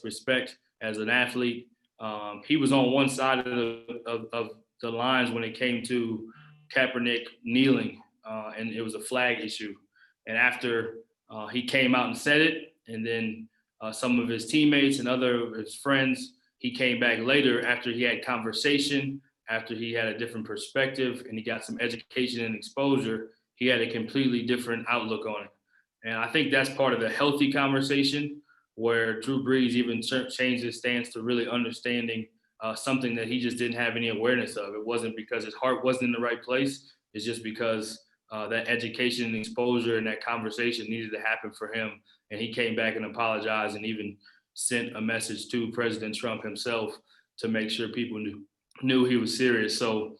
respect as an athlete. He was on one side of the lines when it came to Kaepernick kneeling, and it was a flag issue. And after he came out and said it, and then some of his teammates and other of his friends, he came back later after he had conversation, after he had a different perspective, and he got some education and exposure. He had a completely different outlook on it. And I think that's part of the healthy conversation where Drew Brees even changed his stance to really understanding something that he just didn't have any awareness of. It wasn't because his heart wasn't in the right place. It's just because that education and exposure and that conversation needed to happen for him. And he came back and apologized and even sent a message to President Trump himself to make sure people knew he was serious. So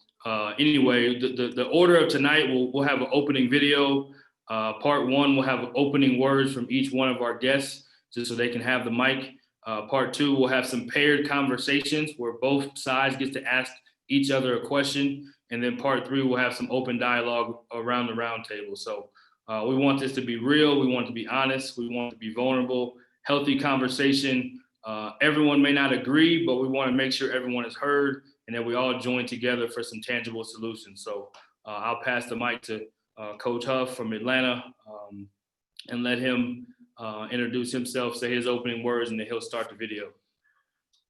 anyway, the order of tonight, we'll have an opening video. Part one, we'll have opening words from each one of our guests, just so they can have the mic. Part two, we'll have some paired conversations where both sides get to ask each other a question. And then part three, we'll have some open dialogue around the round table. So we want this to be real. We want it to be honest. We want it to be vulnerable, healthy conversation. Everyone may not agree, but we want to make sure everyone is heard and that we all join together for some tangible solutions. So I'll pass the mic to Coach Huff from Atlanta and let him introduce himself, say his opening words, and then he'll start the video.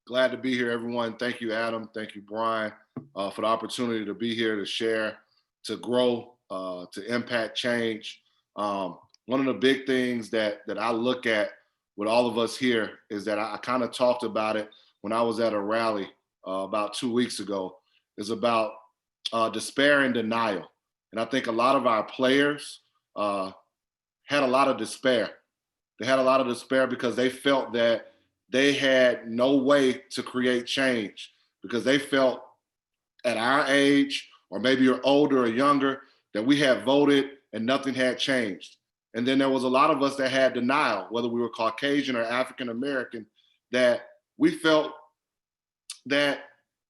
Glad to be here, everyone. Thank you, Adam. Thank you, Brian, for the opportunity to be here, to share, to grow, to impact change. One of the big things that I look at with all of us here is that I kind of talked about it when I was at a rally about 2 weeks ago, is about despair and denial. And I think a lot of our players had a lot of despair. They had a lot of despair because they felt that they had no way to create change, because they felt at our age, or maybe you're older or younger, that we had voted and nothing had changed. And then there was a lot of us that had denial, whether we were Caucasian or African American, that we felt that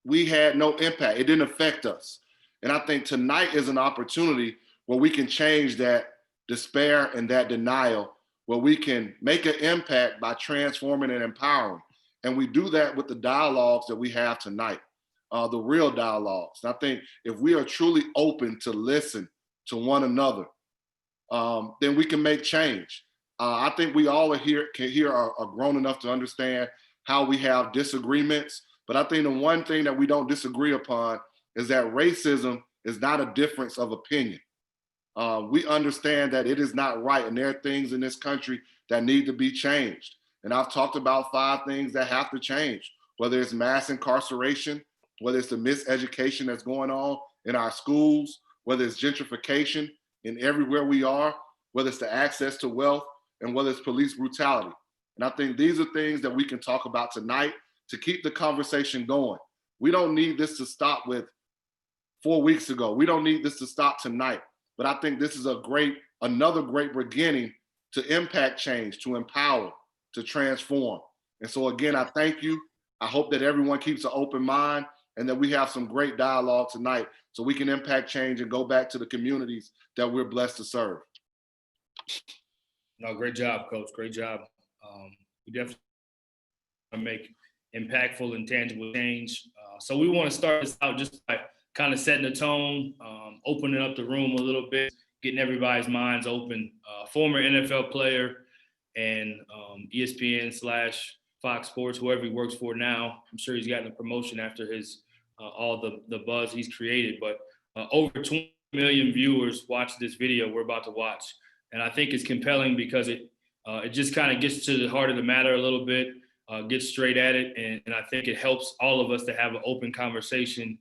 we had no impact. It didn't affect us. And I think tonight is an opportunity where we can change that despair and that denial, where we can make an impact by transforming and empowering. And we do that with the dialogues that we have tonight, the real dialogues. And I think if we are truly open to listen to one another, then we can make change. I think we all are grown enough to understand how we have disagreements. But I think the one thing that we don't disagree upon is that racism is not a difference of opinion. We understand that it is not right, and there are things in this country that need to be changed. And I've talked about 5 things that have to change, whether it's mass incarceration, whether it's the miseducation that's going on in our schools, whether it's gentrification in everywhere we are, whether it's the access to wealth, and whether it's police brutality. And I think these are things that we can talk about tonight to keep the conversation going. We don't need this to stop with 4 weeks ago. We don't need this to stop tonight. But I think this is another great beginning to impact change, to empower, to transform. And so again, I thank you. I hope that everyone keeps an open mind and that we have some great dialogue tonight so we can impact change and go back to the communities that we're blessed to serve. No, great job, Coach. Great job. We definitely want to make impactful and tangible change. So we want to start this out just by kind of setting the tone, opening up the room a little bit, getting everybody's minds open. Former NFL player and ESPN/Fox Sports, whoever he works for now. I'm sure he's gotten a promotion after his all the buzz he's created. But over 20 million viewers watched this video we're about to watch. And I think it's compelling because it just kind of gets to the heart of the matter a little bit, gets straight at it. And I think it helps all of us to have an open conversation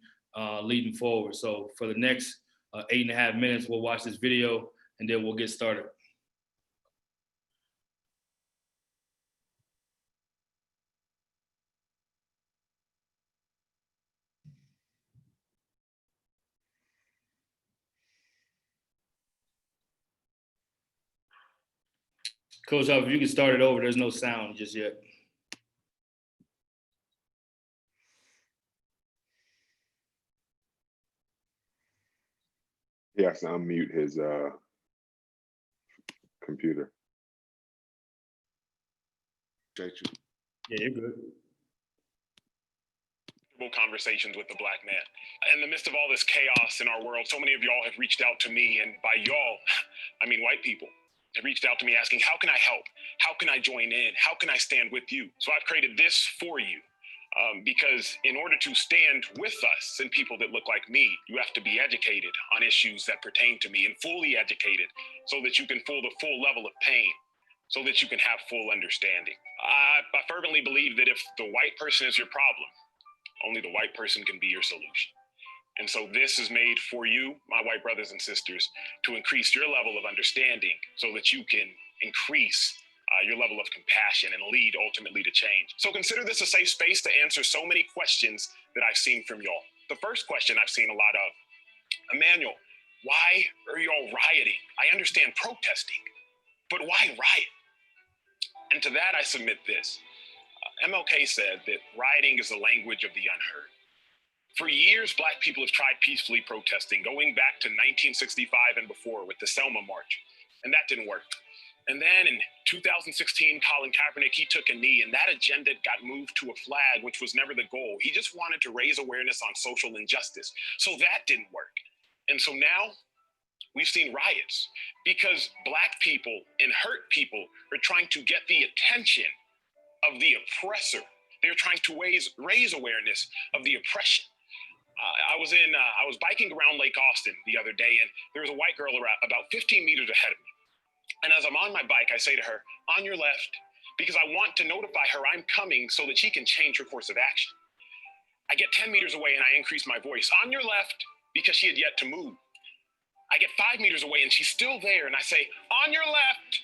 leading forward. So for the next 8.5 minutes, we'll watch this video and then we'll get started. Coach, if you can start it over, there's no sound just yet. He has to unmute his computer. Appreciate you. Yeah, you're good. Conversations with the Black man. In the midst of all this chaos in our world, so many of y'all have reached out to me, and by y'all, I mean white people, have reached out to me asking, how can I help? How can I join in? How can I stand with you? So I've created this for you. Because in order to stand with us and people that look like me, you have to be educated on issues that pertain to me, and fully educated so that you can feel the full level of pain, so that you can have full understanding. I fervently believe that if the white person is your problem, only the white person can be your solution. And so this is made for you, my white brothers and sisters, to increase your level of understanding so that you can increase your level of compassion and lead ultimately to change. So consider this a safe space to answer so many questions that I've seen from y'all. The first question I've seen a lot of, Emmanuel, why are y'all rioting? I understand protesting, but why riot? And to that I submit this. MLK said that rioting is the language of the unheard. For years, Black people have tried peacefully protesting, going back to 1965 and before with the Selma March, and that didn't work. And then in 2016, Colin Kaepernick, he took a knee, and that agenda got moved to a flag, which was never the goal. He just wanted to raise awareness on social injustice, so that didn't work. And so now we've seen riots because Black people and hurt people are trying to get the attention of the oppressor. They're trying to raise awareness of the oppression. I was biking around Lake Austin the other day, and there was a white girl about 15 meters ahead of me. And as I'm on my bike, I say to her, on your left, because I want to notify her I'm coming so that she can change her course of action. I get 10 meters away and I increase my voice, on your left, because she had yet to move. I get 5 meters away and she's still there, and I say, on your left,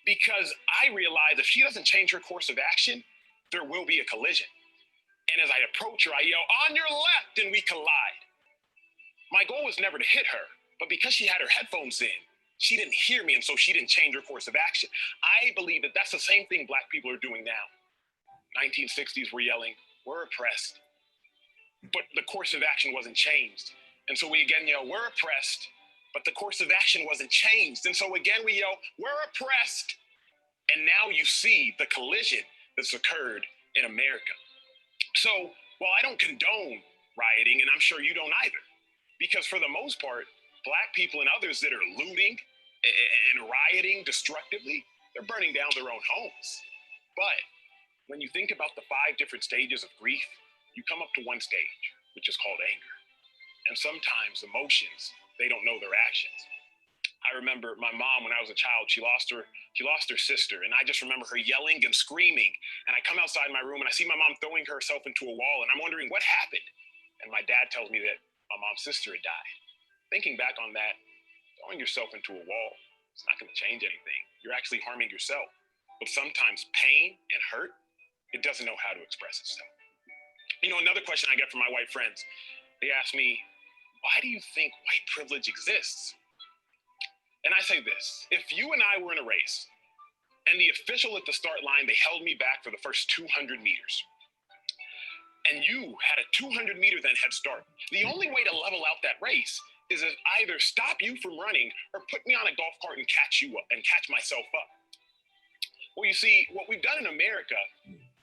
because I realize if she doesn't change her course of action, there will be a collision. And as I approach her, I yell, on your left, and we collide. My goal was never to hit her, but because she had her headphones in, she didn't hear me, and so she didn't change her course of action. I believe that that's the same thing Black people are doing now. 1960s, we're yelling, we're oppressed, but the course of action wasn't changed. And so we again yell, we're oppressed, but the course of action wasn't changed. And so again, we yell, we're oppressed. And now you see the collision that's occurred in America. So while I don't condone rioting, and I'm sure you don't either, because for the most part, Black people and others that are looting and rioting destructively, they're burning down their own homes. But when you think about the 5 different stages of grief, you come up to one stage, which is called anger. And sometimes emotions, they don't know their actions. I remember my mom, when I was a child, she lost her sister. And I just remember her yelling and screaming. And I come outside my room and I see my mom throwing herself into a wall. And I'm wondering what happened. And my dad tells me that my mom's sister had died. Thinking back on that, throwing yourself into a wall, it's not going to change anything. You're actually harming yourself. But sometimes pain and hurt, it doesn't know how to express itself. You know, another question I get from my white friends, they ask me, why do you think white privilege exists? And I say this, if you and I were in a race and the official at the start line, they held me back for the first 200 meters, and you had a 200 meter then head start, the only way to level out that race is to either stop you from running or put me on a golf cart and catch you up and catch myself up. Well, you see, what we've done in America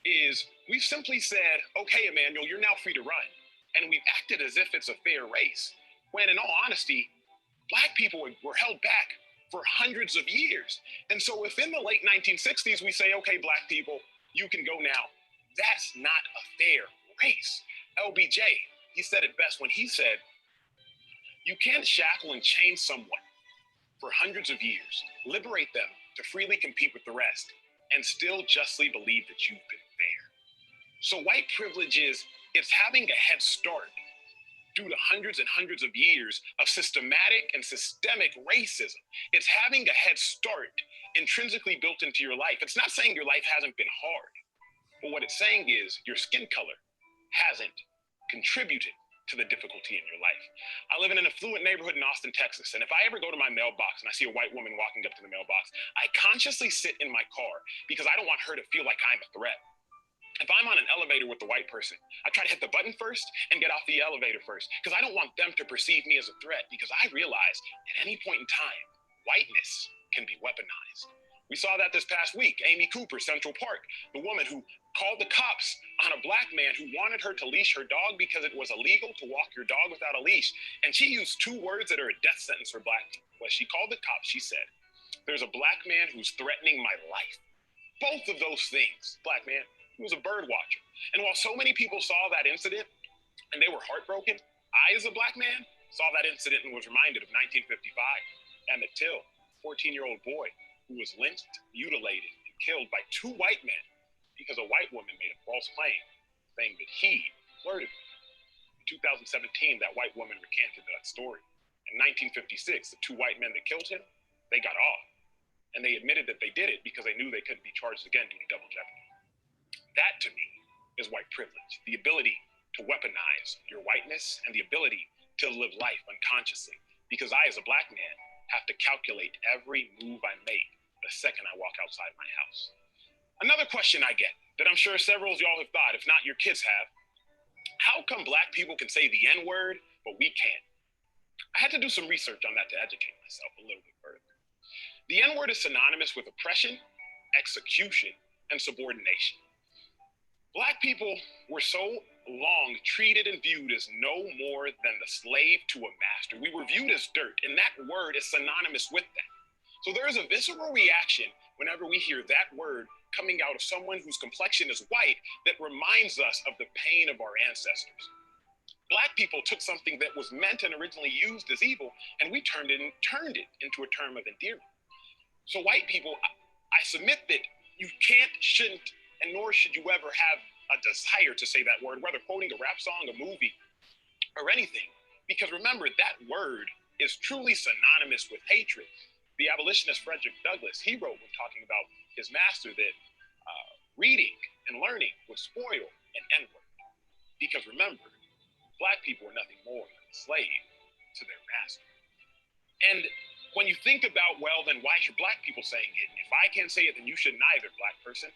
is we've simply said, okay, Emmanuel, you're now free to run. And we've acted as if it's a fair race, when in all honesty, Black people were held back for hundreds of years. And so if in the late 1960s, we say, okay, Black people, you can go now, that's not a fair race. LBJ, he said it best when he said, you can't shackle and chain someone for hundreds of years, liberate them to freely compete with the rest, and still justly believe that you've been fair. So white privilege is, it's having a head start due to hundreds and hundreds of years of systematic and systemic racism. It's having a head start intrinsically built into your life. It's not saying your life hasn't been hard, but what it's saying is your skin color hasn't contributed to the difficulty in your life. I live in an affluent neighborhood in Austin, Texas, and if I ever go to my mailbox and I see a white woman walking up to the mailbox, I consciously sit in my car because I don't want her to feel like I'm a threat. If I'm on an elevator with a white person, I try to hit the button first and get off the elevator first because I don't want them to perceive me as a threat, because I realize at any point in time, whiteness can be weaponized. We saw that this past week. Amy Cooper, Central Park, the woman who called the cops on a black man who wanted her to leash her dog because it was illegal to walk your dog without a leash. And she used two words that are a death sentence for black people. When she called the cops, she said, "There's a black man who's threatening my life." Both of those things, black man, he was a bird watcher. And while so many people saw that incident and they were heartbroken, I, as a black man, saw that incident and was reminded of 1955, Emmett Till, 14-year-old boy who was lynched, mutilated, and killed by two white men because a white woman made a false claim saying that he flirted with her. In 2017, that white woman recanted that story. In 1956, the two white men that killed him, they got off. And they admitted that they did it because they knew they couldn't be charged again due to double jeopardy. That, to me, is white privilege. The ability to weaponize your whiteness and the ability to live life unconsciously. Because I, as a black man, have to calculate every move I make the second I walk outside my house. Another question I get that I'm sure several of y'all have thought, if not your kids have, how come black people can say the N-word, but we can't? I had to do some research on that to educate myself a little bit further. The N-word is synonymous with oppression, execution, and subordination. Black people were so long treated and viewed as no more than the slave to a master. We were viewed as dirt, and that word is synonymous with that. So there is a visceral reaction whenever we hear that word coming out of someone whose complexion is white that reminds us of the pain of our ancestors. Black people took something that was meant and originally used as evil, and we turned it into a term of endearment. So white people, I submit that you can't, shouldn't, and nor should you ever have a desire to say that word, whether quoting a rap song, a movie, or anything. Because remember, that word is truly synonymous with hatred. The abolitionist Frederick Douglass, he wrote when talking about his master that reading and learning would spoil an N-word. Because remember, black people were nothing more than a slave to their master. And when you think about, well, then why should black people saying it? And if I can't say it, then you shouldn't either, black person.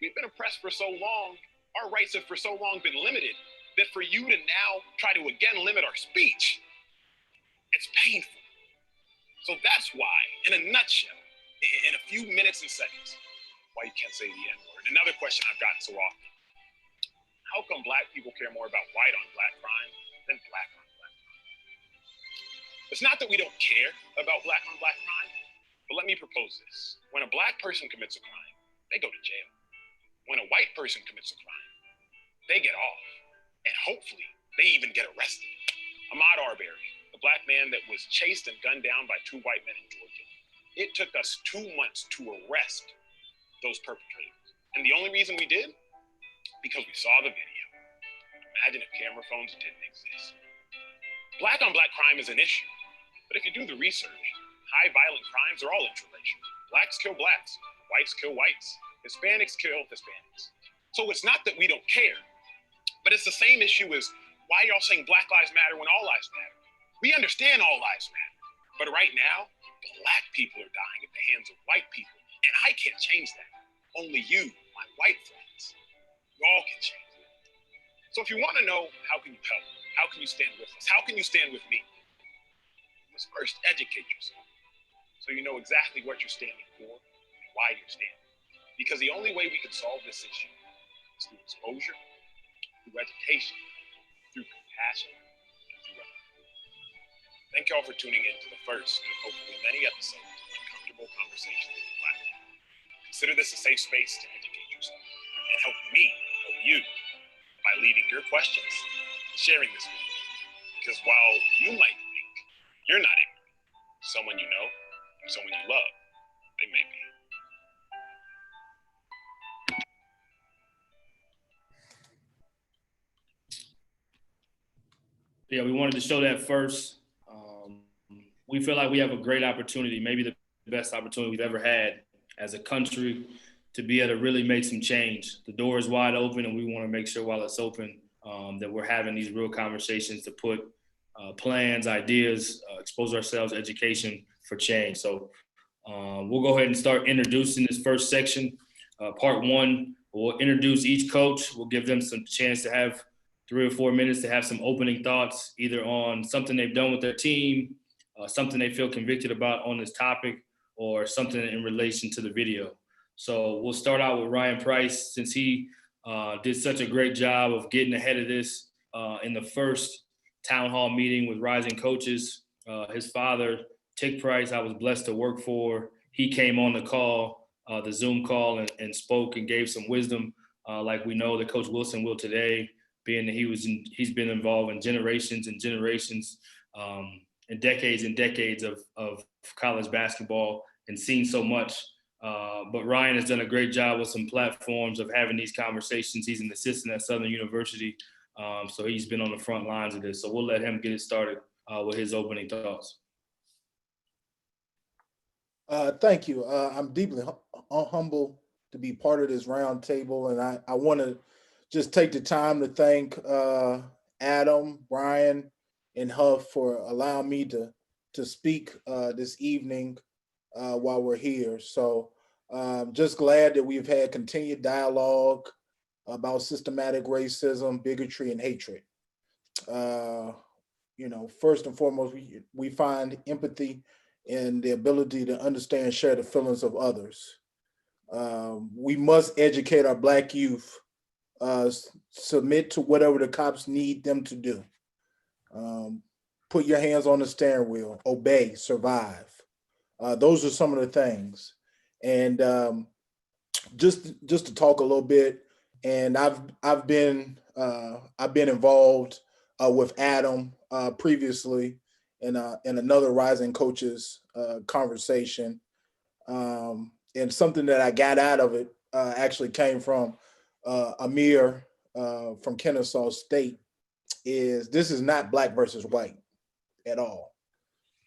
We've been oppressed for so long, our rights have for so long been limited, that for you to now try to again limit our speech, it's painful. So that's why, in a nutshell, in a few minutes and seconds, why you can't say the N-word. Another question I've gotten so often, how come black people care more about white on black crime than black on black crime? It's not that we don't care about black on black crime, but let me propose this. When a black person commits a crime, they go to jail. When a white person commits a crime, they get off. And hopefully, they even get arrested. Ahmaud Arbery, the black man that was chased and gunned down by two white men in Georgia. It took us 2 months to arrest those perpetrators. And the only reason we did, because we saw the video. Imagine if camera phones didn't exist. Black on black crime is an issue. But if you do the research, high violent crimes are all interracial. Blacks kill blacks, whites kill whites, Hispanics kill Hispanics. So it's not that we don't care, but it's the same issue as why y'all saying Black Lives Matter when all lives matter. We understand all lives matter, but right now, black people are dying at the hands of white people, and I can't change that. Only you, my white friends, y'all can change it. So if you want to know how can you help, how can you stand with us, how can you stand with me, you must first educate yourself so you know exactly what you're standing for and why you're standing. Because the only way we can solve this issue is through exposure, through education, through compassion, and through empathy. Thank y'all for tuning in to the first of hopefully many episodes of Uncomfortable Conversations with Black people. Consider this a safe space to educate yourself and help me help you by leaving your questions and sharing this video. Because while you might think you're not ignorant, someone you know and someone you love, they may be. Yeah, we wanted to show that first. We feel like we have a great opportunity, maybe the best opportunity we've ever had as a country to be able to really make some change. The door is wide open, and we want to make sure while it's open that we're having these real conversations to put plans, ideas, expose ourselves, education for change. So we'll go ahead and start introducing this first section. Part one, we'll introduce each coach. We'll give them some chance to have 3 or 4 minutes to have some opening thoughts, either on something they've done with their team, something they feel convicted about on this topic, or something in relation to the video. So we'll start out with Ryan Price, since he did such a great job of getting ahead of this in the first town hall meeting with rising coaches. His father, Tick Price, I was blessed to work for. He came on the call, the Zoom call, and spoke and gave some wisdom, like we know that Coach Wilson will today, being that he's been involved in generations and generations and decades of college basketball and seen so much. But Ryan has done a great job with some platforms of having these conversations. He's an assistant at Southern University, so he's been on the front lines of this. So we'll let him get it started with his opening thoughts. Thank you. I'm deeply humble to be part of this roundtable, and I want to just take the time to thank Adam, Brian, and Huff for allowing me to speak this evening while we're here. So just glad that we've had continued dialogue about systematic racism, bigotry, and hatred. First and foremost, we find empathy in the ability to understand and share the feelings of others. We must educate our Black youth, submit to whatever the cops need them to do. Put your hands on the steering wheel, obey, survive. Those are some of the things. And just to talk a little bit, and I've been involved with Adam previously in another Rising Coaches conversation, and something that I got out of it actually came from Amir from Kennesaw State. This is not black versus white at all,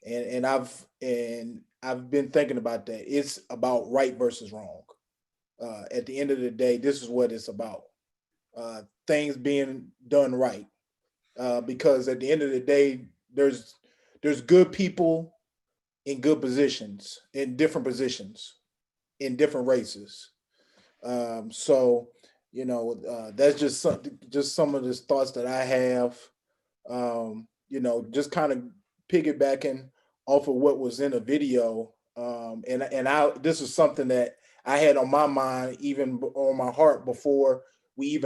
and I've been thinking about that. It's about right versus wrong. At the end of the day, this is what it's about. Things being done right. Because at the end of the day, there's good people in good positions, in different positions, in different races. So that's just some of the thoughts that I have. Just kind of piggybacking off of what was in the video. This is something that I had on my mind, even on my heart, before we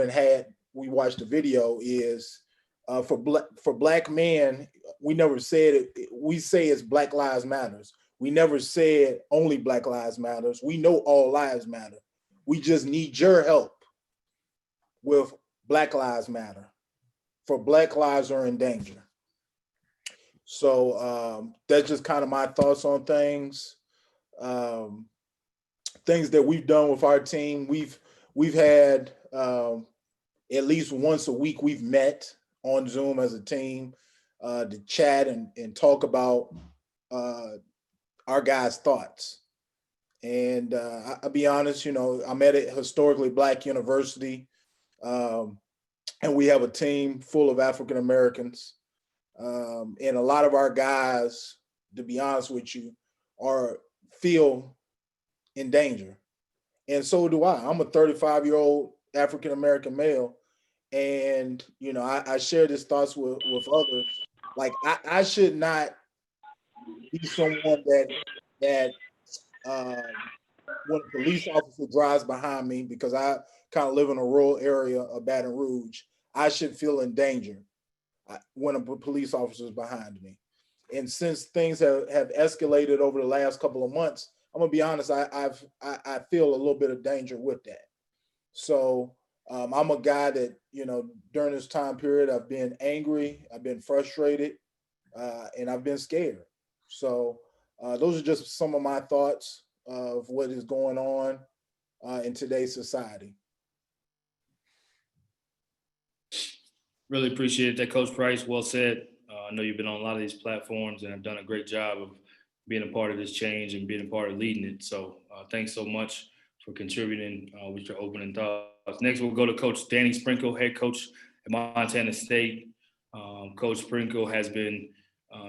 watched the video. Is for black men, we never said it. We say it's Black Lives Matters. We never said only Black Lives Matters. We know all lives matter. We just need your help with Black Lives Matter. For Black lives are in danger. So that's just kind of my thoughts on things. Things that we've done with our team. We've had at least once a week we've met on Zoom as a team to chat and talk about our guys' thoughts. And I'll be honest, I'm at a historically Black university, and we have a team full of African Americans. And a lot of our guys, to be honest with you, feel in danger. And so do I. I'm a 35-year-old African American male. And, I share these thoughts with others. Like, I should not be someone that when a police officer drives behind me, because I kind of live in a rural area of Baton Rouge, I should feel in danger when a police officer is behind me. And since things have escalated over the last couple of months, I'm gonna be honest, I feel a little bit of danger with that. So I'm a guy that, during this time period, I've been angry, I've been frustrated, and I've been scared. So those are just some of my thoughts of what is going on in today's society. Really appreciate that, Coach Price. Well said. I know you've been on a lot of these platforms and have done a great job of being a part of this change and being a part of leading it. So thanks so much for contributing with your opening thoughts. Next, we'll go to Coach Danny Sprinkle, head coach at Montana State. Coach Sprinkle has been,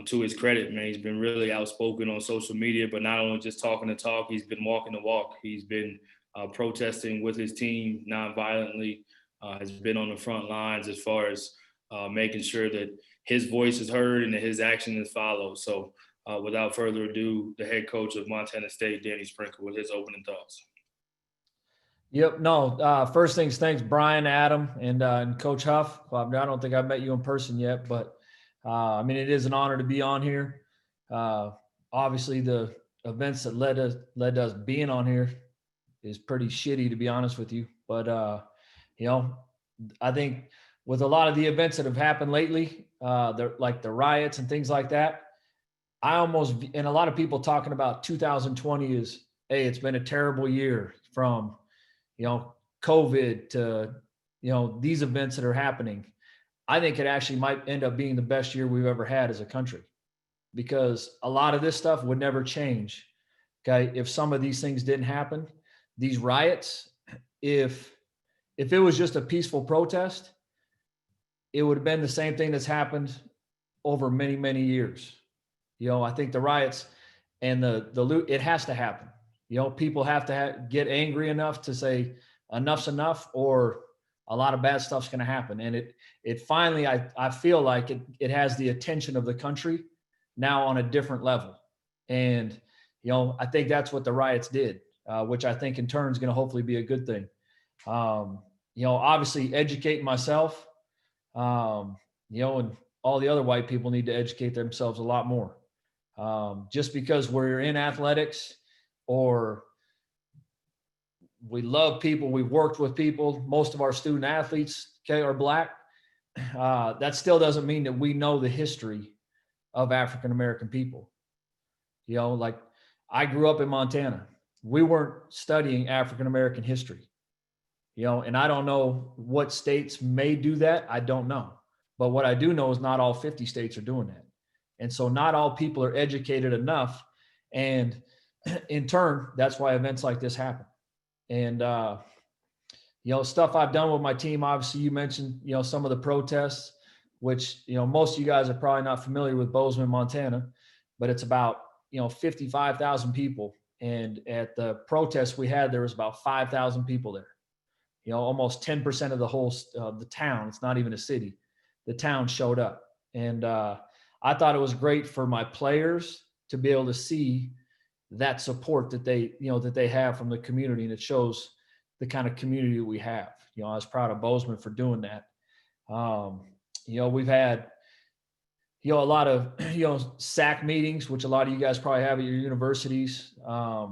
to his credit, man, he's been really outspoken on social media, but not only just talking the talk, he's been walking the walk. He's been protesting with his team nonviolently, has been on the front lines as far as making sure that his voice is heard and that his action is followed. So without further ado, the head coach of Montana State, Danny Sprinkle, with his opening thoughts. Yep. No. First things, thanks, Brian, Adam, and Coach Huff. I don't think I've met you in person yet, but I mean, it is an honor to be on here. Obviously, the events that led to us being on here is pretty shitty, to be honest with you. But you know, I think with a lot of the events that have happened lately, like the riots and things like that, and a lot of people talking about 2020 is, hey, it's been a terrible year from, COVID to, these events that are happening. I think it actually might end up being the best year we've ever had as a country, because a lot of this stuff would never change. Okay. If some of these things didn't happen, these riots, if it was just a peaceful protest, it would have been the same thing that's happened over many, many years. I think the riots and the loot, it has to happen. People have to get angry enough to say enough's enough, or a lot of bad stuff's going to happen. And it finally, I feel like it has the attention of the country now on a different level. And, I think that's what the riots did, which I think in turn is going to hopefully be a good thing. Obviously educating myself, and all the other white people need to educate themselves a lot more. Just because we're in athletics or we love people, we've worked with people, most of our student athletes, are Black, that still doesn't mean that we know the history of African-American people. Like I grew up in Montana. We weren't studying African-American history, and I don't know what states may do that. I don't know. But what I do know is not all 50 states are doing that. And so not all people are educated enough. And in turn, that's why events like this happen. And, stuff I've done with my team, obviously you mentioned, some of the protests, which, most of you guys are probably not familiar with Bozeman, Montana, but it's about, 55,000 people. And at the protests we had, there was about 5,000 people there, almost 10% of the whole, the town. It's not even a city. The town showed up. And, I thought it was great for my players to be able to see that support that they have from the community. And it shows the kind of community we have. I was proud of Bozeman for doing that. We've had, a lot of, SAC meetings, which a lot of you guys probably have at your universities. I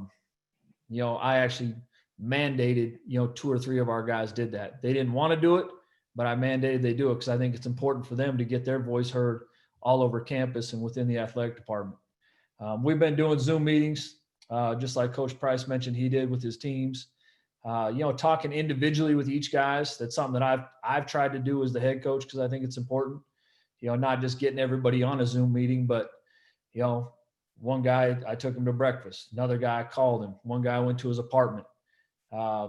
actually mandated, 2 or 3 of our guys did that. They didn't want to do it, but I mandated they do it because I think it's important for them to get their voice heard all over campus and within the athletic department. We've been doing Zoom meetings, just like Coach Price mentioned he did with his teams. Talking individually with each guys. That's something that I've tried to do as the head coach because I think it's important. Not just getting everybody on a Zoom meeting, but one guy I took him to breakfast. Another guy I called him. One guy I went to his apartment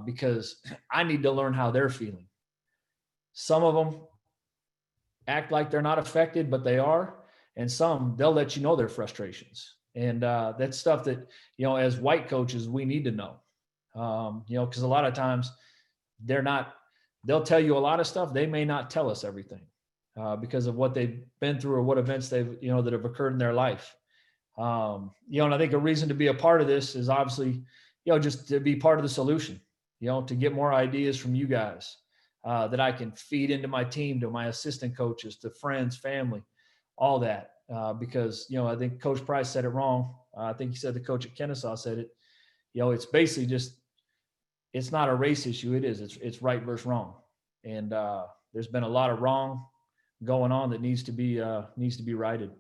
because I need to learn how they're feeling. Some of them act like they're not affected, but they are. And some, they'll let you know their frustrations. And that's stuff that, as white coaches, we need to know. Because a lot of times they'll tell you a lot of stuff. They may not tell us everything because of what they've been through or what events they've, that have occurred in their life. And I think a reason to be a part of this is obviously, just to be part of the solution, to get more ideas from you guys. That I can feed into my team, to my assistant coaches, to friends, family, all that. Because, I think Coach Price said it wrong. I think he said the coach at Kennesaw said it. It's basically just, it's not a race issue. It is. It's right versus wrong. And there's been a lot of wrong going on that needs to be righted.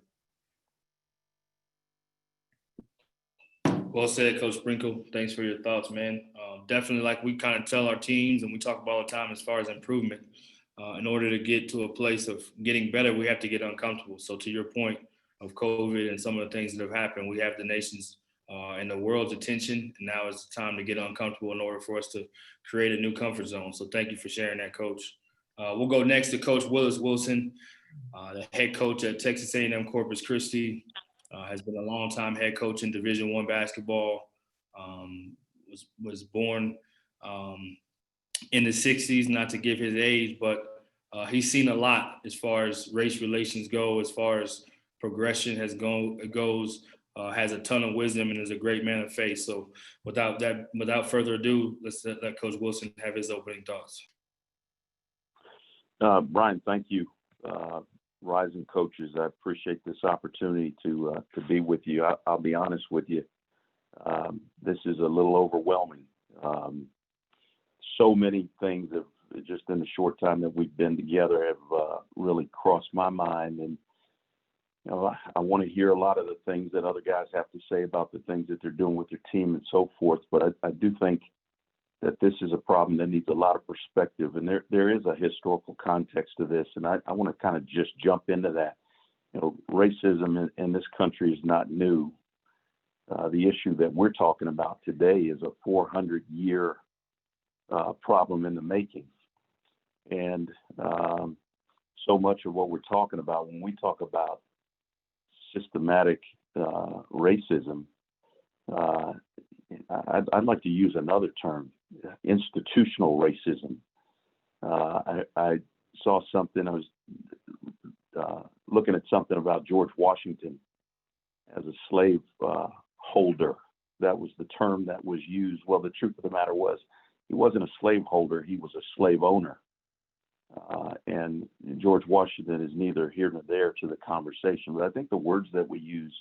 Well said, Coach Sprinkle. Thanks for your thoughts, man. Definitely, like we kind of tell our teams and we talk about all the time as far as improvement. In order to get to a place of getting better, we have to get uncomfortable. So to your point of COVID and some of the things that have happened, we have the nation's and the world's attention. And now it's time to get uncomfortable in order for us to create a new comfort zone. So thank you for sharing that, Coach. We'll go next to Coach Willis Wilson, the head coach at Texas A&M Corpus Christi. Has been a long-time head coach in Division I basketball. Was born in the 60s, not to give his age, but he's seen a lot as far as race relations go, as far as progression goes has a ton of wisdom and is a great man of faith. So without further ado, let's let Coach Wilson have his opening thoughts. Brian, thank you. Rising coaches, I appreciate this opportunity to be with you. I'll be honest with you. This is a little overwhelming. So many things have just in the short time that we've been together have really crossed my mind. And, you know, I want to hear a lot of the things that other guys have to say about the things that they're doing with their team and so forth. But I do think that this is a problem that needs a lot of perspective. And there is a historical context to this. And I want to kind of just jump into that. You know, racism in this country is not new. The issue that we're talking about today is a 400-year problem in the making. And so much of what we're talking about when we talk about systematic racism, I'd like to use another term, institutional racism. I saw something, I was looking at something about George Washington as a slave holder. That was the term that was used. Well, the truth of the matter was he wasn't a slave holder, he was a slave owner. And George Washington is neither here nor there to the conversation, but I think the words that we use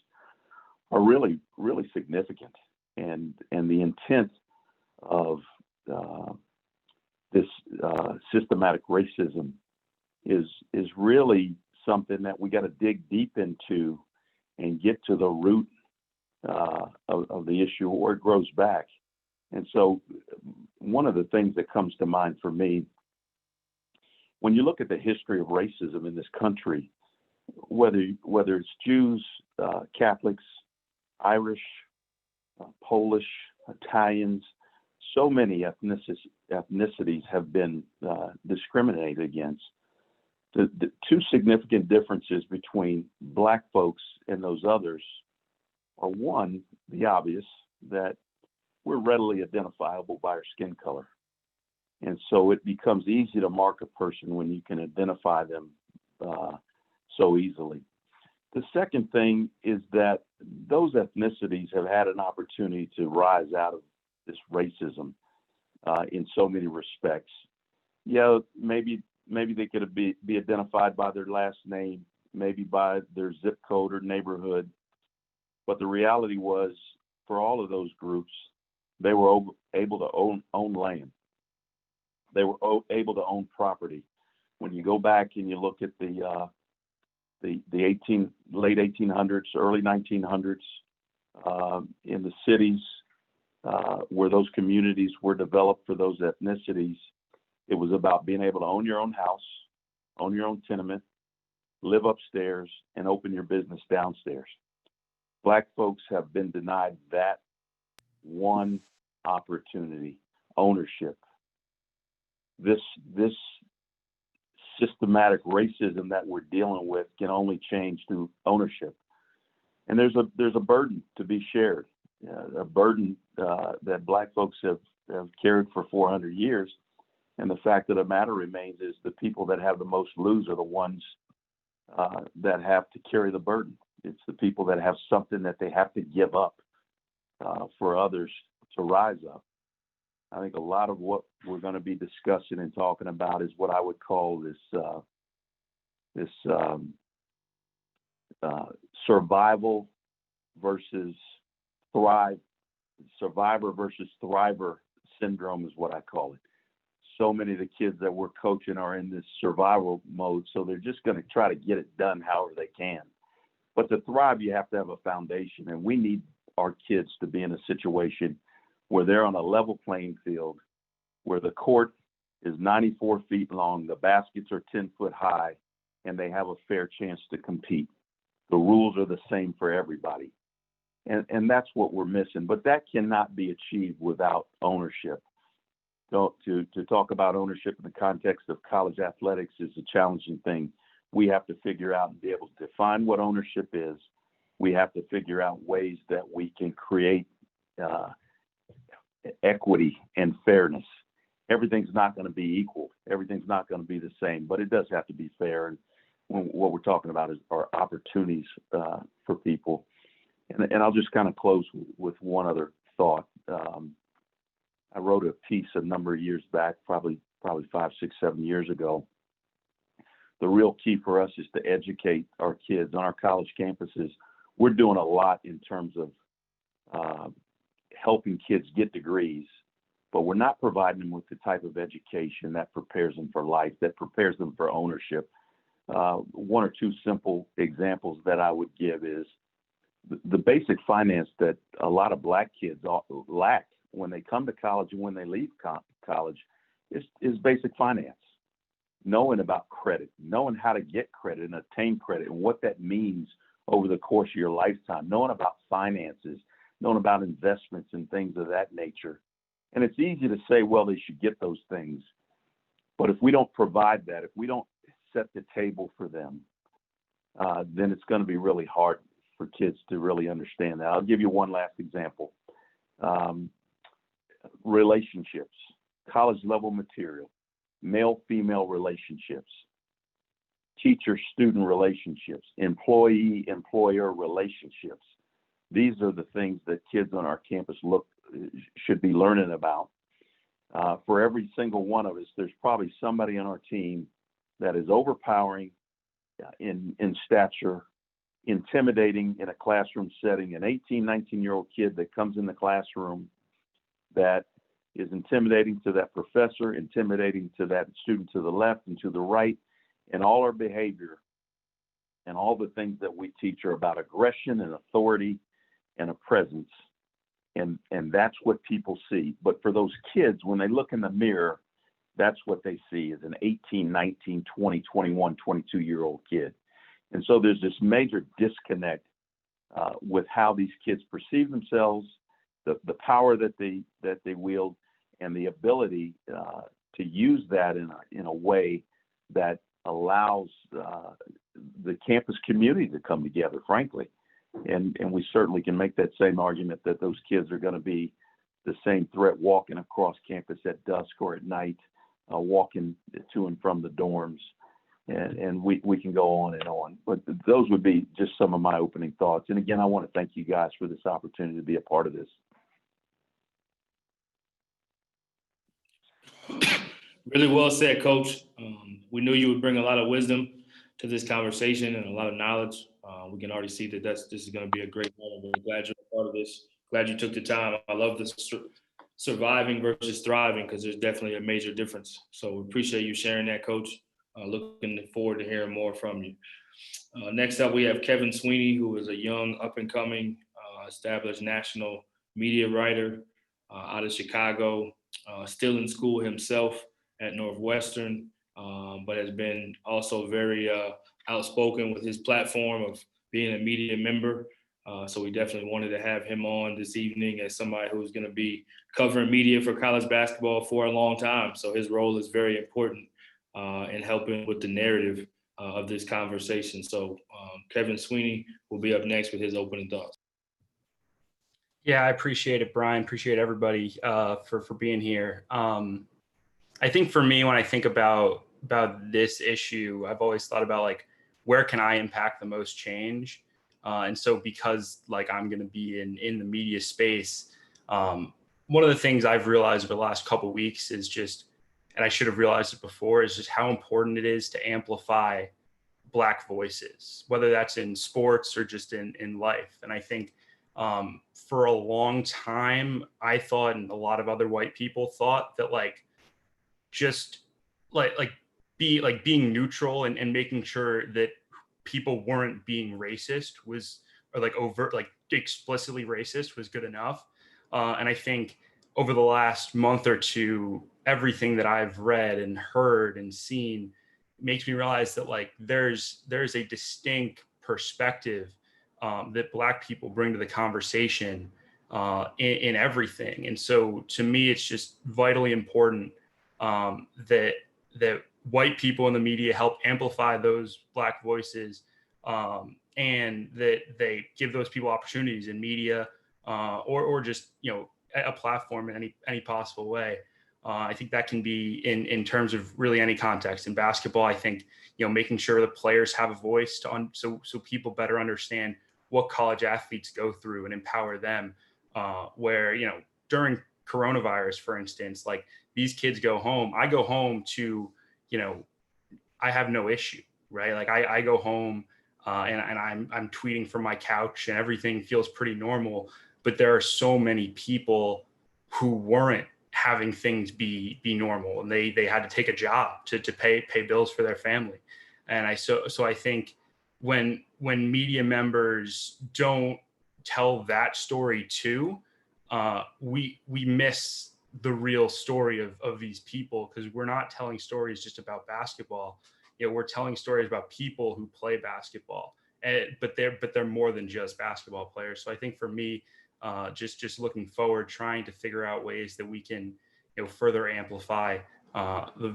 are really, really significant. And the intent of this systematic racism is really something that we got to dig deep into and get to the root of the issue, or it grows back. And so one of the things that comes to mind for me, when you look at the history of racism in this country, whether it's Jews, Catholics, Irish, Polish, Italians, so many ethnicities have been discriminated against. The two significant differences between Black folks and those others are, one, the obvious, that we're readily identifiable by our skin color. And so it becomes easy to mark a person when you can identify them so easily. The second thing is that those ethnicities have had an opportunity to rise out of this racism in so many respects. Yeah, maybe they could be identified by their last name, maybe by their zip code or neighborhood. But the reality was, for all of those groups, they were able to own land. They were able to own property. When you go back and you look at the late 1800s, early 1900s, in the cities where those communities were developed for those ethnicities, it was about being able to own your own house, own your own tenement, live upstairs, and open your business downstairs. Black folks have been denied that one opportunity, ownership. This systematic racism that we're dealing with can only change through ownership. And there's a burden to be shared, a burden that Black folks have carried for 400 years. And the fact of the matter remains is the people that have the most lose are the ones that have to carry the burden. It's the people that have something that they have to give up for others to rise up. I think a lot of what we're going to be discussing and talking about is what I would call this survival versus survivor versus thriver syndrome is what I call it. So many of the kids that we're coaching are in this survival mode, so they're just going to try to get it done however they can. But to thrive, you have to have a foundation, and we need our kids to be in a situation where they're on a level playing field, where the court is 94 feet long, the baskets are 10 foot high, and they have a fair chance to compete. The rules are the same for everybody. And that's what we're missing. But that cannot be achieved without ownership. So to talk about ownership in the context of college athletics is a challenging thing. We have to figure out and be able to define what ownership is. We have to figure out ways that we can create equity and fairness. Everything's not going to be equal. Everything's not going to be the same, but it does have to be fair. And what we're talking about are opportunities for people. And I'll just kind of close with one other thought. I wrote a piece a number of years back, probably 5, 6, 7 years ago. The real key for us is to educate our kids on our college campuses. We're doing a lot in terms of helping kids get degrees, but we're not providing them with the type of education that prepares them for life, that prepares them for ownership. One or two simple examples that I would give is the basic finance that a lot of Black kids lack when they come to college and when they leave college is basic finance. Knowing about credit, knowing how to get credit and attain credit and what that means over the course of your lifetime, knowing about finances, knowing about investments and things of that nature. And it's easy to say, well, they should get those things. But if we don't provide that, if we don't set the table for them, then it's going to be really hard for kids to really understand that. I'll give you one last example. Relationships, college level material, male-female relationships, teacher-student relationships, employee-employer relationships. These are the things that kids on our campus should be learning about. For every single one of us, there's probably somebody on our team that is overpowering in stature, intimidating in a classroom setting, an 18, 19-year-old kid that comes in the classroom that is intimidating to that professor, intimidating to that student to the left and to the right, and all our behavior and all the things that we teach are about aggression and authority and a presence. And that's what people see. But for those kids, when they look in the mirror, that's what they see is an 18, 19, 20, 21, 22-year-old kid. And so there's this major disconnect with how these kids perceive themselves, the power that they wield, and the ability to use that in a way that allows the campus community to come together, frankly. And we certainly can make that same argument that those kids are going to be the same threat walking across campus at dusk or at night, walking to and from the dorms. And we can go on and on. But those would be just some of my opening thoughts. And again, I want to thank you guys for this opportunity to be a part of this. Really well said, Coach. We knew you would bring a lot of wisdom to this conversation and a lot of knowledge. We can already see that this is going to be a great moment. We're glad you're a part of this. Glad you took the time. I love this surviving versus thriving because there's definitely a major difference. So we appreciate you sharing that, Coach. Looking forward to hearing more from you. Next up, we have Kevin Sweeney, who is a young, up-and-coming, established national media writer out of Chicago, still in school himself at Northwestern, but has been also very outspoken with his platform of being a media member. So we definitely wanted to have him on this evening as somebody who's going to be covering media for college basketball for a long time. So his role is very important in helping with the narrative of this conversation. So Kevin Sweeney will be up next with his opening thoughts. Yeah, I appreciate it, Brian. Appreciate everybody for being here. I think for me, when I think about this issue, I've always thought about like, where can I impact the most change? And so because like I'm going to be in the media space, one of the things I've realized over the last couple of weeks is just, and I should have realized it before, is just how important it is to amplify Black voices, whether that's in sports or just in life. And I think for a long time, I thought, and a lot of other white people thought that like, just being neutral and making sure that people weren't being racist was, or like overt, like explicitly racist was good enough. And I think over the last month or two, everything that I've read and heard and seen makes me realize that like there's a distinct perspective that Black people bring to the conversation in everything. And so to me, it's just vitally important that white people in the media help amplify those Black voices, and that they give those people opportunities in media or just, you know, a platform in any possible way. I think that can be in terms of really any context. In basketball, I think, you know, making sure the players have a voice so people better understand what college athletes go through and empower them. Where, you know, during coronavirus, for instance, like these kids go home, I go home to, you know, I have no issue, right? Like I go home and I'm tweeting from my couch and everything feels pretty normal. But there are so many people who weren't having things be normal, and they had to take a job to pay bills for their family. And so I think when media members don't tell that story too, we miss the real story of these people, because we're not telling stories just about basketball. You know, we're telling stories about people who play basketball, but they're more than just basketball players. So I think for me, just looking forward, trying to figure out ways that we can, you know, further amplify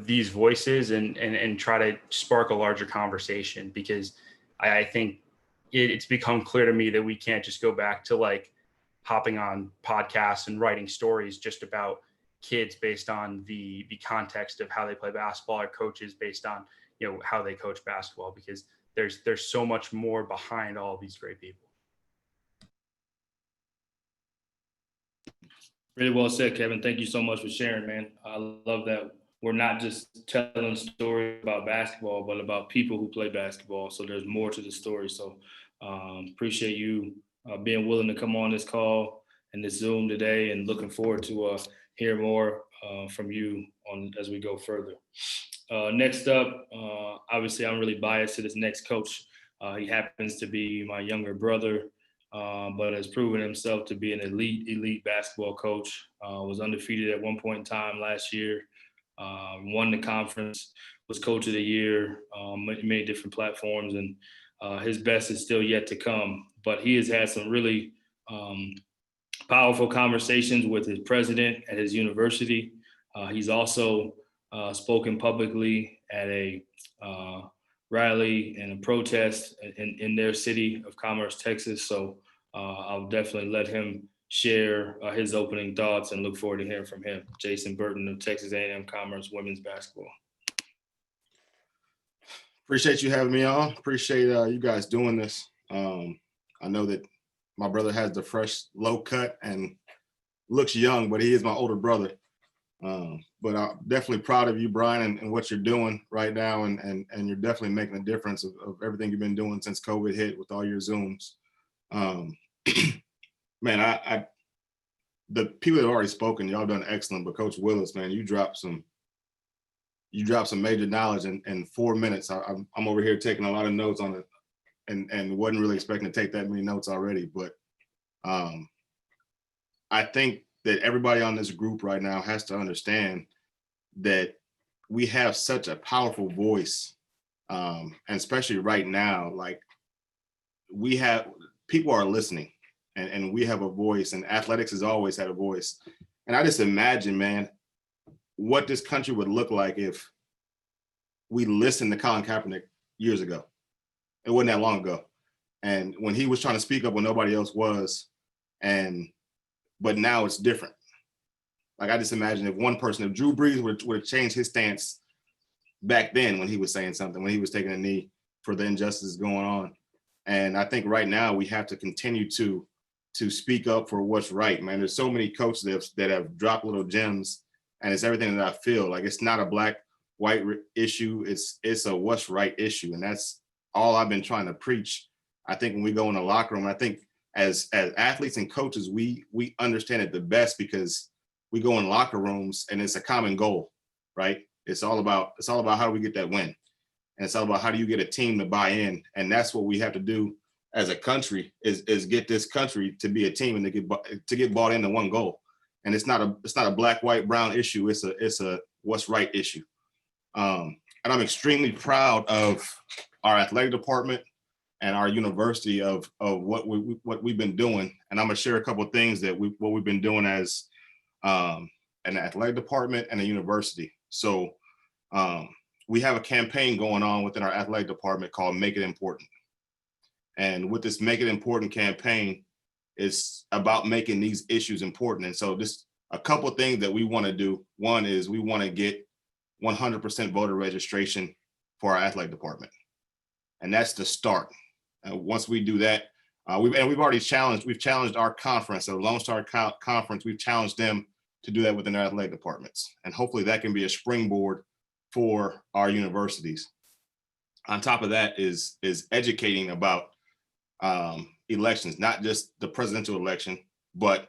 these voices and try to spark a larger conversation, because I think it's become clear to me that we can't just go back to like hopping on podcasts and writing stories just about kids based on the context of how they play basketball, or coaches based on, you know, how they coach basketball, because there's so much more behind all these great people. Really well said, Kevin. Thank you so much for sharing, man. I love that we're not just telling stories about basketball, but about people who play basketball. So there's more to the story. So appreciate you being willing to come on this call and this Zoom today, and looking forward to hear more from you on as we go further. Next up, obviously I'm really biased to this next coach. He happens to be my younger brother, but has proven himself to be an elite basketball coach. Was undefeated at one point in time last year. Won the conference, was coach of the year, many different platforms, and his best is still yet to come. But he has had some really powerful conversations with his president at his university. He's also spoken publicly at a rally and a protest in their city of Commerce, Texas. So I'll definitely let him share his opening thoughts, and look forward to hearing from him. Jason Burton of Texas A&M Commerce women's basketball. Appreciate you having me on. Appreciate you guys doing this. I know that my brother has the fresh low cut and looks young, but he is my older brother. But I'm definitely proud of you, Brian, and what you're doing right now. And you're definitely making a difference of everything you've been doing since COVID hit with all your Zooms. Man, the people that have already spoken, y'all done excellent. But Coach Willis, man, you dropped some major knowledge in 4 minutes. I'm over here taking a lot of notes on it, and wasn't really expecting to take that many notes already. But I think that everybody on this group right now has to understand that we have such a powerful voice, and especially right now, like people are listening, and we have a voice, and athletics has always had a voice. And I just imagine, man, what this country would look like if we listened to Colin Kaepernick years ago. It wasn't that long ago. And when he was trying to speak up when nobody else was, but now it's different. Like, I just imagine if Drew Brees would have changed his stance back then when he was saying something, when he was taking a knee for the injustices going on. And I think right now we have to continue to speak up for what's right, man. There's so many coaches that have dropped little gems, and it's everything that I feel. Like, it's not a black-white issue. It's a what's right issue. And that's all I've been trying to preach. I think when we go in the locker room, I think as athletes and coaches, we understand it the best, because we go in locker rooms and it's a common goal, right? It's all about how do we get that win? And it's all about how do you get a team to buy in? And that's what we have to do as a country is get this country to be a team and to get bought into one goal. And it's not a black, white, brown issue. It's a what's right issue. And I'm extremely proud of our athletic department and our university of what we've been doing. And I'm gonna share a couple of things that what we've been doing as an athletic department and a university. So we have a campaign going on within our athletic department called Make It Important. And with this Make It Important campaign, it's about making these issues important. And so just a couple of things that we want to do. One is we want to get 100% voter registration for our athletic department. And that's the start. Once we do that, We've already challenged our conference, so Lone Star Conference, we've challenged them to do that within their athletic departments. And hopefully that can be a springboard for our universities. On top of that is educating about elections, not just the presidential election, but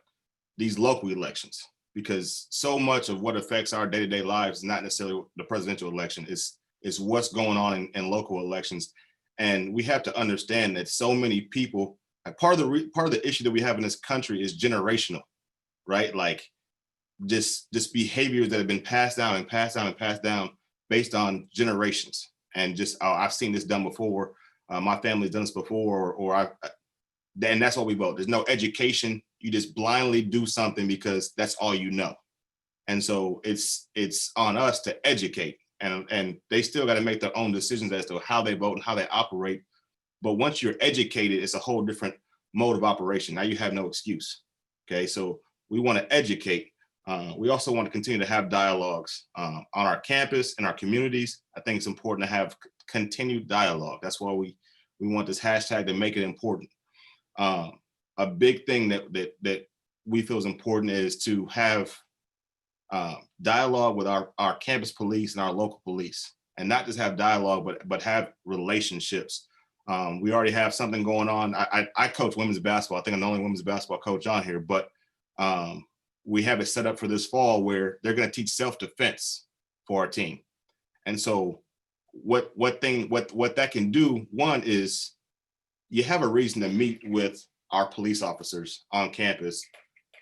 these local elections, because so much of what affects our day-to-day lives is not necessarily the presidential election, it's what's going on in local elections. And we have to understand that so many people, part of the issue that we have in this country is generational, right? Like just behaviors that have been passed down and passed down and passed down based on generations. And just, I've seen this done before. My family's done this before, and that's what we vote. There's no education. You just blindly do something because that's all you know. And so it's on us to educate, and they still got to make their own decisions as to how they vote and how they operate. But once you're educated, it's a whole different mode of operation. Now you have no excuse. Okay, so we want to educate. We also want to continue to have dialogues on our campus and our communities. I think it's important to have continued dialogue. That's why we want this hashtag to make it important. A big thing that we feel is important is to have dialogue with our campus police and our local police, and not just have dialogue, but have relationships. We already have something going on. I coach women's basketball. I think I'm the only women's basketball coach on here, but we have it set up for this fall where they're going to teach self-defense for our team. And so what that can do, one is you have a reason to meet with our police officers on campus,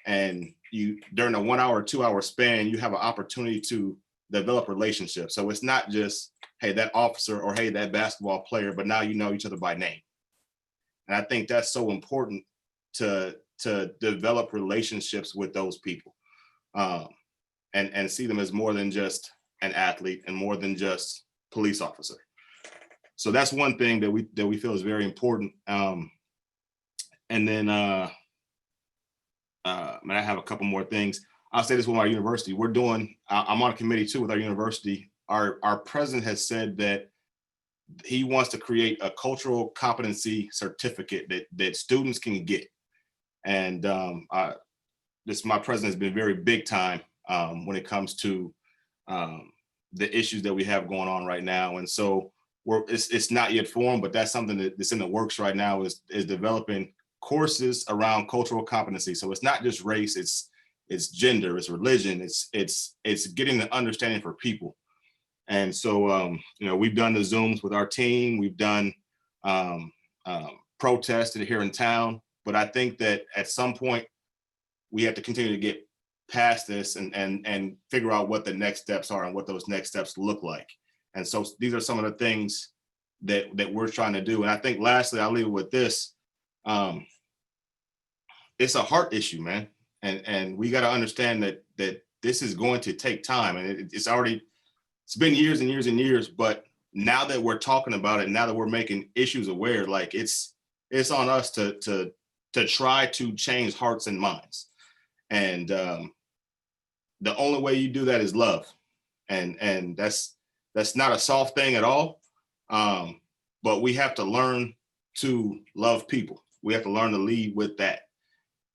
and you, during a 1 hour, 2 hour span, you have an opportunity to develop relationships. So it's not just, hey, that officer, or hey, that basketball player, but now you know each other by name. And I think that's so important to develop relationships with those people, and see them as more than just an athlete and more than just police officer. So that's one thing that we feel is very important. And then I have a couple more things. I'll say this with our university. I'm on a committee too with our university. Our president has said that he wants to create a cultural competency certificate that students can get. And my president has been very big time when it comes to the issues that we have going on right now. And so it's not yet formed, but that's something that's in the works right now, is developing courses around cultural competency. So it's not just race, it's gender, it's religion, it's getting the understanding for people. And so we've done the Zooms with our team, we've done protests here in town, but I think that at some point we have to continue to get past this and figure out what the next steps are and what those next steps look like. And so these are some of the things that we're trying to do. And I think lastly, I'll leave it with this. It's a heart issue, man. And we got to understand that this is going to take time. And it's been years and years and years, but now that we're talking about it, now that we're making issues aware, like it's on us to try to change hearts and minds. And the only way you do that is love. And that's not a soft thing at all. But we have to learn to love people. We have to learn to lead with that.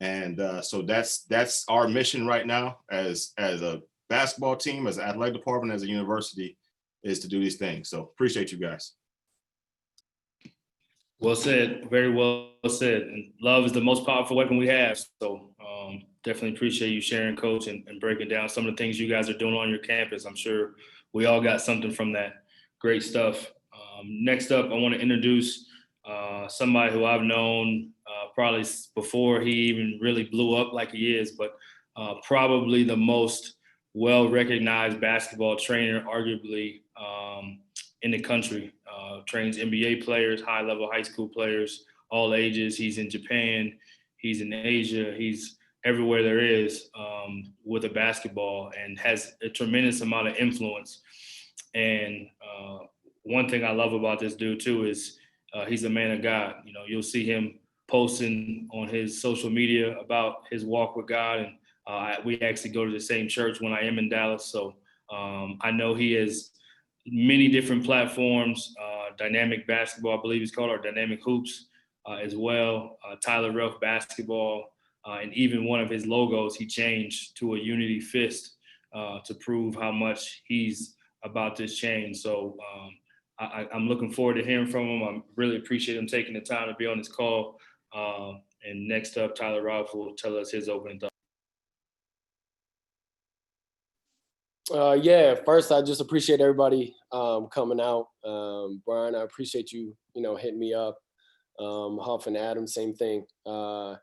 And so that's our mission right now as a basketball team, as an athletic department, as a university, is to do these things. So appreciate you guys. Well said, very well said. And love is the most powerful weapon we have. So definitely appreciate you sharing, Coach, and breaking down some of the things you guys are doing on your campus. I'm sure we all got something from that. Great stuff. Next up, I want to introduce somebody who I've known probably before he even really blew up like he is, but probably the most well-recognized basketball trainer, arguably, in the country. Trains NBA players, high-level high school players, all ages. He's in Japan, he's in Asia, he's everywhere there is with a basketball, and has a tremendous amount of influence. And one thing I love about this dude too is he's a man of God. You know, you'll see him posting on his social media about his walk with God. And we actually go to the same church when I am in Dallas. So I know he has many different platforms, Dynamic Basketball, I believe it's called, or Dynamic Hoops. as well. Tyler Ruff basketball, and even one of his logos he changed to a unity fist to prove how much he's about this change. So I'm looking forward to hearing from him. I really appreciate him taking the time to be on this call. And next up, Tyler Ruff will tell us his opening thoughts. Yeah, first, I just appreciate everybody coming out. Brian, I appreciate you, hitting me up. Huff and Adam, same thing. I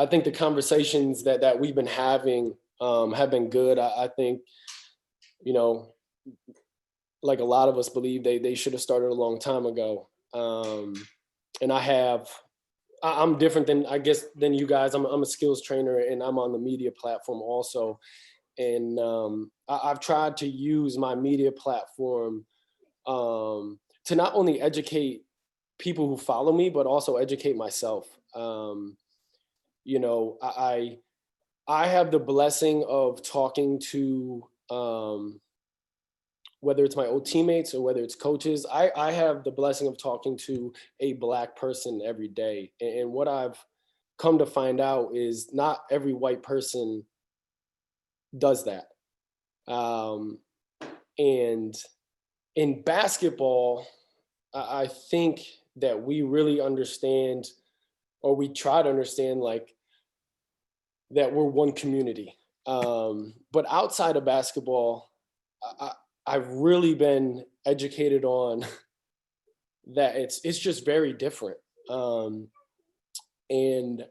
think the conversations that we've been having have been good. I think, like a lot of us believe they should have started a long time ago. And I'm different than you guys. I'm a skills trainer and I'm on the media platform also. And I've tried to use my media platform to not only educate people who follow me, but also educate myself. I have the blessing of talking to, whether it's my old teammates or whether it's coaches, I have the blessing of talking to a Black person every day. And what I've come to find out is not every white person does that. And in basketball, I think that we really understand, or we try to understand, like, that we're one community. But outside of basketball, I've really been educated on that it's just very different. And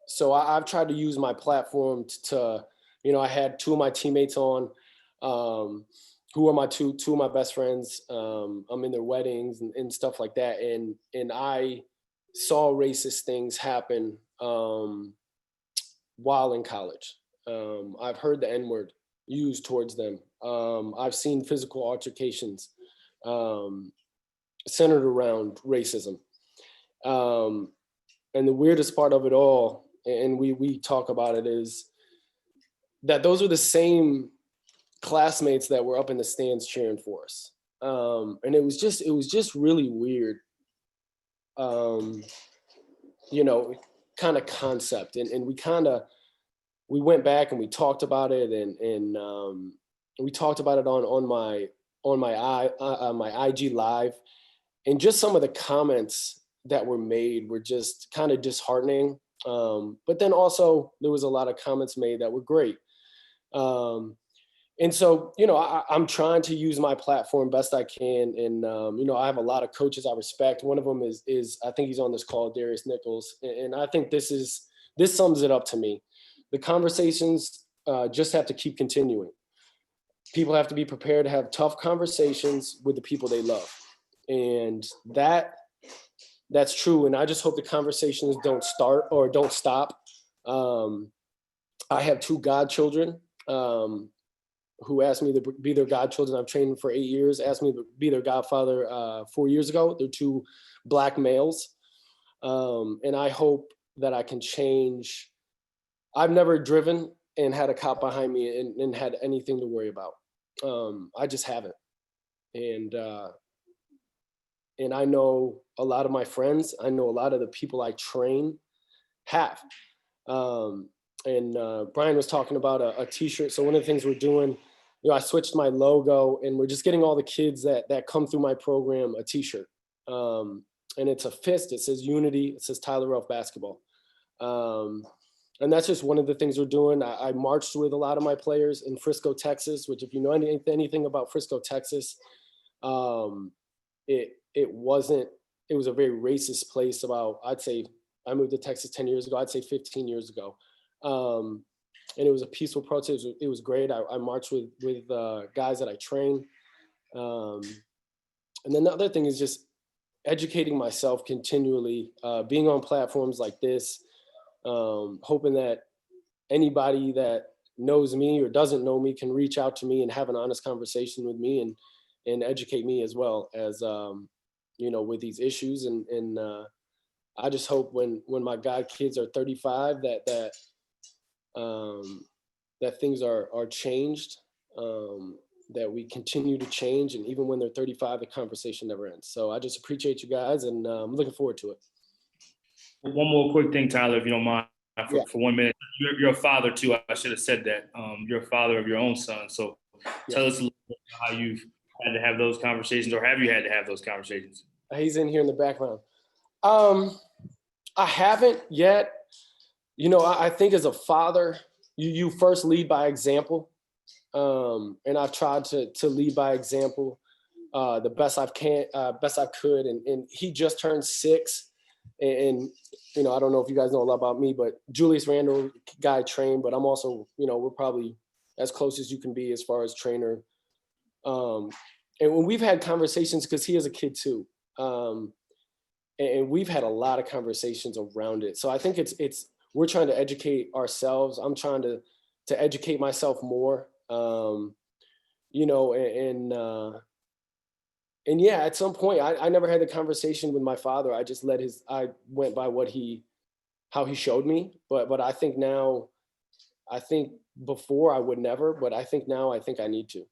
so I've tried to use my platform to, I had two of my teammates on, who are my two of my best friends. I'm in their weddings and stuff like that. And I saw racist things happen while in college. I've heard the N-word used towards them. I've seen physical altercations centered around racism. And the weirdest part of it all, and we talk about it, is that those are the same classmates that were up in the stands cheering for us. And it was just really weird, kind of concept. And we went back and we talked about it, and we talked about it on my IG live, and just some of the comments that were made were just kind of disheartening. But then also there was a lot of comments made that were great. And so, I'm trying to use my platform best I can. And, I have a lot of coaches I respect. One of them is I think he's on this call, Darius Nichols. And I think this sums it up to me. The conversations just have to keep continuing. People have to be prepared to have tough conversations with the people they love. And that's true. And I just hope the conversations don't stop. I have two godchildren who asked me to be their godchildren. I've trained them for 8 years, asked me to be their godfather 4 years ago. They're two Black males. And I hope that I can change. I've never driven and had a cop behind me and had anything to worry about. I just haven't. And I know a lot of my friends, I know a lot of the people I train have. And Brian was talking about a t-shirt. So one of the things we're doing, I switched my logo, and we're just getting all the kids that come through my program a t-shirt. And it's a fist. It says Unity. It says Tyler Ruff basketball. And that's just one of the things we're doing. I marched with a lot of my players in Frisco, Texas, which, if you know anything about Frisco, Texas, it was a very racist place I'd say, I moved to Texas 10 years ago, I'd say 15 years ago. And it was a peaceful protest. It was great. I marched with guys that I train. And then the other thing is just educating myself continually, being on platforms like this, hoping that anybody that knows me or doesn't know me can reach out to me and have an honest conversation with me and educate me as well as, with these issues. And I just hope when my god kids are 35 that things are changed, that we continue to change. And even when they're 35, the conversation never ends. So I just appreciate you guys, and I'm looking forward to it. One more quick thing, Tyler, if you don't mind, Yeah. for 1 minute. You're a father too. I should have said that. You're a father of your own son. So tell us a little bit about how you've had to have those conversations, or have you had to have those conversations? He's in here in the background. I haven't yet. You know, I think as a father, you first lead by example. And I've tried to lead by example the best I could. And he just turned 6. And, you know, I don't know if you guys know a lot about me, but Julius Randle, guy trained, but I'm also, you know, we're probably as close as you can be as far as trainer. And when we've had conversations, because he is a kid too, and we've had a lot of conversations around it. So I think we're trying to educate ourselves. I'm trying to educate myself more, you know, and yeah, at some point I never had the conversation with my father. I just I went by how he showed me. But I think now, before I would never, but I think now I need to.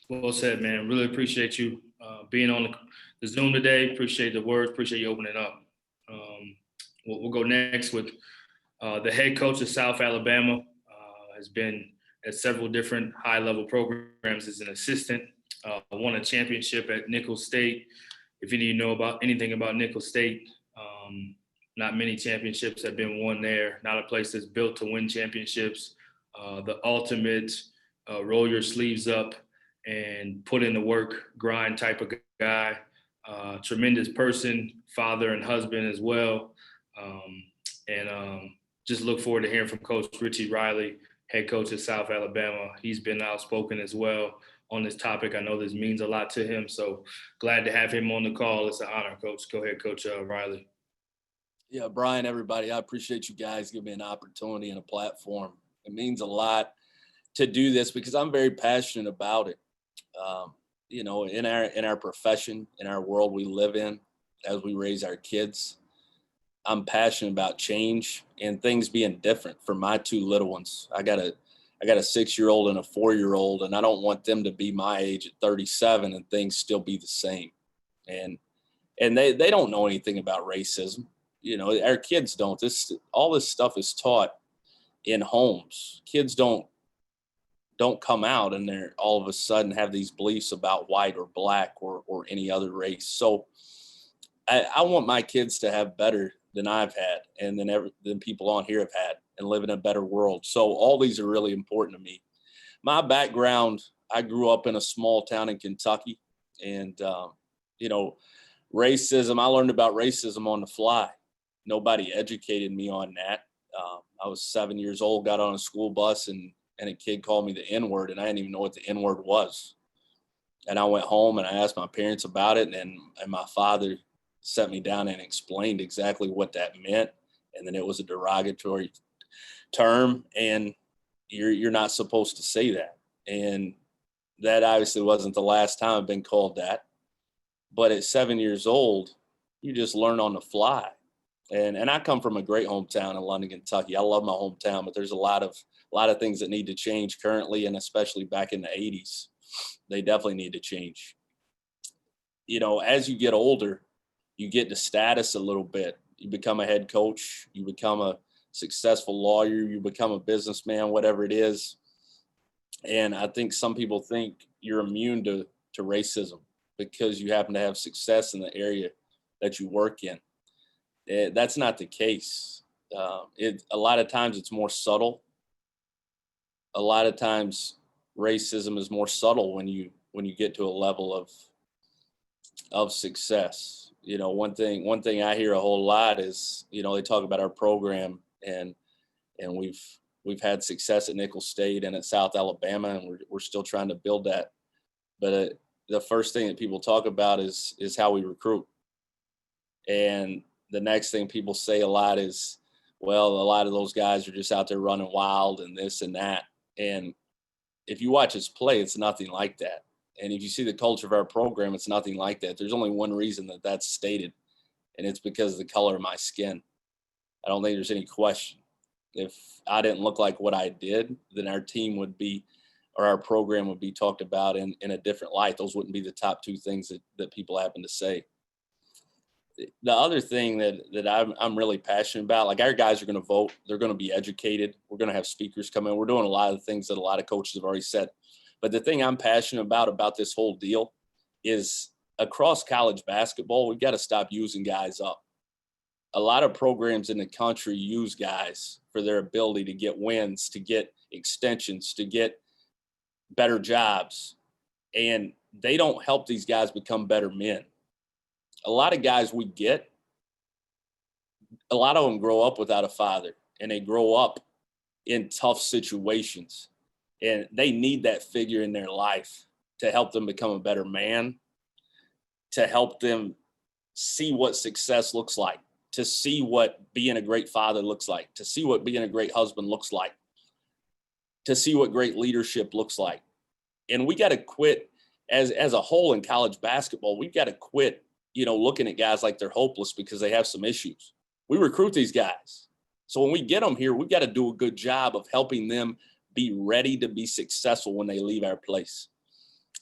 Well said, man. Really appreciate you being on the Zoom today. Appreciate the words. Appreciate you opening up. We'll go next with the head coach of South Alabama. Has been at several different high-level programs as an assistant. Won a championship at Nicholls State. If any of you know about anything about Nicholls State, not many championships have been won there. Not a place that's built to win championships. The ultimate roll your sleeves up and put in the work, grind type of guy. Tremendous person, father and husband as well. Just look forward to hearing from Coach Richie Riley, head coach at South Alabama. He's been outspoken as well on this topic. I know this means a lot to him, so glad to have him on the call. It's an honor, Coach. Go ahead, Coach Riley. Yeah, Brian, everybody, I appreciate you guys giving me an opportunity and a platform. It means a lot to do this because I'm very passionate about it. You know, in our profession, in our world we live in, as we raise our kids, I'm passionate about change and things being different for my 2 little ones. I got a 6-year-old and a 4-year-old, and I don't want them to be my age at 37 and things still be the same. And they don't know anything about racism. You know, our kids don't. All this stuff is taught in homes. Kids don't come out and they're all of a sudden have these beliefs about white or black or any other race. So I want my kids to have better than I've had and than people on here have had and live in a better world. So all these are really important to me. My background, I grew up in a small town in Kentucky, and, you know, racism, I learned about racism on the fly. Nobody educated me on that. I was 7 years old, got on a school bus, and a kid called me the N-word, and I didn't even know what the N-word was. And I went home and I asked my parents about it, and my father sat me down and explained exactly what that meant. And then it was a derogatory term, and you're not supposed to say that. And that obviously wasn't the last time I've been called that. But at 7 years old, you just learn on the fly. And I come from a great hometown in London, Kentucky. I love my hometown, but there's a lot of things that need to change currently, and especially back in the 80s. They definitely need to change. You know, as you get older, you get the status a little bit. You become a head coach, you become a successful lawyer, you become a businessman, whatever it is. And I think some people think you're immune to racism because you happen to have success in the area that you work in. That's not the case. A lot of times it's more subtle. A lot of times racism is more subtle when you get to a level of success. You know, one thing I hear a whole lot is, you know, they talk about our program and we've had success at Nicholls State and at South Alabama, and we're still trying to build that. But the first thing that people talk about is how we recruit. And the next thing people say a lot is, well, a lot of those guys are just out there running wild and this and that. And if you watch us play, it's nothing like that. And if you see the culture of our program, it's nothing like that. There's only one reason that that's stated, and it's because of the color of my skin. I don't think there's any question. If I didn't look like what I did, then our team would be or our program would be talked about in a different light. Those wouldn't be the top two things that people happen to say. The other thing that I'm really passionate about, like our guys are going to vote. They're going to be educated. We're going to have speakers come in. We're doing a lot of the things that a lot of coaches have already said. But the thing I'm passionate about this whole deal is across college basketball, we've got to stop using guys up. A lot of programs in the country use guys for their ability to get wins, to get extensions, to get better jobs. And they don't help these guys become better men. A lot of guys we get, a lot of them grow up without a father, and they grow up in tough situations. And they need that figure in their life to help them become a better man, to help them see what success looks like, to see what being a great father looks like, to see what being a great husband looks like, to see what great leadership looks like. And we got to quit as a whole in college basketball. We've got to quit, looking at guys like they're hopeless because they have some issues. We recruit these guys. So when we get them here, we've got to do a good job of helping them be ready to be successful when they leave our place.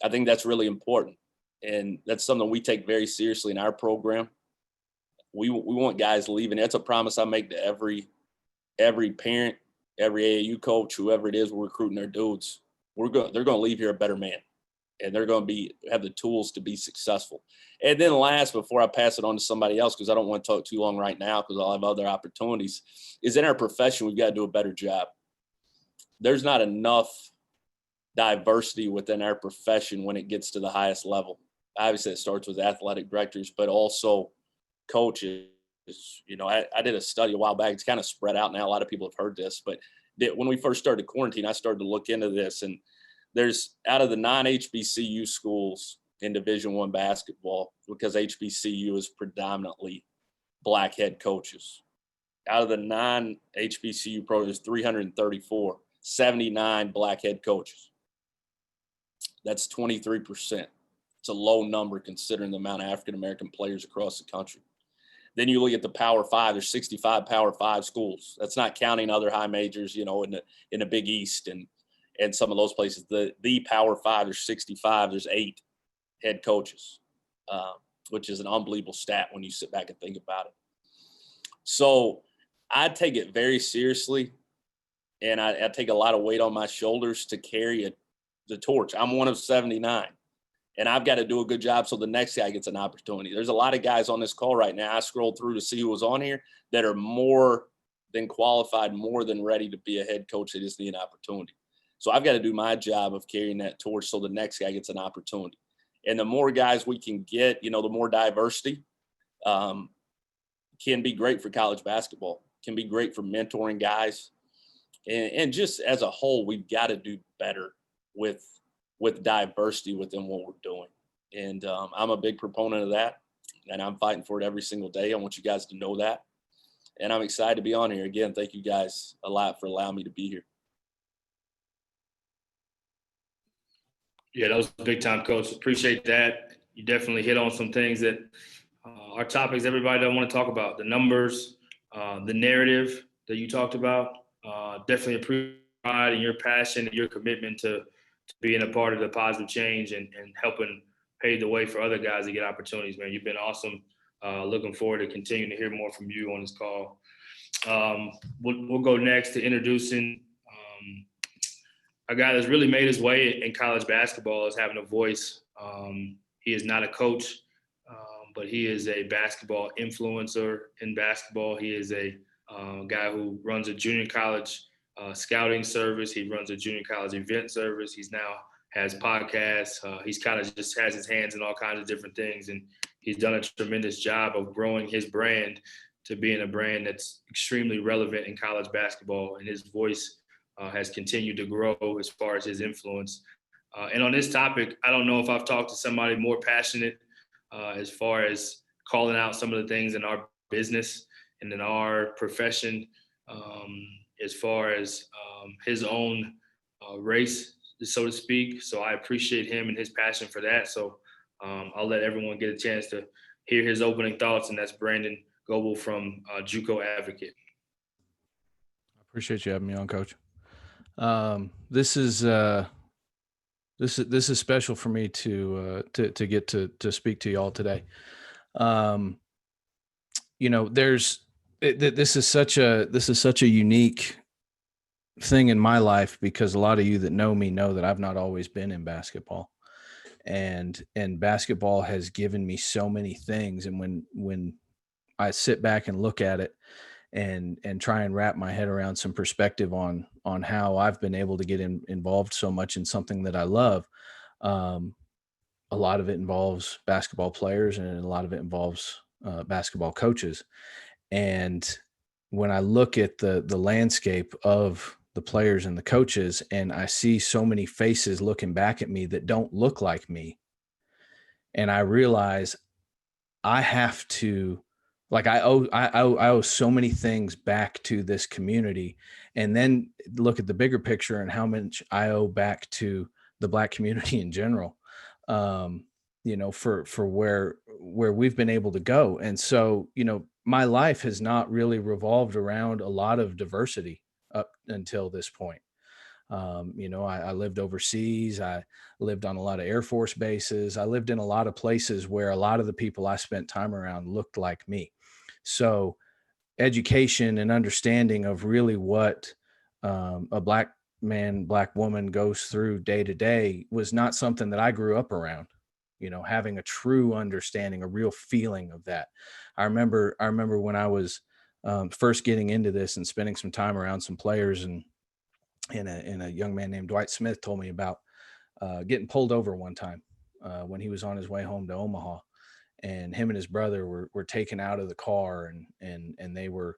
I think that's really important. And that's something we take very seriously in our program. We want guys leaving. That's a promise I make to every parent, every AAU coach, whoever it is, we're recruiting their dudes. They're going to leave here a better man, and they're going to have the tools to be successful. And then last, before I pass it on to somebody else, because I don't want to talk too long right now because I'll have other opportunities, is in our profession, we've got to do a better job. There's not enough diversity within our profession when it gets to the highest level. Obviously, it starts with athletic directors, but also coaches. I did a study a while back. It's kind of spread out now. A lot of people have heard this, but when we first started quarantine, I started to look into this, and there's out of the non-HBCU schools in Division I basketball, because HBCU is predominantly black head coaches. Out of the non-HBCU programs, 334, 79 black head coaches. That's 23%. It's a low number considering the amount of African-American players across the country. Then you look at the Power Five, there's 65 Power Five schools. That's not counting other high majors, in the Big East and some of those places. The Power Five, there's 65, there's 8 head coaches, which is an unbelievable stat when you sit back and think about it. So I take it very seriously, and I take a lot of weight on my shoulders to carry the torch. I'm one of 79. And I've got to do a good job so the next guy gets an opportunity. There's a lot of guys on this call right now. I scrolled through to see who was on here that are more than qualified, more than ready to be a head coach. They just need an opportunity. So I've got to do my job of carrying that torch so the next guy gets an opportunity. And the more guys we can get, the more diversity can be great for college basketball, can be great for mentoring guys. And just as a whole, we've got to do better with diversity within what we're doing. And I'm a big proponent of that, and I'm fighting for it every single day. I want you guys to know that. And I'm excited to be on here. Again, thank you guys a lot for allowing me to be here. Yeah, that was big time, Coach. Appreciate that. You definitely hit on some things that are topics everybody doesn't want to talk about. The numbers, the narrative that you talked about. Definitely appreciate pride and your passion and your commitment to being a part of the positive change and helping pave the way for other guys to get opportunities, man. You've been awesome. Looking forward to continuing to hear more from you on this call. We'll go next to introducing a guy that's really made his way in college basketball as having a voice. He is not a coach, but he is a basketball influencer in basketball. He is a guy who runs a junior college scouting service. He runs a junior college event service. He's now has podcasts. He's kind of just has his hands in all kinds of different things. And he's done a tremendous job of growing his brand to being a brand that's extremely relevant in college basketball. And his voice has continued to grow as far as his influence. And on this topic, I don't know if I've talked to somebody more passionate as far as calling out some of the things in our business and in our profession, as far as his own race, so to speak. So I appreciate him and his passion for that. So I'll let everyone get a chance to hear his opening thoughts, and that's Brandon Goebel from JUCO Advocate. I appreciate you having me on, Coach. This is This is special for me to get to speak to y'all today. Um, this is such a unique thing in my life, because a lot of you that know me know that I've not always been in basketball, and basketball has given me so many things. And when I sit back and look at it and try and wrap my head around some perspective on how I've been able to get involved so much in something that I love. Um, a lot of it involves basketball players, and a lot of it involves basketball coaches. And when I look at the landscape of the players and the coaches, and I see so many faces looking back at me that don't look like me, and I realize I have to, like, I owe so many things back to this community, and then look at the bigger picture and how much I owe back to the Black community in general. Um, for where we've been able to go. And so, my life has not really revolved around a lot of diversity up until this point. I lived overseas. I lived on a lot of Air Force bases. I lived in a lot of places where a lot of the people I spent time around looked like me. So education and understanding of really what a Black man, Black woman goes through day to day was not something that I grew up around. Having a true understanding, a real feeling of that. I remember when I was first getting into this and spending some time around some players, and a young man named Dwight Smith told me about getting pulled over one time when he was on his way home to Omaha, and him and his brother were taken out of the car, and they were,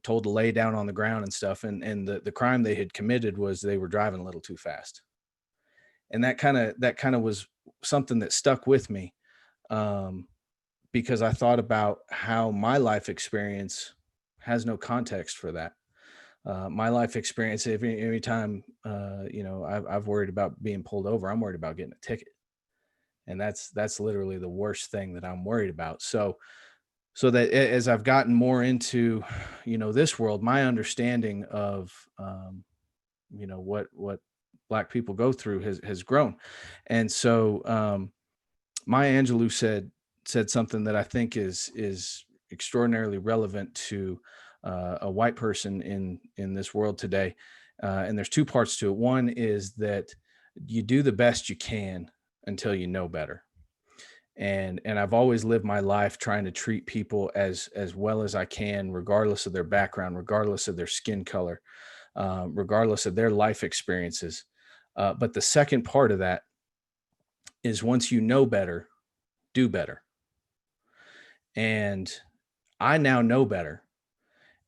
told to lay down on the ground and stuff. And the crime they had committed was they were driving a little too fast. And that kind of was something that stuck with me, um, because I thought about how my life experience has no context for that. My life experience, every time, I've worried about being pulled over, I'm worried about getting a ticket. And that's literally the worst thing that I'm worried about. So that as I've gotten more into, this world, my understanding of, what Black people go through has grown. And so, Maya Angelou said something that I think is extraordinarily relevant to a white person in this world today. And there's two parts to it. One is that you do the best you can until you know better. And I've always lived my life trying to treat people as well as I can, regardless of their background, regardless of their skin color, regardless of their life experiences. But the second part of that is, once you know better, do better. And I now know better.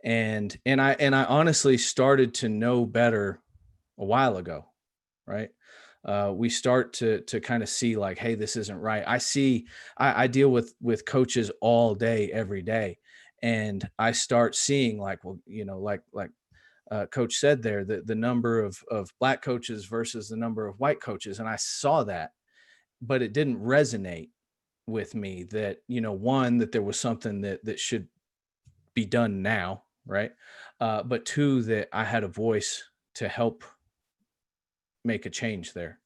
And I honestly started to know better a while ago, right? We start to kind of see, like, hey, this isn't right. I deal with coaches all day, every day, and I start seeing, like, well, like Coach said there, the number of Black coaches versus the number of white coaches, and I saw that, but it didn't resonate with me that, one, that there was something that should be done now, right? But two, that I had a voice to help make a change there.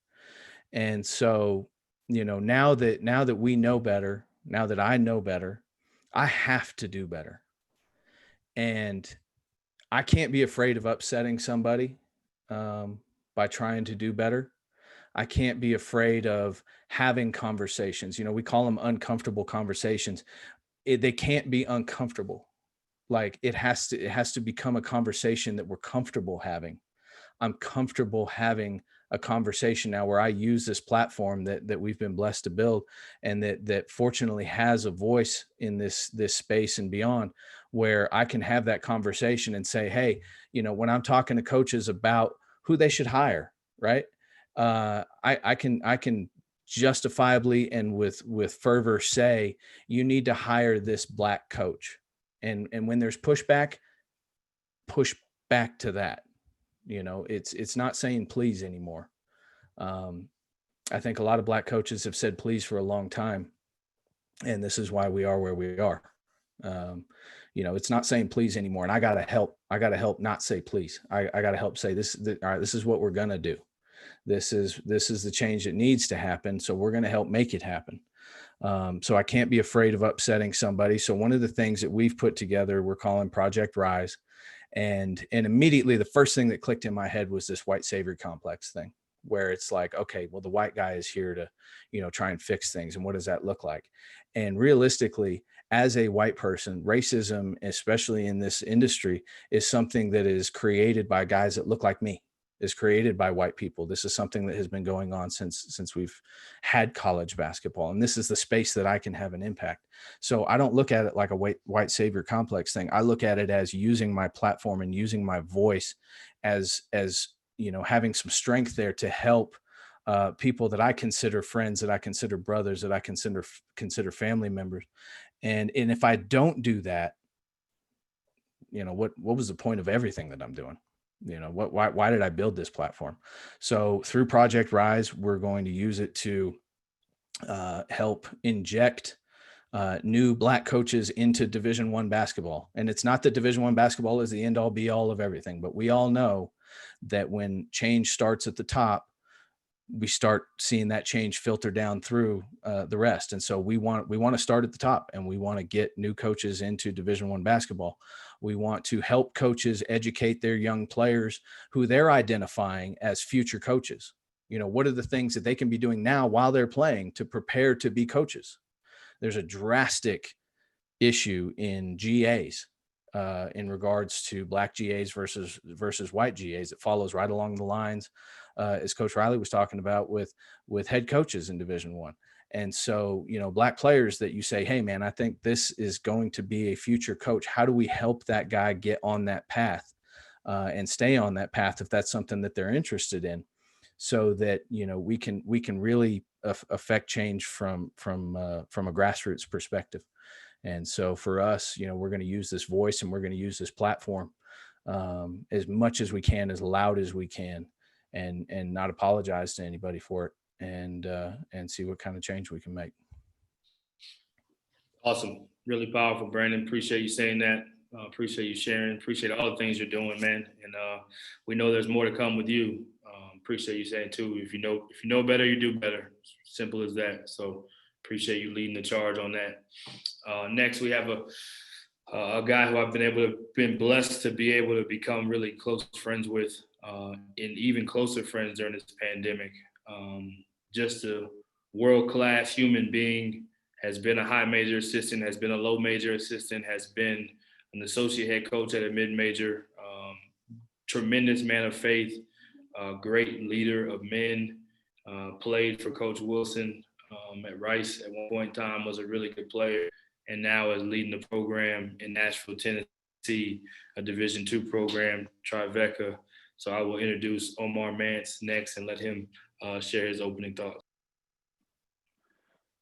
And so, now that we know better, now that I know better, I have to do better. And I can't be afraid of upsetting somebody by trying to do better. I can't be afraid of having conversations. We call them uncomfortable conversations. They can't be uncomfortable. Like, it has to become a conversation that we're comfortable having. I'm comfortable having a conversation now where I use this platform that we've been blessed to build, and that fortunately has a voice in this space and beyond, where I can have that conversation and say, hey, when I'm talking to coaches about who they should hire, right? I can justifiably and with fervor say, you need to hire this Black coach. And when there's pushback, push back to that. It's not saying please anymore. I think a lot of Black coaches have said please for a long time, and this is why we are where we are. It's not saying please anymore, and I gotta help not say please. I gotta help say this. All right, this is what we're gonna do. This is the change that needs to happen. So we're going to help make it happen. So I can't be afraid of upsetting somebody. So one of the things that we've put together, we're calling Project Rise. And immediately the first thing that clicked in my head was this white savior complex thing, where it's like, okay, well, the white guy is here to, try and fix things. And what does that look like? And realistically, as a white person, racism, especially in this industry, is something that is created by guys that look like me, is created by white people. This is something that has been going on since we've had college basketball. And this is the space that I can have an impact. So I don't look at it like a white savior complex thing. I look at it as using my platform and using my voice as having some strength there to help people that I consider friends, that I consider brothers, that I consider family members. And if I don't do that, what was the point of everything that I'm doing? Why did I build this platform? So through Project Rise, we're going to use it to help inject new Black coaches into Division I basketball. And it's not that Division I basketball is the end all be all of everything, but we all know that when change starts at the top, we start seeing that change filter down through the rest. And so we want to start at the top, and we want to get new coaches into Division I basketball. We want to help coaches educate their young players who they're identifying as future coaches. What are the things that they can be doing now while they're playing to prepare to be coaches? There's a drastic issue in GAs in regards to Black GAs versus white GAs. It follows right along the lines as Coach Riley was talking about with head coaches in Division I. And so, Black players that you say, hey man, I think this is going to be a future coach. How do we help that guy get on that path and stay on that path if that's something that they're interested in, so that, we can really affect change from a grassroots perspective. And so for us, we're going to use this voice, and we're going to use this platform as much as we can, as loud as we can, and not apologize to anybody for it, and see what kind of change we can make. Awesome. Really powerful, Brandon. Appreciate you saying that. Appreciate you sharing. Appreciate all the things you're doing, man. And we know there's more to come with you. Appreciate you saying too. If you know better, you do better. Simple as that. So appreciate you leading the charge on that. Next, we have a guy who I've been blessed to be able to become really close friends with, and even closer friends during this pandemic. Just a world-class human being, has been a high major assistant, has been a low major assistant, has been an associate head coach at a mid-major, tremendous man of faith, great leader of men, played for Coach Wilson at Rice at one point in time, was a really good player, and now is leading the program in Nashville, Tennessee, a Division II program, Tribeca. So I will introduce Omar Mance next and let him share his opening thoughts.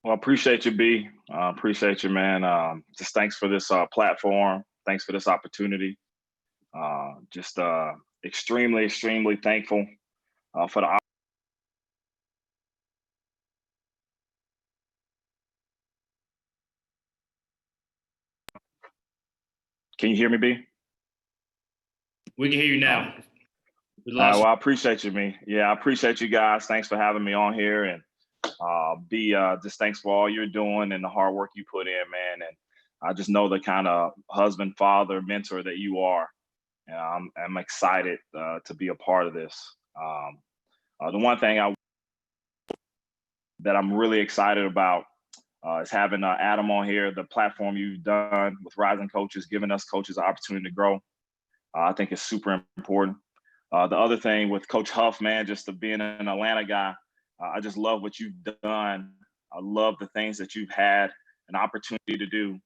Well, appreciate you, B. Appreciate you, man. Just thanks for this platform. Thanks for this opportunity. Just extremely, extremely thankful for the. Can you hear me, B? We can hear you now. Well, I appreciate you, me. Yeah, I appreciate you guys. Thanks for having me on here, and B, just thanks for all you're doing and the hard work you put in, man. And I just know the kind of husband, father, mentor that you are. And I'm excited to be a part of this. The one thing that I'm really excited about is having Adam on here, the platform you've done with Rising Coaches, giving us coaches an opportunity to grow. I think it's super important. The other thing with Coach Huff, man, just to being an Atlanta guy, I just love what you've done. I love the things that you've had an opportunity to do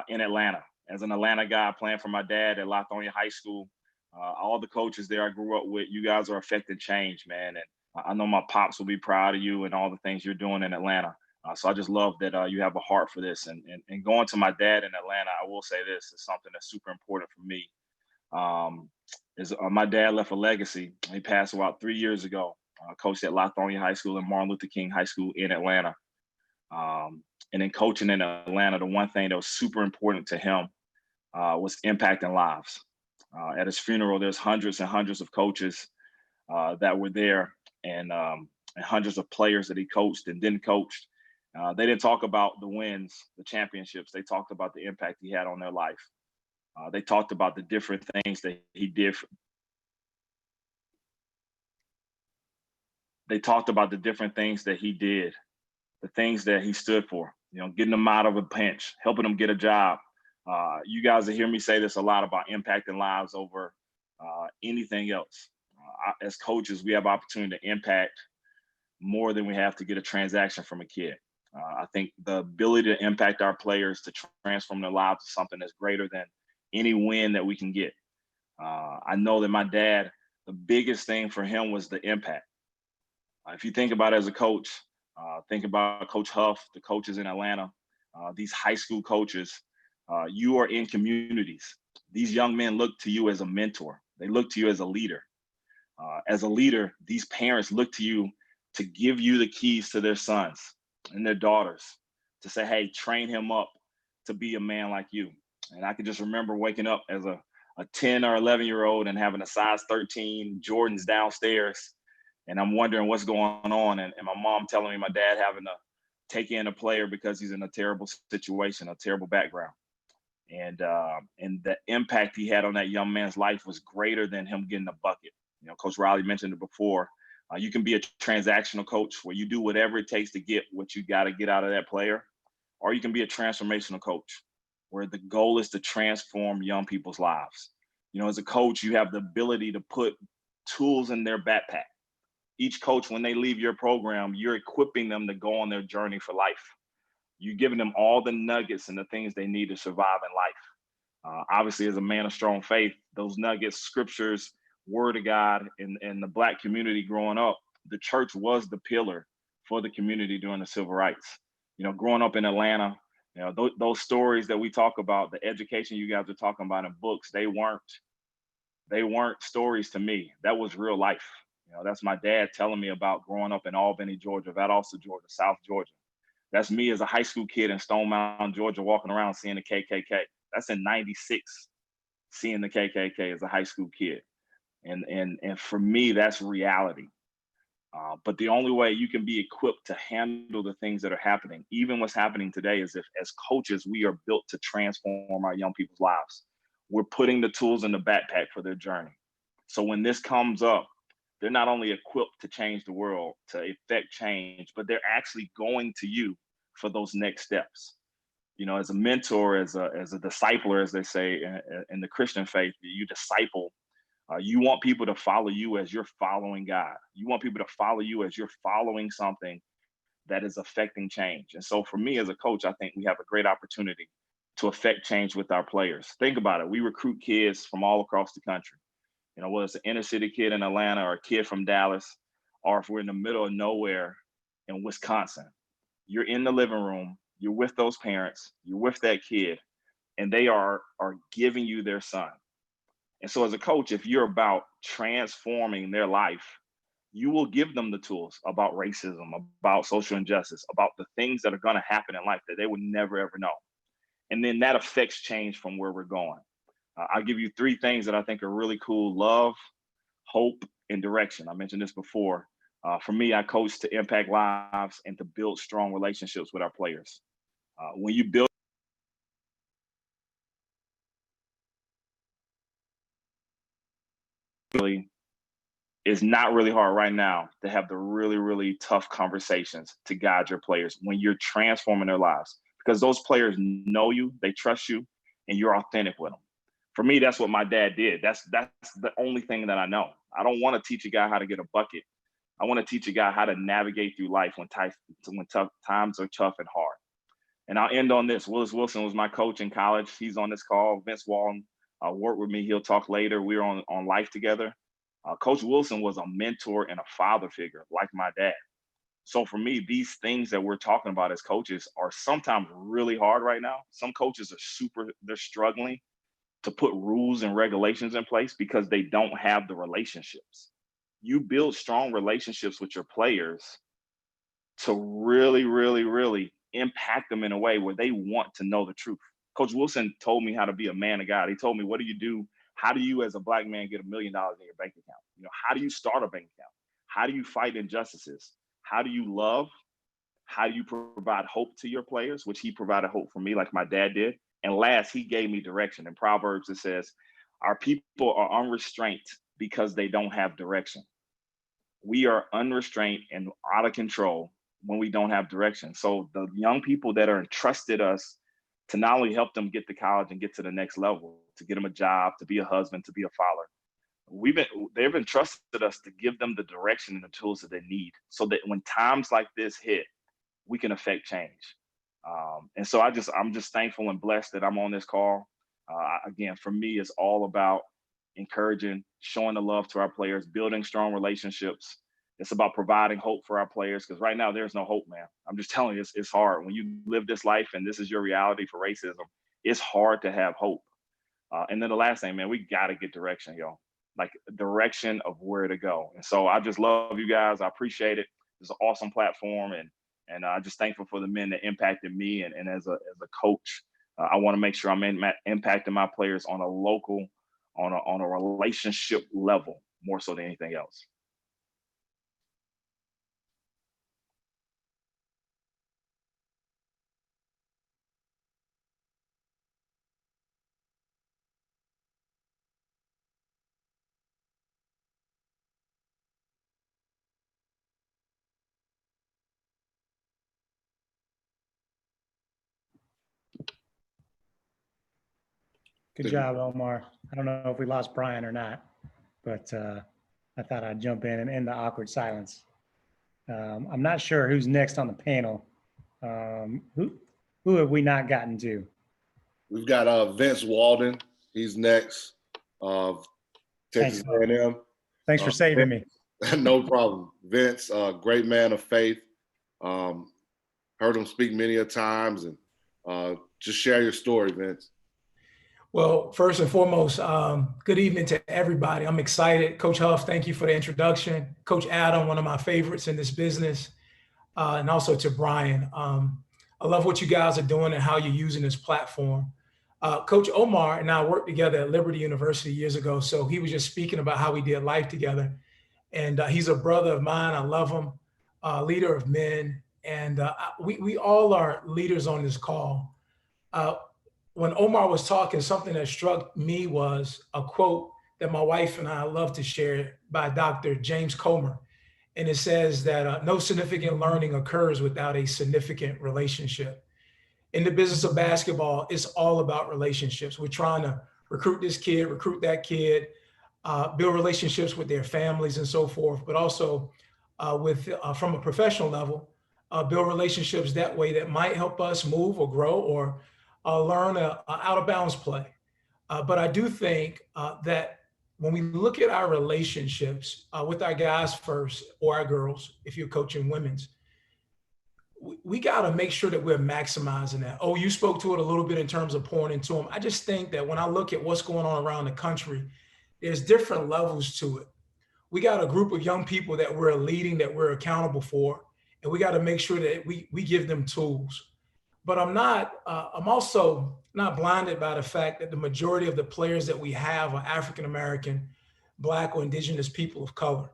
in Atlanta. As an Atlanta guy playing for my dad at Lithonia High School, all the coaches there I grew up with, you guys are affecting change, man. And I know my pops will be proud of you and all the things you're doing in Atlanta. So I just love that you have a heart for this. And going to my dad in Atlanta, I will say this is something that's super important for me. My dad left a legacy. He passed about 3 years ago. Coached at Lithonia High School and Martin Luther King High School in Atlanta. And then coaching in Atlanta, the one thing that was super important to him was impacting lives. At his funeral, there's hundreds and hundreds of coaches that were there and hundreds of players that he coached and didn't coach. They didn't talk about the wins, the championships. They talked about the impact he had on their life. They talked about the different things that he did. They talked about the different things that he did, the things that he stood for, getting them out of a pinch, helping them get a job. You guys will hear me say this a lot about impacting lives over anything else. As coaches, we have opportunity to impact more than we have to get a transaction from a kid. I think the ability to impact our players to transform their lives is something that's greater than any win that we can get. I know that my dad, the biggest thing for him was the impact. If you think about it as a coach, think about Coach Huff, the coaches in Atlanta, these high school coaches, you are in communities. These young men look to you as a mentor. They look to you as a leader. As a leader, these parents look to you to give you the keys to their sons and their daughters, to say, hey, train him up to be a man like you. And I can just remember waking up as a 10 or 11-year-old and having a size 13 Jordans downstairs. And I'm wondering what's going on. And my mom telling me my dad having to take in a player because he's in a terrible situation, a terrible background. And the impact he had on that young man's life was greater than him getting a bucket. Coach Riley mentioned it before. You can be a transactional coach where you do whatever it takes to get what you got to get out of that player, or you can be a transformational coach where the goal is to transform young people's lives. As a coach, you have the ability to put tools in their backpack. Each coach, when they leave your program, you're equipping them to go on their journey for life. You're giving them all the nuggets and the things they need to survive in life. Obviously, as a man of strong faith, those nuggets, scriptures, word of God, in the Black community growing up, the church was the pillar for the community during the civil rights. Growing up in Atlanta, those stories that we talk about, the education you guys are talking about in books, they weren't stories to me. That was real life. That's my dad telling me about growing up in Albany, Georgia, Valdosta, Georgia, South Georgia. That's me as a high school kid in Stone Mountain, Georgia, walking around seeing the KKK. That's in '96, seeing the KKK as a high school kid. And for me, that's reality. But the only way you can be equipped to handle the things that are happening, even what's happening today, is if as coaches, we are built to transform our young people's lives. We're putting the tools in the backpack for their journey. So when this comes up, they're not only equipped to change the world, to effect change, but they're actually going to you for those next steps. As a mentor, as a discipler, as they say in the Christian faith, you disciple. You want people to follow you as you're following God. You want people to follow you as you're following something that is affecting change. And so for me as a coach, I think we have a great opportunity to affect change with our players. Think about it. We recruit kids from all across the country. Whether it's an inner city kid in Atlanta or a kid from Dallas, or if we're in the middle of nowhere in Wisconsin, you're in the living room, you're with those parents, you're with that kid, and they are giving you their son. And so as a coach, if you're about transforming their life, you will give them the tools about racism, about social injustice, about the things that are going to happen in life that they would never, ever know. And then that affects change from where we're going. I'll give you 3 things that I think are really cool: love, hope, and direction. I mentioned this before. For me, I coach to impact lives and to build strong relationships with our players. When you build it's not really hard right now to have the really, really tough conversations to guide your players when you're transforming their lives, because those players know you, they trust you, and you're authentic with them. For me, that's what my dad did. That's the only thing that I know. I don't want to teach a guy how to get a bucket. I want to teach a guy how to navigate through life when tough times are tough and hard. And I'll end on this. Willis Wilson was my coach in college. He's on this call. Vince Walton worked with me. He'll talk later. We were on life together. Coach Wilson was a mentor and a father figure like my dad. So for me, these things that we're talking about as coaches are sometimes really hard right now. Some coaches they're struggling to put rules and regulations in place because they don't have the relationships. You build strong relationships with your players to really, really, really impact them in a way where they want to know the truth. Coach Wilson told me how to be a man of God. He told me, what do you do? How do you as a Black man get $1 million in your bank account? How do you start a bank account? How do you fight injustices? How do you love? How do you provide hope to your players, which he provided hope for me like my dad did. And last, he gave me direction. In Proverbs, it says, our people are unrestrained because they don't have direction. We are unrestrained and out of control when we don't have direction. So the young people that are entrusted us to not only help them get to college and get to the next level, to get them a job, to be a husband, to be a father, they've entrusted us to give them the direction and the tools that they need so that when times like this hit, we can affect change. And so I'm just thankful and blessed that I'm on this call. Again, for me, it's all about encouraging, showing the love to our players, building strong relationships. It's about providing hope for our players, because right now there's no hope, man. I'm just telling you, it's hard. When you live this life and this is your reality for racism, it's hard to have hope. And then the last thing, man, we got to get direction, yo. Like direction of where to go. And so I just love you guys. I appreciate it. It's an awesome platform. And I'm just thankful for the men that impacted me. And as a coach, I want to make sure I'm impacting my players on a local, on a relationship level, more so than anything else. Good job, Omar. I don't know if we lost Brian or not, but I thought I'd jump in and end the awkward silence. I'm not sure who's next on the panel. Who have we not gotten to? We've got Vince Walden. He's next. Texas A&M. Thanks for saving me. No problem. Vince, great man of faith. Heard him speak many a times, and just share your story, Vince. Well, first and foremost, good evening to everybody. I'm excited. Coach Huff, thank you for the introduction. Coach Adam, one of my favorites in this business, and also to Brian. I love what you guys are doing and how you're using this platform. Coach Omar and I worked together at Liberty University years ago, so he was just speaking about how we did life together. And he's a brother of mine. I love him, leader of men. And we all are leaders on this call. When Omar was talking, something that struck me was a quote that my wife and I love to share by Dr. James Comer. And it says that no significant learning occurs without a significant relationship. In the business of basketball, it's all about relationships. We're trying to recruit this kid, recruit that kid, build relationships with their families and so forth, but also from a professional level, build relationships that way that might help us move or grow or learn a out of bounds play. But I do think that when we look at our relationships with our guys first, or our girls, if you're coaching women's, we got to make sure that we're maximizing that. Oh, you spoke to it a little bit in terms of pouring into them. I just think that when I look at what's going on around the country, there's different levels to it. We got a group of young people that we're leading, that we're accountable for, and we got to make sure that we give them tools. But I'm also not blinded by the fact that the majority of the players that we have are African-American, Black, or Indigenous people of color.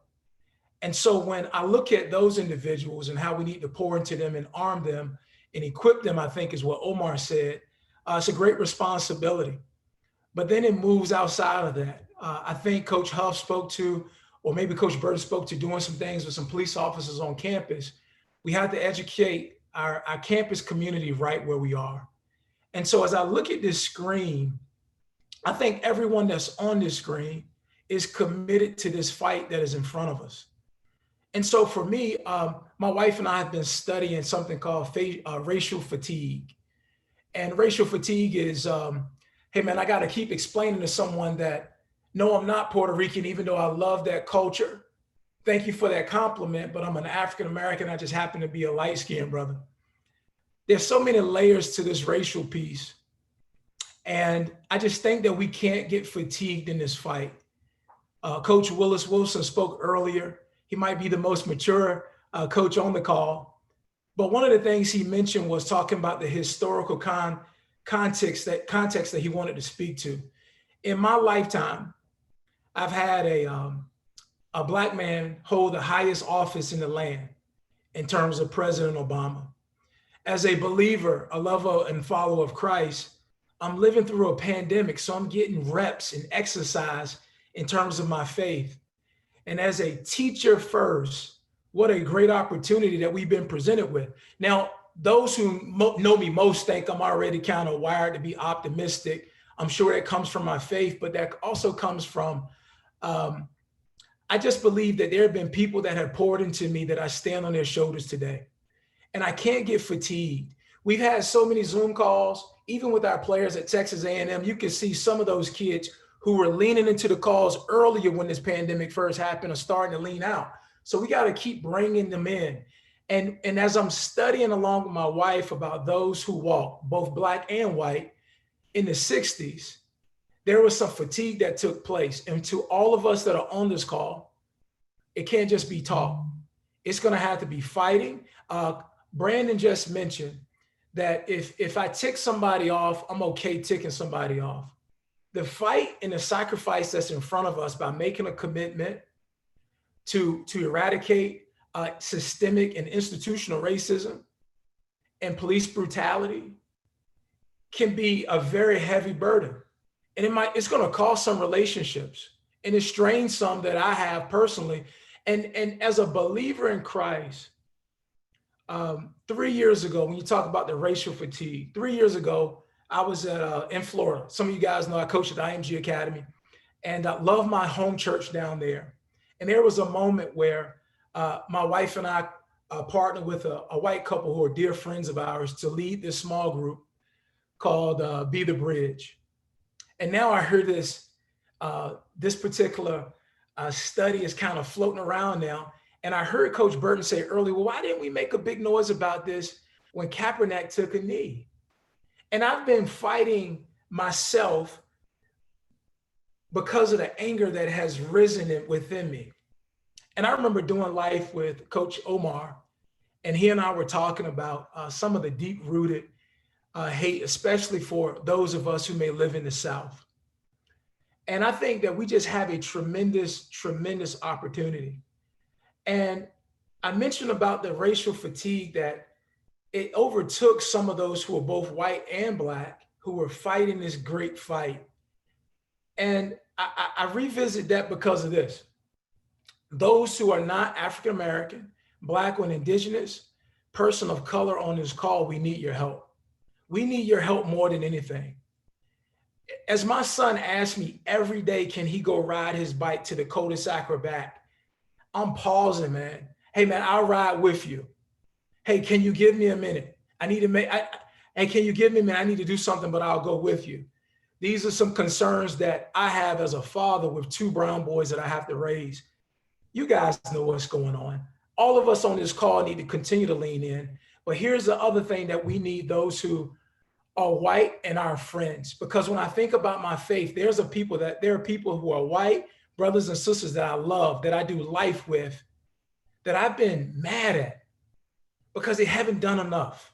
And so when I look at those individuals and how we need to pour into them and arm them and equip them, I think is what Omar said, it's a great responsibility. But then it moves outside of that. I think Coach Huff spoke to, or maybe Coach Burton spoke to, doing some things with some police officers on campus. We have to educate our campus community right where we are. And so as I look at this screen, I think everyone that's on this screen is committed to this fight that is in front of us. And so for me, my wife and I have been studying something called racial fatigue. And racial fatigue is, hey man, I got to keep explaining to someone that, no, I'm not Puerto Rican, even though I love that culture. Thank you for that compliment, but I'm an African-American. I just happen to be a light-skinned brother. There's so many layers to this racial piece. And I just think that we can't get fatigued in this fight. Coach Willis Wilson spoke earlier. He might be the most mature coach on the call. But one of the things he mentioned was talking about the historical context that he wanted to speak to. In my lifetime, I've had a a Black man hold the highest office in the land in terms of President Obama. As a believer, a lover and follower of Christ, I'm living through a pandemic, so I'm getting reps and exercise in terms of my faith. And as a teacher first, what a great opportunity that we've been presented with. Now, those who know me most think I'm already kind of wired to be optimistic. I'm sure it comes from my faith, but that also comes from, I just believe that there have been people that have poured into me that I stand on their shoulders today. And I can't get fatigued. We've had so many Zoom calls, even with our players at Texas A&M. You can see some of those kids who were leaning into the calls earlier when this pandemic first happened are starting to lean out. So we got to keep bringing them in. And as I'm studying along with my wife about those who walk, both Black and white, in the 60s, there was some fatigue that took place. And to all of us that are on this call, it can't just be talk. It's going to have to be fighting. Brandon just mentioned that if I tick somebody off, I'm okay ticking somebody off. The fight and the sacrifice that's in front of us by making a commitment to eradicate systemic and institutional racism and police brutality can be a very heavy burden. And it's going to cost some relationships, and it strains some that I have personally. And as a believer in Christ, 3 years ago, when you talk about the racial fatigue, 3 years ago, I was in Florida. Some of you guys know I coached at the IMG Academy, and I love my home church down there. And there was a moment where my wife and I partnered with a white couple who are dear friends of ours to lead this small group called Be the Bridge. And now I heard this particular study is kind of floating around now. And I heard Coach Burton say earlier, well, why didn't we make a big noise about this when Kaepernick took a knee? And I've been fighting myself because of the anger that has risen within me. And I remember doing life with Coach Omar, and he and I were talking about some of the deep-rooted hate, especially for those of us who may live in the South. And I think that we just have a tremendous, tremendous opportunity. And I mentioned about the racial fatigue that it overtook some of those who are both white and Black who were fighting this great fight. And I revisit that because of this. Those who are not African-American, Black, or Indigenous, person of color on this call, we need your help. We need your help more than anything. As my son asks me every day, can he go ride his bike to the cul-de-sac or back? I'm pausing, man. Hey, man, I'll ride with you. Hey, can you give me a minute? Hey, can you give me a minute? I need to do something, but I'll go with you. These are some concerns that I have as a father with 2 brown boys that I have to raise. You guys know what's going on. All of us on this call need to continue to lean in. But here's the other thing that we need: those who are white and our friends. Because when I think about my faith, there are people who are white, brothers and sisters that I love, that I do life with, that I've been mad at because they haven't done enough.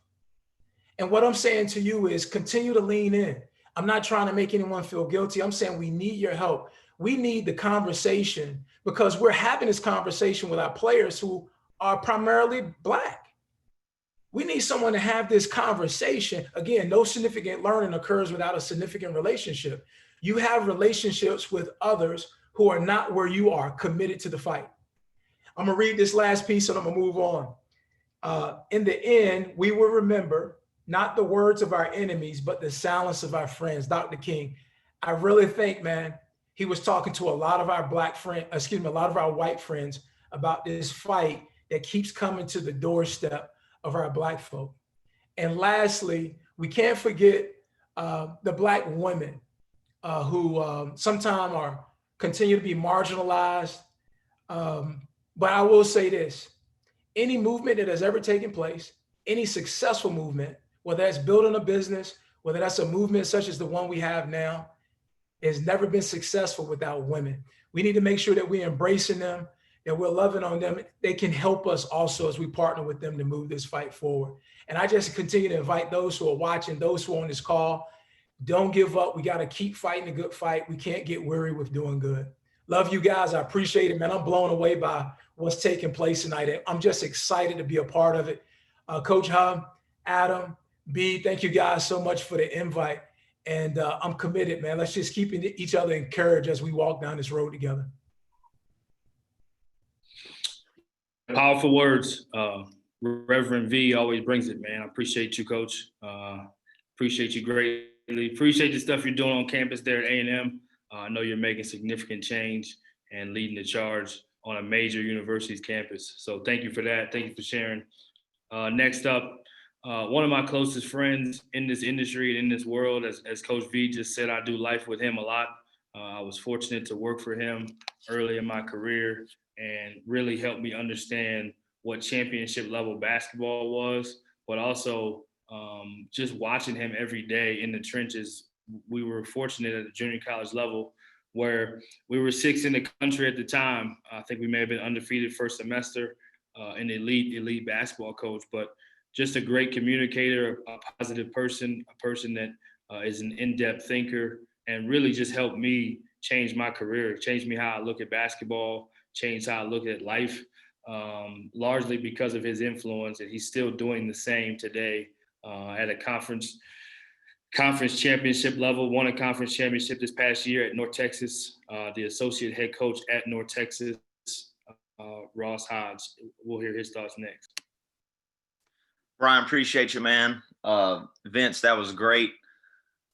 And what I'm saying to you is continue to lean in. I'm not trying to make anyone feel guilty. I'm saying we need your help. We need the conversation, because we're having this conversation with our players who are primarily Black. We need someone to have this conversation. Again, no significant learning occurs without a significant relationship. You have relationships with others who are not where you are, committed to the fight. I'm gonna read this last piece and I'm gonna move on. In the end, we will remember not the words of our enemies, but the silence of our friends. Dr. King, I really think, man, he was talking to a lot of our a lot of our white friends about this fight that keeps coming to the doorstep of our Black folk. And lastly, we can't forget the Black women who sometimes continue to be marginalized. But I will say this: any movement that has ever taken place, any successful movement, whether that's building a business, whether that's a movement such as the one we have now, has never been successful without women. We need to make sure that we're embracing them, that we're loving on them. They can help us also as we partner with them to move this fight forward. And I just continue to invite those who are watching, those who are on this call, don't give up. We got to keep fighting a good fight. We can't get weary with doing good. Love you guys. I appreciate it, man. I'm blown away by what's taking place tonight. I'm just excited to be a part of it. Coach Hub, Adam, B, thank you guys so much for the invite. And I'm committed, man. Let's just keep each other encouraged as we walk down this road together. Powerful words. Reverend V always brings it, man. I appreciate you, Coach. Appreciate you greatly. Appreciate the stuff you're doing on campus there at A&M. I know you're making significant change and leading the charge on a major university's campus. So thank you for that. Thank you for sharing. Next up, one of my closest friends in this industry and in this world, as Coach V just said, I do life with him a lot. I was fortunate to work for him early in my career and really helped me understand what championship level basketball was, but also just watching him every day in the trenches. We were fortunate at the junior college level where we were 6th in the country at the time. I think we may have been undefeated first semester, an elite basketball coach, but just a great communicator, a positive person, a person that is an in-depth thinker, and really just helped me change my career, change me how I look at basketball, change how I look at life, largely because of his influence. And he's still doing the same today at a conference championship level, won a conference championship this past year at North Texas, the associate head coach at North Texas, Ross Hodge. We'll hear his thoughts next. Brian, appreciate you, man. Vince, that was great.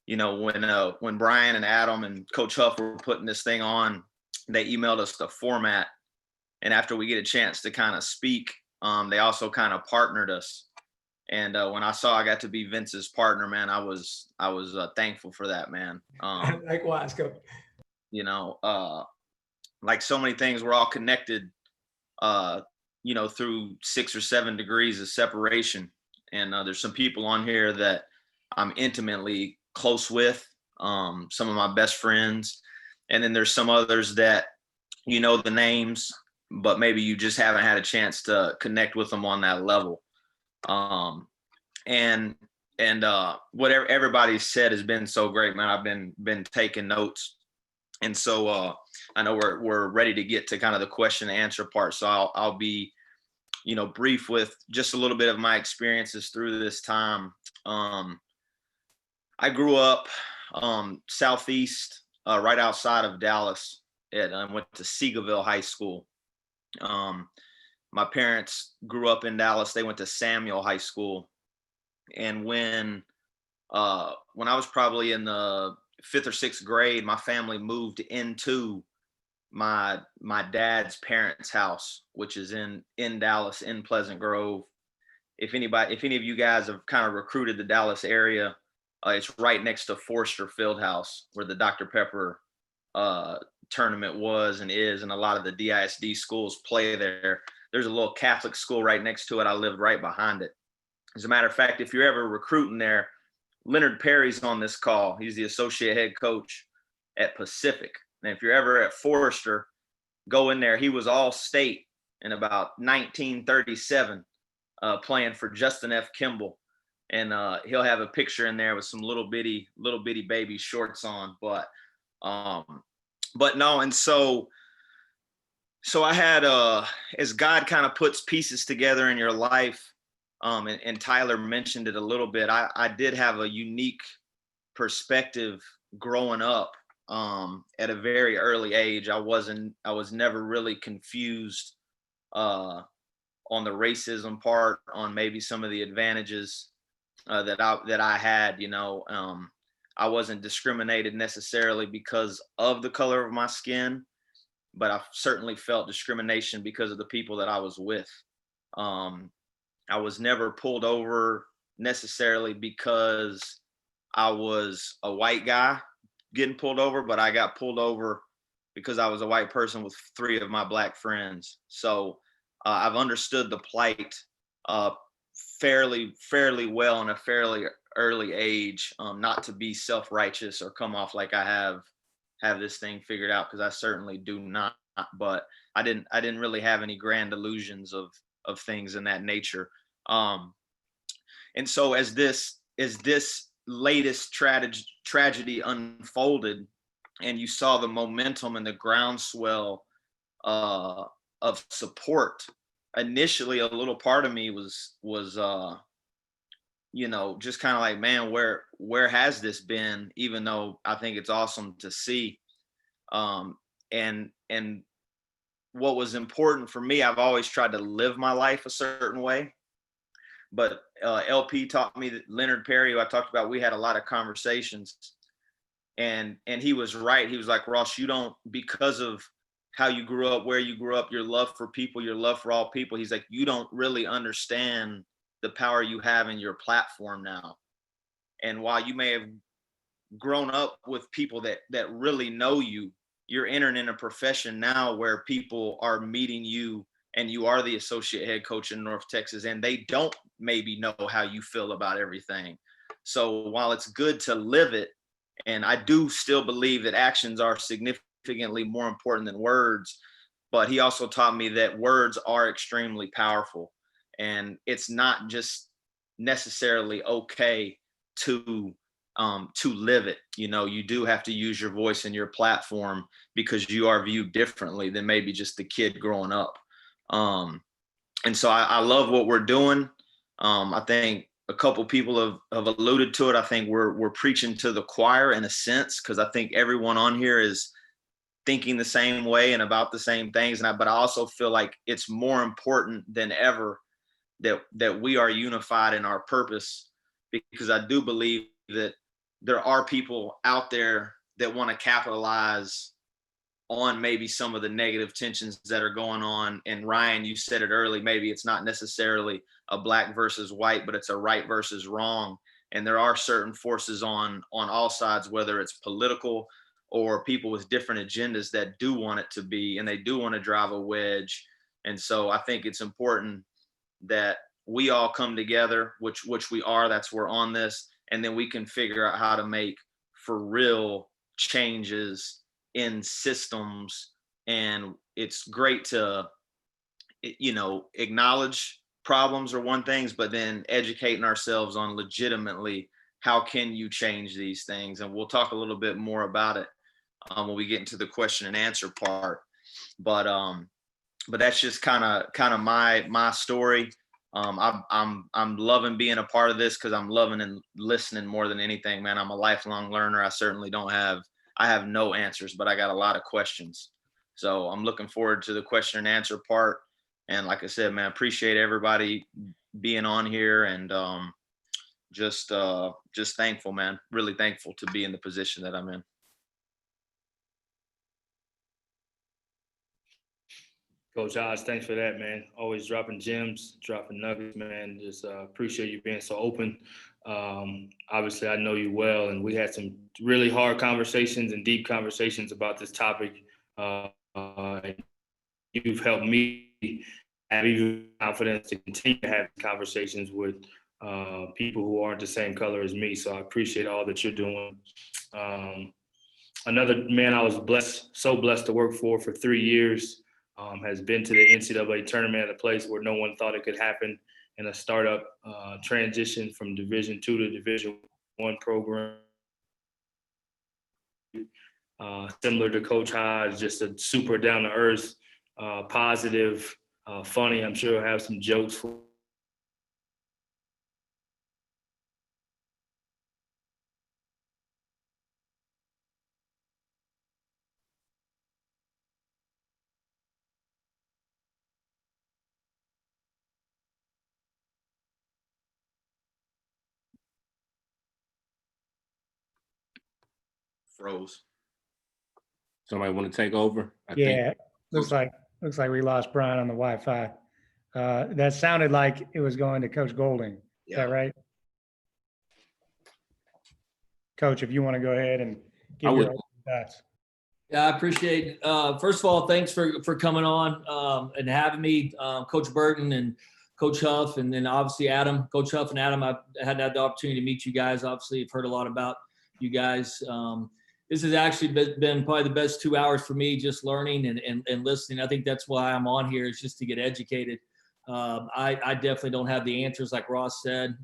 You know, when Brian and Adam and Coach Huff were putting this thing on, they emailed us the format. And after we get a chance to kind of speak, they also kind of partnered us. And when I saw I got to be Vince's partner, man, I was thankful for that, man. Likewise, Coach. You know, like so many things, we're all connected, you know, through 6 or 7 degrees of separation. And there's some people on here that I'm intimately close with, some of my best friends. And then there's some others that, you know, the names, but maybe you just haven't had a chance to connect with them on that level. And whatever everybody said has been so great, man. I've been taking notes. And so I know we're ready to get to kind of the question and answer part. So I'll be, you know, brief with just a little bit of my experiences through this time. I grew up southeast, right outside of Dallas. I went to Seagoville High School. My parents grew up in Dallas. They went to Samuel High School. And when I was probably in the 5th or 6th grade, my family moved into my dad's parents' house, which is in Dallas, in Pleasant Grove. If any of you guys have kind of recruited the Dallas area, it's right next to Forster Fieldhouse, where the Dr. Pepper tournament was and is, and a lot of the DISD schools play there. There's a little Catholic school right next to it. I lived right behind it. As a matter of fact, if you're ever recruiting there, Leonard Perry's on this call. He's the associate head coach at Pacific. And if you're ever at Forrester, go in there. He was all state in about 1937, playing for Justin F. Kimball. And he'll have a picture in there with some little bitty baby shorts on. But no, and so I had as God kind of puts pieces together in your life, and Tyler mentioned it a little bit, I did have a unique perspective growing up at a very early age. I was never really confused on the racism part, on maybe some of the advantages that I had. You know, I wasn't discriminated necessarily because of the color of my skin, but I certainly felt discrimination because of the people that I was with. I was never pulled over necessarily because I was a white guy getting pulled over, but I got pulled over because I was a white person with 3 of my black friends. So I've understood the plight fairly well in a fairly early age, not to be self-righteous or come off like I have this thing figured out, because I certainly do not. But I didn't really have any grand illusions of things in that nature. And so as this latest tragedy unfolded, and you saw the momentum and the groundswell of support. Initially, a little part of me was just kind of like, man, where has this been? Even though I think it's awesome to see. And what was important for me, I've always tried to live my life a certain way. But LP taught me that, Leonard Perry, who I talked about, we had a lot of conversations, and he was right. He was like, Ross, you don't, because of how you grew up, where you grew up, your love for people, your love for all people, he's like, you don't really understand the power you have in your platform now. And while you may have grown up with people that really know you, you're entering in a profession now where people are meeting you, and you are the associate head coach in North Texas, and they don't maybe know how you feel about everything. So while it's good to live it, and I do still believe that actions are significantly more important than words, but he also taught me that words are extremely powerful, and it's not just necessarily okay to live it. You do have to use your voice and your platform, because you are viewed differently than maybe just the kid growing up. And so I love what we're doing. I think a couple people have alluded to it. I think we're preaching to the choir in a sense, because I think everyone on here is thinking the same way and about the same things. But I also feel like it's more important than ever that we are unified in our purpose, because I do believe that there are people out there that want to capitalize on maybe some of the negative tensions that are going on. And Ryan, you said it early, maybe it's not necessarily a black versus white, but it's a right versus wrong. And there are certain forces on all sides, whether it's political or people with different agendas, that do want it to be, and they do want to drive a wedge. And so I think it's important that we all come together, which we are, that's we're on this, and then we can figure out how to make for real changes in systems. And it's great to, acknowledge problems are one thing, but then educating ourselves on legitimately, how can you change these things? And we'll talk a little bit more about it when we get into the question and answer part. But that's just kind of my story. I'm loving being a part of this, because I'm loving and listening more than anything, man. I'm a lifelong learner. I have no answers, but I got a lot of questions. So I'm looking forward to the question and answer part. And like I said, man, appreciate everybody being on here, and just thankful, man. Really thankful to be in the position that I'm in. Coach Hodge, thanks for that, man. Always dropping gems, dropping nuggets, man. Just appreciate you being so open. Obviously, I know you well, and we had some really hard conversations and deep conversations about this topic. You've helped me have even confidence to continue to have conversations with people who aren't the same color as me. So I appreciate all that you're doing. Another man I was so blessed to work for 3 years. Has been to the NCAA tournament at a place where no one thought it could happen, in a startup transition from Division II to Division I program. Similar to Coach Hodge, just a super down to earth, positive, funny. I'm sure he'll have some jokes for. Froze. Somebody want to take over? Yeah, looks like we lost Brian on the Wi-Fi. That sounded like it was going to Coach Golding. Is that right? Coach, if you want to go ahead and give your thoughts. Yeah, I appreciate. First of all, thanks for coming on and having me, Coach Burton and Coach Huff, and then obviously Adam, Coach Huff and Adam. I hadn't had the opportunity to meet you guys. Obviously, I've heard a lot about you guys. This has actually been probably the best 2 hours for me, just learning and listening. I think that's why I'm on here, is just to get educated. I definitely don't have the answers, like Ross said.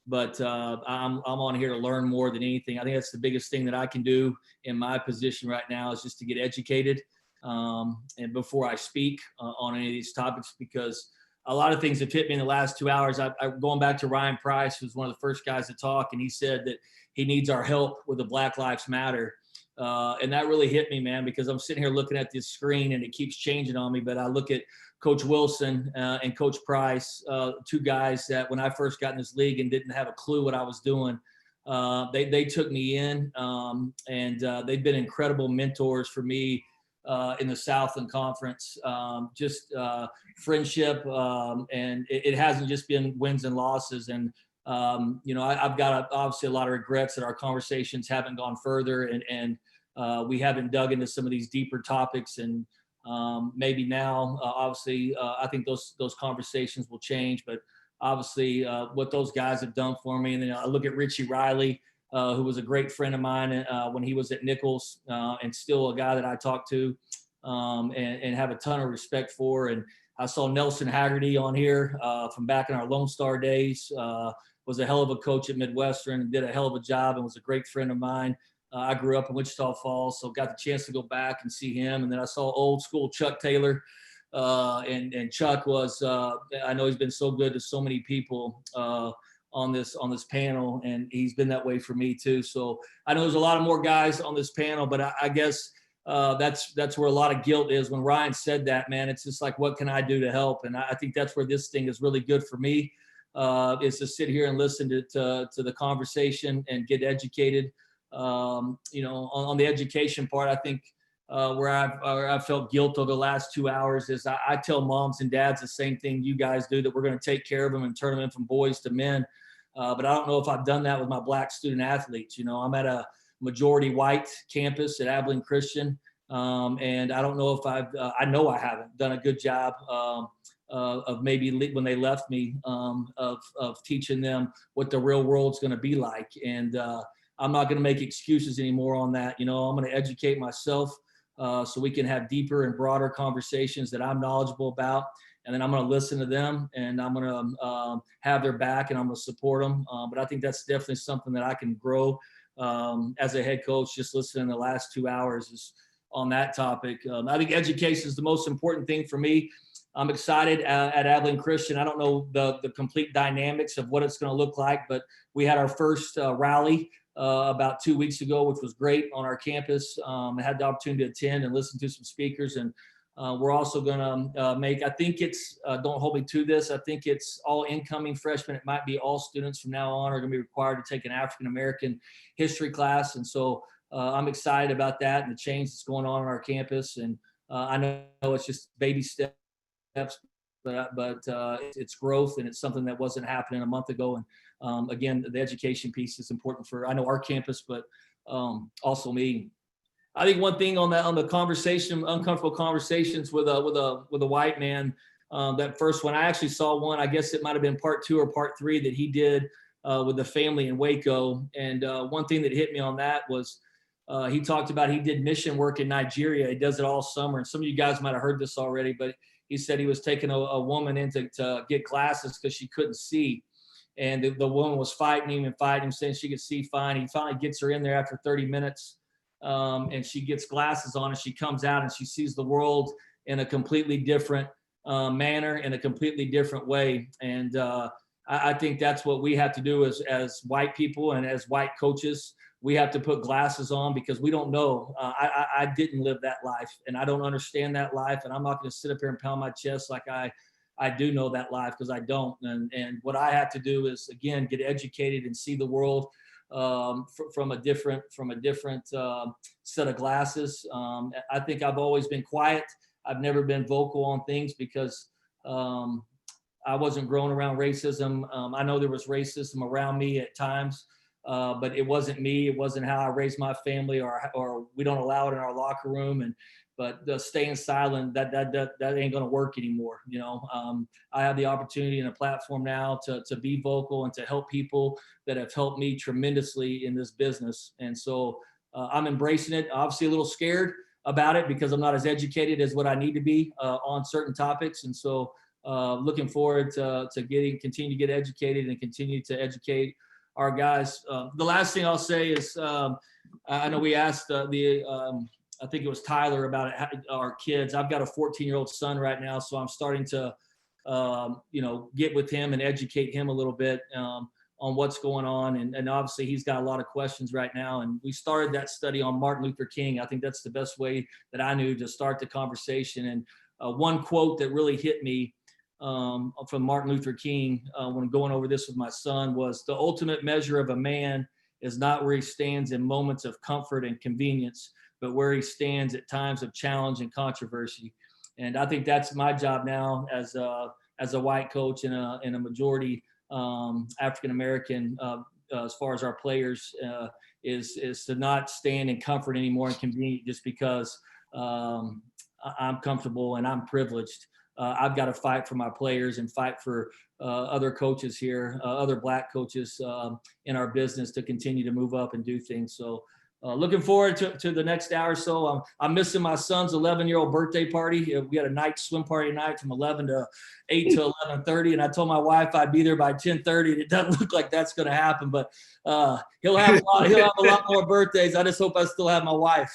but I'm on here to learn more than anything. I think that's the biggest thing that I can do in my position right now is just to get educated. And before I speak on any of these topics, because a lot of things have hit me in the last 2 hours. Going back to Ryan Price, who's one of the first guys to talk, and he said that he needs our help with the Black Lives Matter. And that really hit me, man, because I'm sitting here looking at this screen and it keeps changing on me. But I look at Coach Wilson and Coach Price, two guys that when I first got in this league and didn't have a clue what I was doing, they took me in, and they've been incredible mentors for me in the Southland Conference. Just friendship, and it hasn't just been wins and losses. And I've got obviously a lot of regrets that our conversations haven't gone further, and we haven't dug into some of these deeper topics. And maybe now, obviously, I think those conversations will change. But obviously, what those guys have done for me, and then I look at Richie Riley, who was a great friend of mine when he was at Nichols, and still a guy that I talk to and have a ton of respect for. And I saw Nelson Haggerty on here from back in our Lone Star days. Was a hell of a coach at Midwestern and did a hell of a job and was a great friend of mine. I grew up in Wichita Falls, so got the chance to go back and see him. And then I saw old school Chuck Taylor. And Chuck was, I know he's been so good to so many people on this panel, and he's been that way for me too. So I know there's a lot of more guys on this panel, but I guess that's where a lot of guilt is. When Ryan said that, man, it's just like, what can I do to help? And I think that's where this thing is really good for me, is to sit here and listen to the conversation and get educated. On the education part, I think where I've felt guilt over the last 2 hours is I tell moms and dads the same thing you guys do, that we're going to take care of them and turn them in from boys to men. But I don't know if I've done that with my Black student athletes. I'm at a majority white campus at Abilene Christian. And I don't know if I know I haven't done a good job of maybe when they left me, of teaching them what the real world's going to be like. And I'm not going to make excuses anymore on that. I'm going to educate myself so we can have deeper and broader conversations that I'm knowledgeable about. And then I'm going to listen to them, and I'm going to have their back, and I'm going to support them. But I think that's definitely something that I can grow as a head coach. Just listening the last 2 hours is on that topic. I think education is the most important thing for me. I'm excited at Abilene Christian. I don't know the complete dynamics of what it's going to look like, but we had our first rally about 2 weeks ago, which was great on our campus. I had the opportunity to attend and listen to some speakers, and we're also going to make, I think it's, don't hold me to this, I think it's all incoming freshmen. It might be all students from now on are going to be required to take an African-American history class. And so I'm excited about that and the change that's going on our campus. And I know it's just baby steps, but it's growth, and it's something that wasn't happening a month ago. And again, the education piece is important for, I know, our campus, but also me. I think one thing on the conversation, uncomfortable conversations with a white man, that first one, I actually saw one, I guess it might've been part 2 or part 3 that he did with the family in Waco. And one thing that hit me on that was he talked about, he did mission work in Nigeria. He does it all summer. And some of you guys might've heard this already, but he said he was taking a woman in to get glasses because she couldn't see. And the woman was fighting him, saying she could see fine. He finally gets her in there after 30 minutes. And she gets glasses on, and she comes out and she sees the world in a completely different manner, in a completely different way. And I think that's what we have to do as white people and as white coaches. We have to put glasses on because we don't know. I didn't live that life, and I don't understand that life. And I'm not going to sit up here and pound my chest like I do know that life, because I don't. And what I have to do is, again, get educated and see the world from a different set of glasses. I think I've always been quiet. I've never been vocal on things because I wasn't growing around racism. I know there was racism around me at times, but it wasn't me. It wasn't how I raised my family, or we don't allow it in our locker room. But staying silent, that ain't going to work anymore. I have the opportunity and a platform now to be vocal and to help people that have helped me tremendously in this business. And so I'm embracing it. Obviously a little scared about it because I'm not as educated as what I need to be on certain topics. And so looking forward to continue to get educated and continue to educate our guys. The last thing I'll say is, I know we asked I think it was Tyler about our kids. I've got a 14-year-old son right now, so I'm starting to, get with him and educate him a little bit on what's going on. And obviously he's got a lot of questions right now. And we started that study on Martin Luther King. I think that's the best way that I knew to start the conversation. And one quote that really hit me from Martin Luther King when going over this with my son was, "The ultimate measure of a man is not where he stands in moments of comfort and convenience, but where he stands at times of challenge and controversy." And I think that's my job now as a white coach and a majority African American, as far as our players, is to not stand in comfort anymore and convenient just because I'm comfortable and I'm privileged. I've got to fight for my players and fight for other coaches here, other Black coaches in our business to continue to move up and do things. So looking forward to the next hour or so. I'm missing my son's 11-year-old birthday party. We had a night swim party tonight from 11 to 8 to 11:30, and I told my wife I'd be there by 10:30. And it doesn't look like that's going to happen, but he'll have a lot more birthdays. I just hope I still have my wife.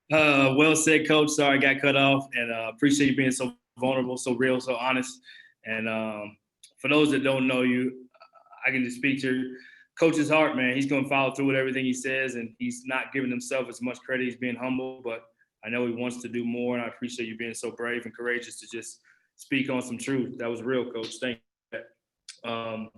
Well said, Coach. Sorry I got cut off, and appreciate you being so vulnerable, so real, so honest. And for those that don't know you, I can just speak to Coach's heart, man. He's going to follow through with everything he says, and he's not giving himself as much credit. He's being humble, but I know he wants to do more, and I appreciate you being so brave and courageous to just speak on some truth. That was real, Coach. Thank you.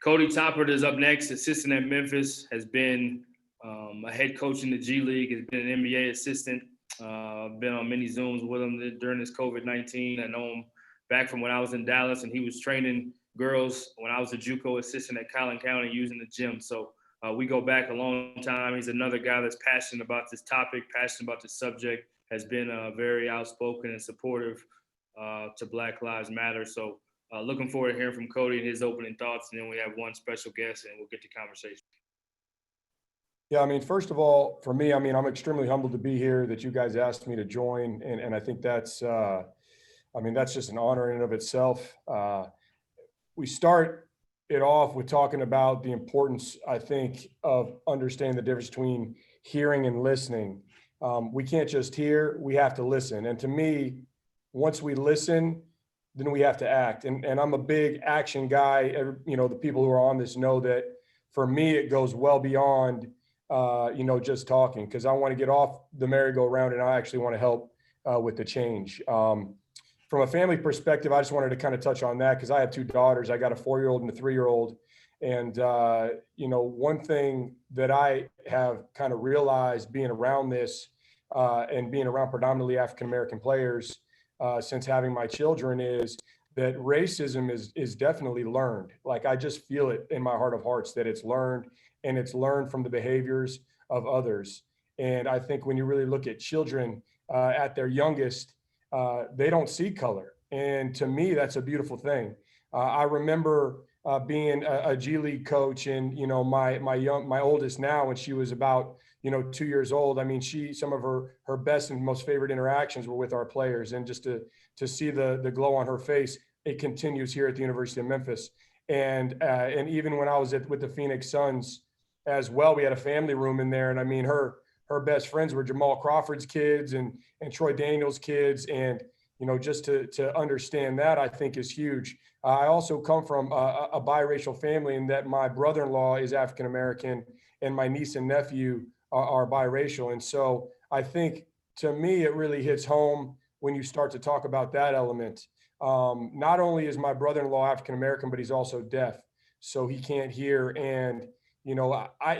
Cody Toppert is up next, assistant at Memphis, has been a head coach in the G League, has been an NBA assistant. I've been on many Zooms with him during this COVID-19. I know him back from when I was in Dallas, and he was training girls when I was a JUCO assistant at Collin County using the gym. So we go back a long time. He's another guy that's passionate about this topic, passionate about this subject, has been very outspoken and supportive to Black Lives Matter. So looking forward to hearing from Cody and his opening thoughts. And then we have one special guest, and we'll get to conversation. Yeah, I mean, first of all, for me, I mean, I'm extremely humbled to be here, that you guys asked me to join. And I think that's just an honor in and of itself. We start it off with talking about the importance, I think, of understanding the difference between hearing and listening. We can't just hear, we have to listen. And to me, once we listen, then we have to act. And I'm a big action guy. The people who are on this know that for me, it goes well beyond, just talking, because I want to get off the merry-go-round and I actually want to help with the change. From a family perspective, I just wanted to kind of touch on that because I have two daughters. I got a 4-year-old and a 3-year-old. And, one thing that I have kind of realized being around this and being around predominantly African-American players since having my children is that racism is definitely learned. Like, I just feel it in my heart of hearts that it's learned, and it's learned from the behaviors of others. And I think when you really look at children at their youngest, they don't see color. And to me, that's a beautiful thing. I remember being a G League coach, and, my oldest now, when she was about, 2 years old, I mean, some of her best and most favorite interactions were with our players. And just to see the glow on her face, it continues here at the University of Memphis. And even when I was with the Phoenix Suns as well, we had a family room in there. And I mean, her best friends were Jamal Crawford's kids and Troy Daniels' kids. And, just to understand that, I think, is huge. I also come from a biracial family in that my brother-in-law is African-American and my niece and nephew are biracial. And so I think, to me, it really hits home when you start to talk about that element. Not only is my brother-in-law African-American, but he's also deaf, so he can't hear. And,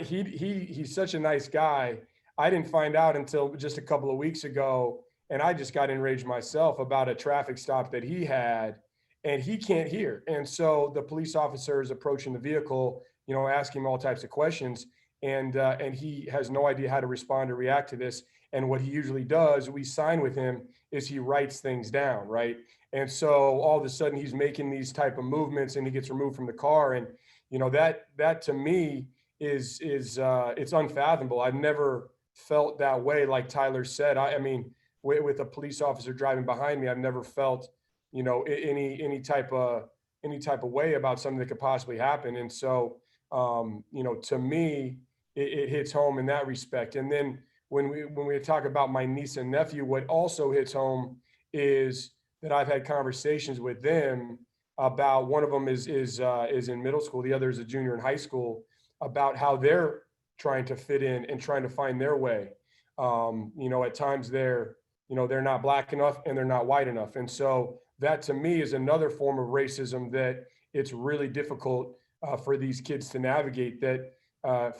he's such a nice guy. I didn't find out until just a couple of weeks ago, and I just got enraged myself about a traffic stop that he had, and he can't hear. And so the police officer is approaching the vehicle, asking him all types of questions, and he has no idea how to respond or react to this. And what he usually does, we sign with him, is he writes things down, right? And so all of a sudden he's making these type of movements, and he gets removed from the car. And, that to me is it's unfathomable. I've never felt that way. Like Tyler said, I mean, with a police officer driving behind me, I've never felt, you know, any type of way about something that could possibly happen. And so, you know, to me, it hits home in that respect. And then when we talk about my niece and nephew, what also hits home is that I've had conversations with them about, one of them is in middle school, the other is a junior in high school, about how they're trying to fit in and trying to find their way. You know, at times they're not Black enough and they're not white enough. And so that to me is another form of racism that it's really difficult for these kids to navigate. That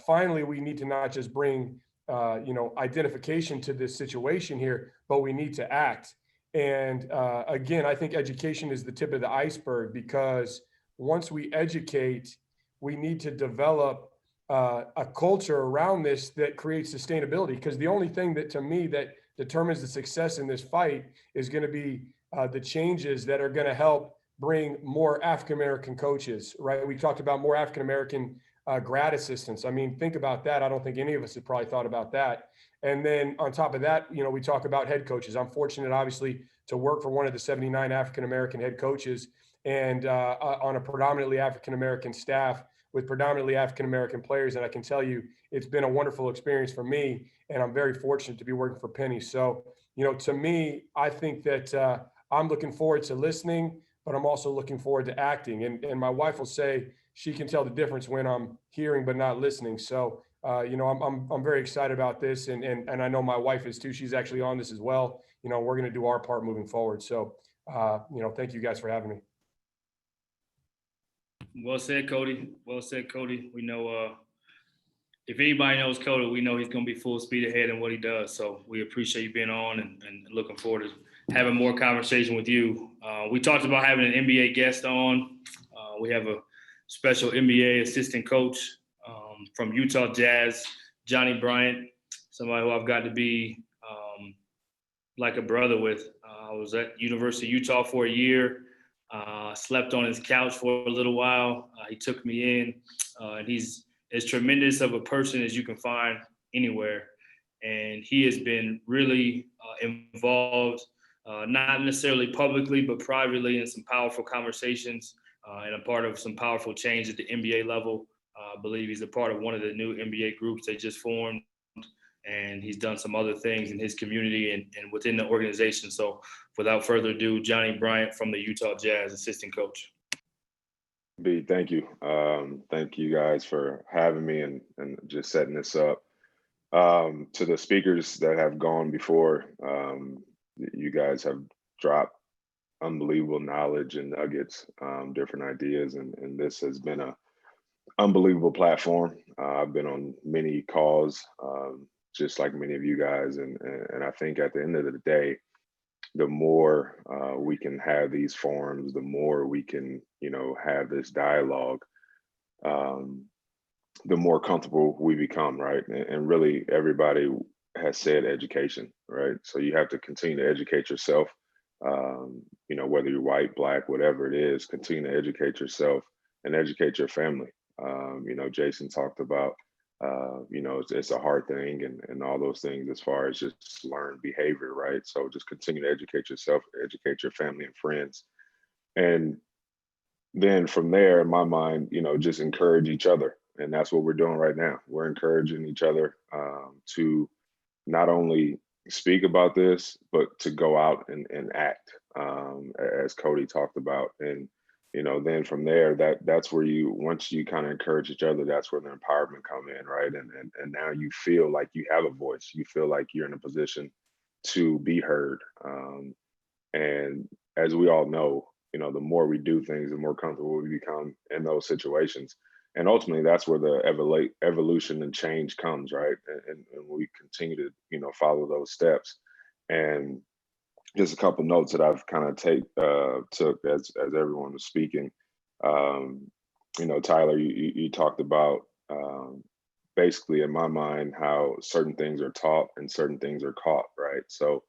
finally we need to not just bring you know, identification to this situation here, but we need to act. And again, I think education is the tip of the iceberg, because once we educate, we need to develop a culture around this that creates sustainability. Because the only thing that, to me, that determines the success in this fight is going to be the changes that are going to help bring more African-American coaches, right? We talked about more African-American grad assistants. I mean, think about that. I don't think any of us had probably thought about that. And then on top of that, you know, we talk about head coaches. I'm fortunate, obviously, to work for one of the 79 African-American head coaches, and on a predominantly African-American staff with predominantly African-American players. And I can tell you, it's been a wonderful experience for me, and I'm very fortunate to be working for Penny. So, you know, to me, I think that I'm looking forward to listening, but I'm also looking forward to acting. And my wife will say she can tell the difference when I'm hearing but not listening. So, you know, I'm very excited about this, and I know my wife is too. She's actually on this as well. You know, we're going to do our part moving forward. So, you know, thank you guys for having me. Well said, Cody. Well said, Cody. We know if anybody knows Cody, we know he's going to be full speed ahead in what he does. So we appreciate you being on, and looking forward to having more conversation with you. We talked about having an NBA guest on. We have a special NBA assistant coach from Utah Jazz, Johnny Bryant, somebody who I've got to be like a brother with. I was at University of Utah for a year. Slept on his couch for a little while. He took me in, and he's as tremendous of a person as you can find anywhere. And he has been really involved, not necessarily publicly, but privately, in some powerful conversations and a part of some powerful change at the NBA level. I believe he's a part of one of the new NBA groups they just formed, and he's done some other things in his community and within the organization. So without further ado, Johnny Bryant from the Utah Jazz, assistant coach. B, thank you. Thank you guys for having me and just setting this up. To the speakers that have gone before, you guys have dropped unbelievable knowledge and nuggets, different ideas, and this has been a unbelievable platform. I've been on many calls, just like many of you guys, and I think at the end of the day, the more we can have these forums, the more we can, you know, have this dialogue, the more comfortable we become, right? And really, everybody has said education, right? So you have to continue to educate yourself. You know, whether you're white, Black, whatever it is, continue to educate yourself and educate your family. You know, Jason talked about, you know, it's a hard thing and all those things as far as just learned behavior, right? So just continue to educate yourself, educate your family and friends. And then from there, in my mind, you know, just encourage each other. And that's what we're doing right now. We're encouraging each other to not only speak about this, but to go out and act, as Cody talked about. And, you know, then from there, that's where once you kind of encourage each other, that's where the empowerment come in, right? And now you feel like you have a voice. You feel like you're in a position to be heard. And as we all know, you know, the more we do things, the more comfortable we become in those situations. And ultimately, that's where the evolution and change comes, right? And we continue to, you know, follow those steps. And just a couple notes that I've kind of took as everyone was speaking. You know, Tyler, you talked about basically, in my mind, how certain things are taught and certain things are caught, right? So,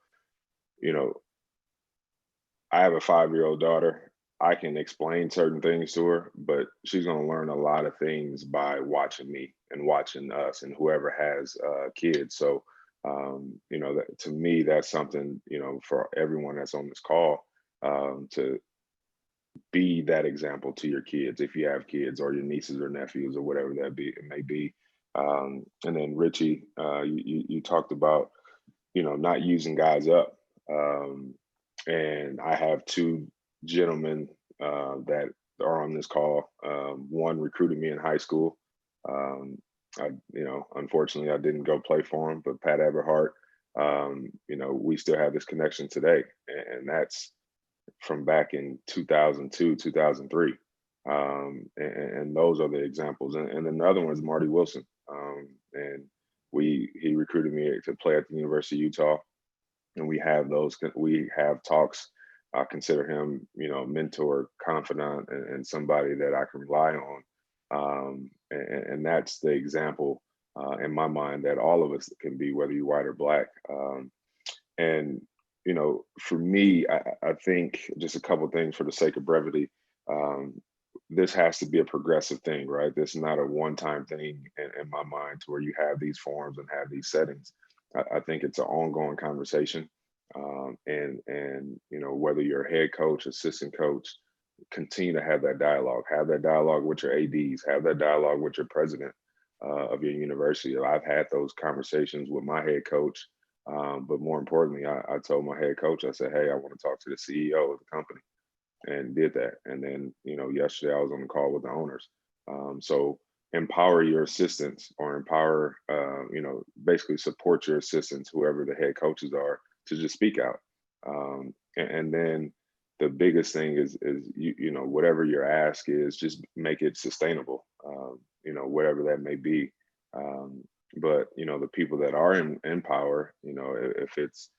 you know, I have a 5-year-old daughter. I can explain certain things to her, but she's going to learn a lot of things by watching me and watching us and whoever has kids. So You know, that to me, that's something, you know, for everyone that's on this call, to be that example to your kids, if you have kids or your nieces or nephews or whatever that be it may be. And then Richie, you talked about, you know, not using guys up. And I have two gentlemen that are on this call. One recruited me in high school. You know, unfortunately, I didn't go play for him, but Pat Everhart, you know, we still have this connection today, and that's from back in 2002, 2003. And those are the examples. And another one is Marty Wilson. And he recruited me to play at the University of Utah. And we have talks. I consider him, you know, mentor, confidant, and somebody that I can rely on. And that's the example in my mind that all of us can be, whether you're white or black. And you know, for me, I think just a couple of things for the sake of brevity. This has to be a progressive thing, right? This is not a one-time thing in my mind to where you have these forums and have these settings. I think it's an ongoing conversation. And you know, whether you're a head coach, assistant coach, continue to have that dialogue. Have that dialogue with your ADs. Have that dialogue with your president of your university. I've had those conversations with my head coach. But more importantly, I told my head coach, I said, hey, I want to talk to the CEO of the company, and did that. And then, you know, yesterday I was on the call with the owners. So empower your assistants, or empower, you know, basically support your assistants, whoever the head coaches are, to just speak out. And then the biggest thing is you know, whatever your ask is, just make it sustainable, you know, whatever that may be. But you know, the people that are in power, you know, if it's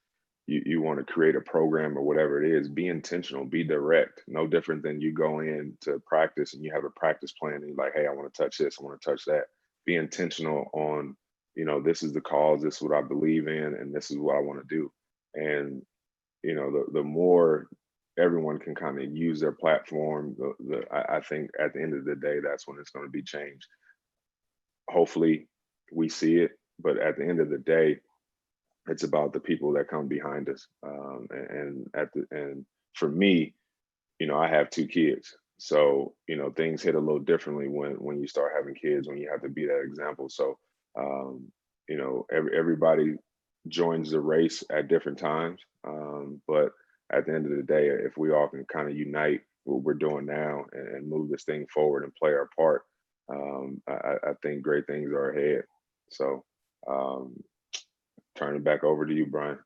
you want to create a program or whatever it is, be intentional, be direct. No different than you go in to practice and you have a practice plan and you're like, hey, I want to touch this, I want to touch that. Be intentional on, you know, this is the cause, this is what I believe in, and this is what I want to do. And you know, the more everyone can kind of use their platform, I think at the end of the day, that's when it's going to be changed. Hopefully we see it, but at the end of the day, it's about the people that come behind us. And for me, you know, I have two kids, so you know, things hit a little differently when you start having kids, when you have to be that example. So you know, everybody joins the race at different times, but at the end of the day, if we all can kind of unite what we're doing now and move this thing forward and play our part, I think great things are ahead. So turn it back over to you, Brian.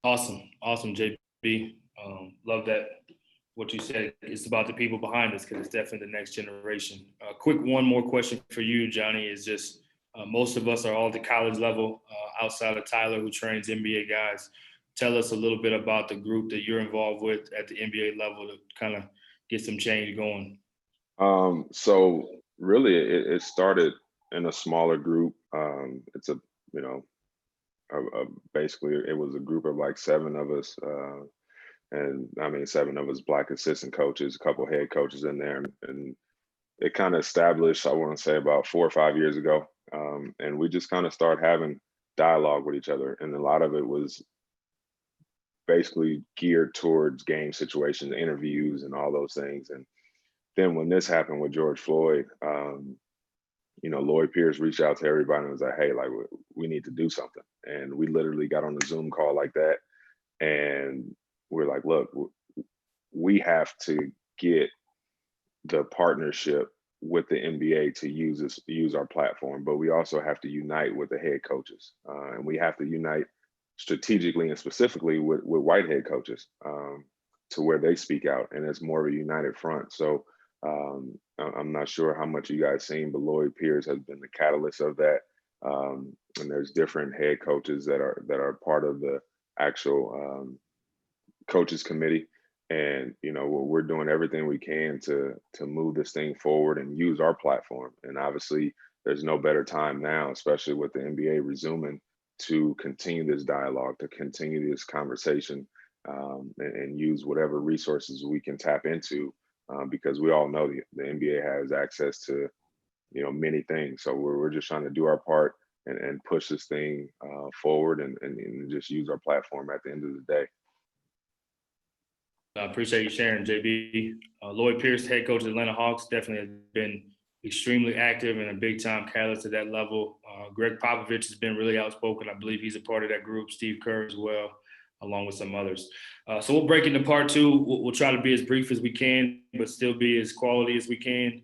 Awesome, JB. Love that, what you said. It's about the people behind us, because it's definitely the next generation. Quick one more question for you, Johnny, is just most of us are all at the college level, outside of Tyler, who trains NBA guys. Tell us a little bit about the group that you're involved with at the NBA level to kind of get some change going. So really, it started in a smaller group. It's a, you know, basically it was a group of like 7 of us, and I mean 7 of us black assistant coaches, a couple head coaches in there, and it kind of established, I want to say about 4 or 5 years ago, and we just kind of started having dialogue with each other, and a lot of it was basically geared towards game situations, interviews, and all those things. And then when this happened with George Floyd, you know, Lloyd Pierce reached out to everybody and was like, hey, like, we need to do something. And we literally got on a Zoom call like that. And we're like, look, we have to get the partnership with the NBA to use our platform, but we also have to unite with the head coaches. And we have to unite strategically and specifically with white head coaches, to where they speak out, and it's more of a united front. So I'm not sure how much you guys seen, but Lloyd Pierce has been the catalyst of that. And there's different head coaches that are part of the actual coaches committee. And you know, we're doing everything we can to move this thing forward and use our platform. And obviously, there's no better time now, especially with the NBA resuming, to continue this dialogue, to continue this conversation, and use whatever resources we can tap into, because we all know the NBA has access to, you know, many things. So we're just trying to do our part and push this thing forward and just use our platform at the end of the day. I appreciate you sharing, JB. Lloyd Pierce, head coach of the Atlanta Hawks, definitely has been extremely active and a big time catalyst at that level. Greg Popovich has been really outspoken. I believe he's a part of that group. Steve Kerr as well, along with some others. So we'll break into part two. We'll try to be as brief as we can, but still be as quality as we can.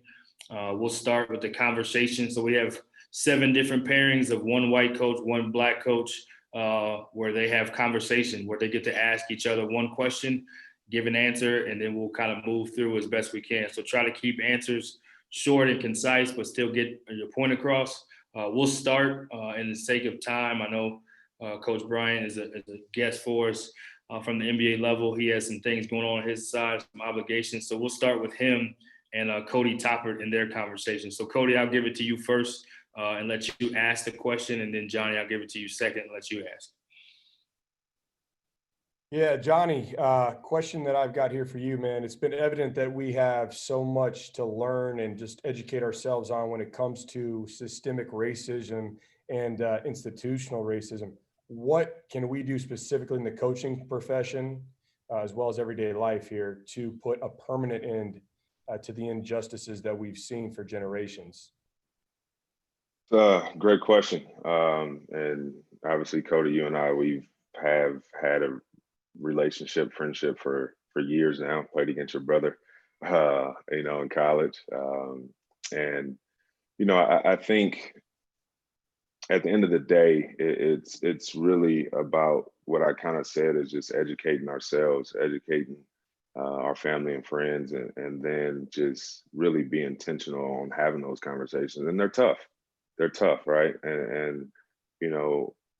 We'll start with the conversation. So we have 7 different pairings of one white coach, one black coach, where they have conversation, where they get to ask each other one question, give an answer, and then we'll kind of move through as best we can. So try to keep answers short and concise, but still get your point across. We'll start in the sake of time. I know Coach Brian is a guest for us from the NBA level. He has some things going on his side, some obligations. So we'll start with him and Cody Toppert in their conversation. So Cody, I'll give it to you first and let you ask the question. And then Johnny, I'll give it to you second and let you ask. Yeah, Johnny, question that I've got here for you, man. It's been evident that we have so much to learn and just educate ourselves on when it comes to systemic racism and institutional racism. What can we do specifically in the coaching profession, as well as everyday life here, to put a permanent end to the injustices that we've seen for generations? Great question. And obviously, Cody, you and I, we have had a relationship, friendship for years now. Played against your brother, in college. And, I think at the end of the day, it's really about what I kind of said is just educating ourselves, educating our family and friends, and then just really be intentional on having those conversations. And they're tough. They're tough, right? And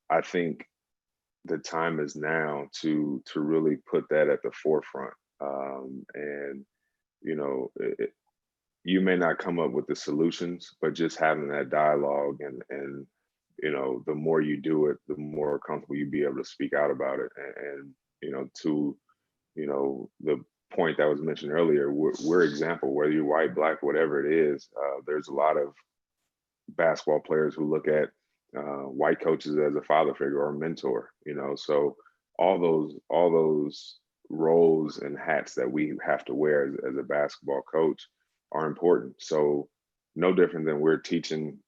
I think the time is now to really put that at the forefront. And you may not come up with the solutions, but just having that dialogue and the more you do it, the more comfortable you be able to speak out about it. And to the point that was mentioned earlier, we're example, whether you're white, black, whatever it is. There's a lot of basketball players who look at white coaches as a father figure or a mentor, so all those roles and hats that we have to wear as a basketball coach are important. So no different than we're teaching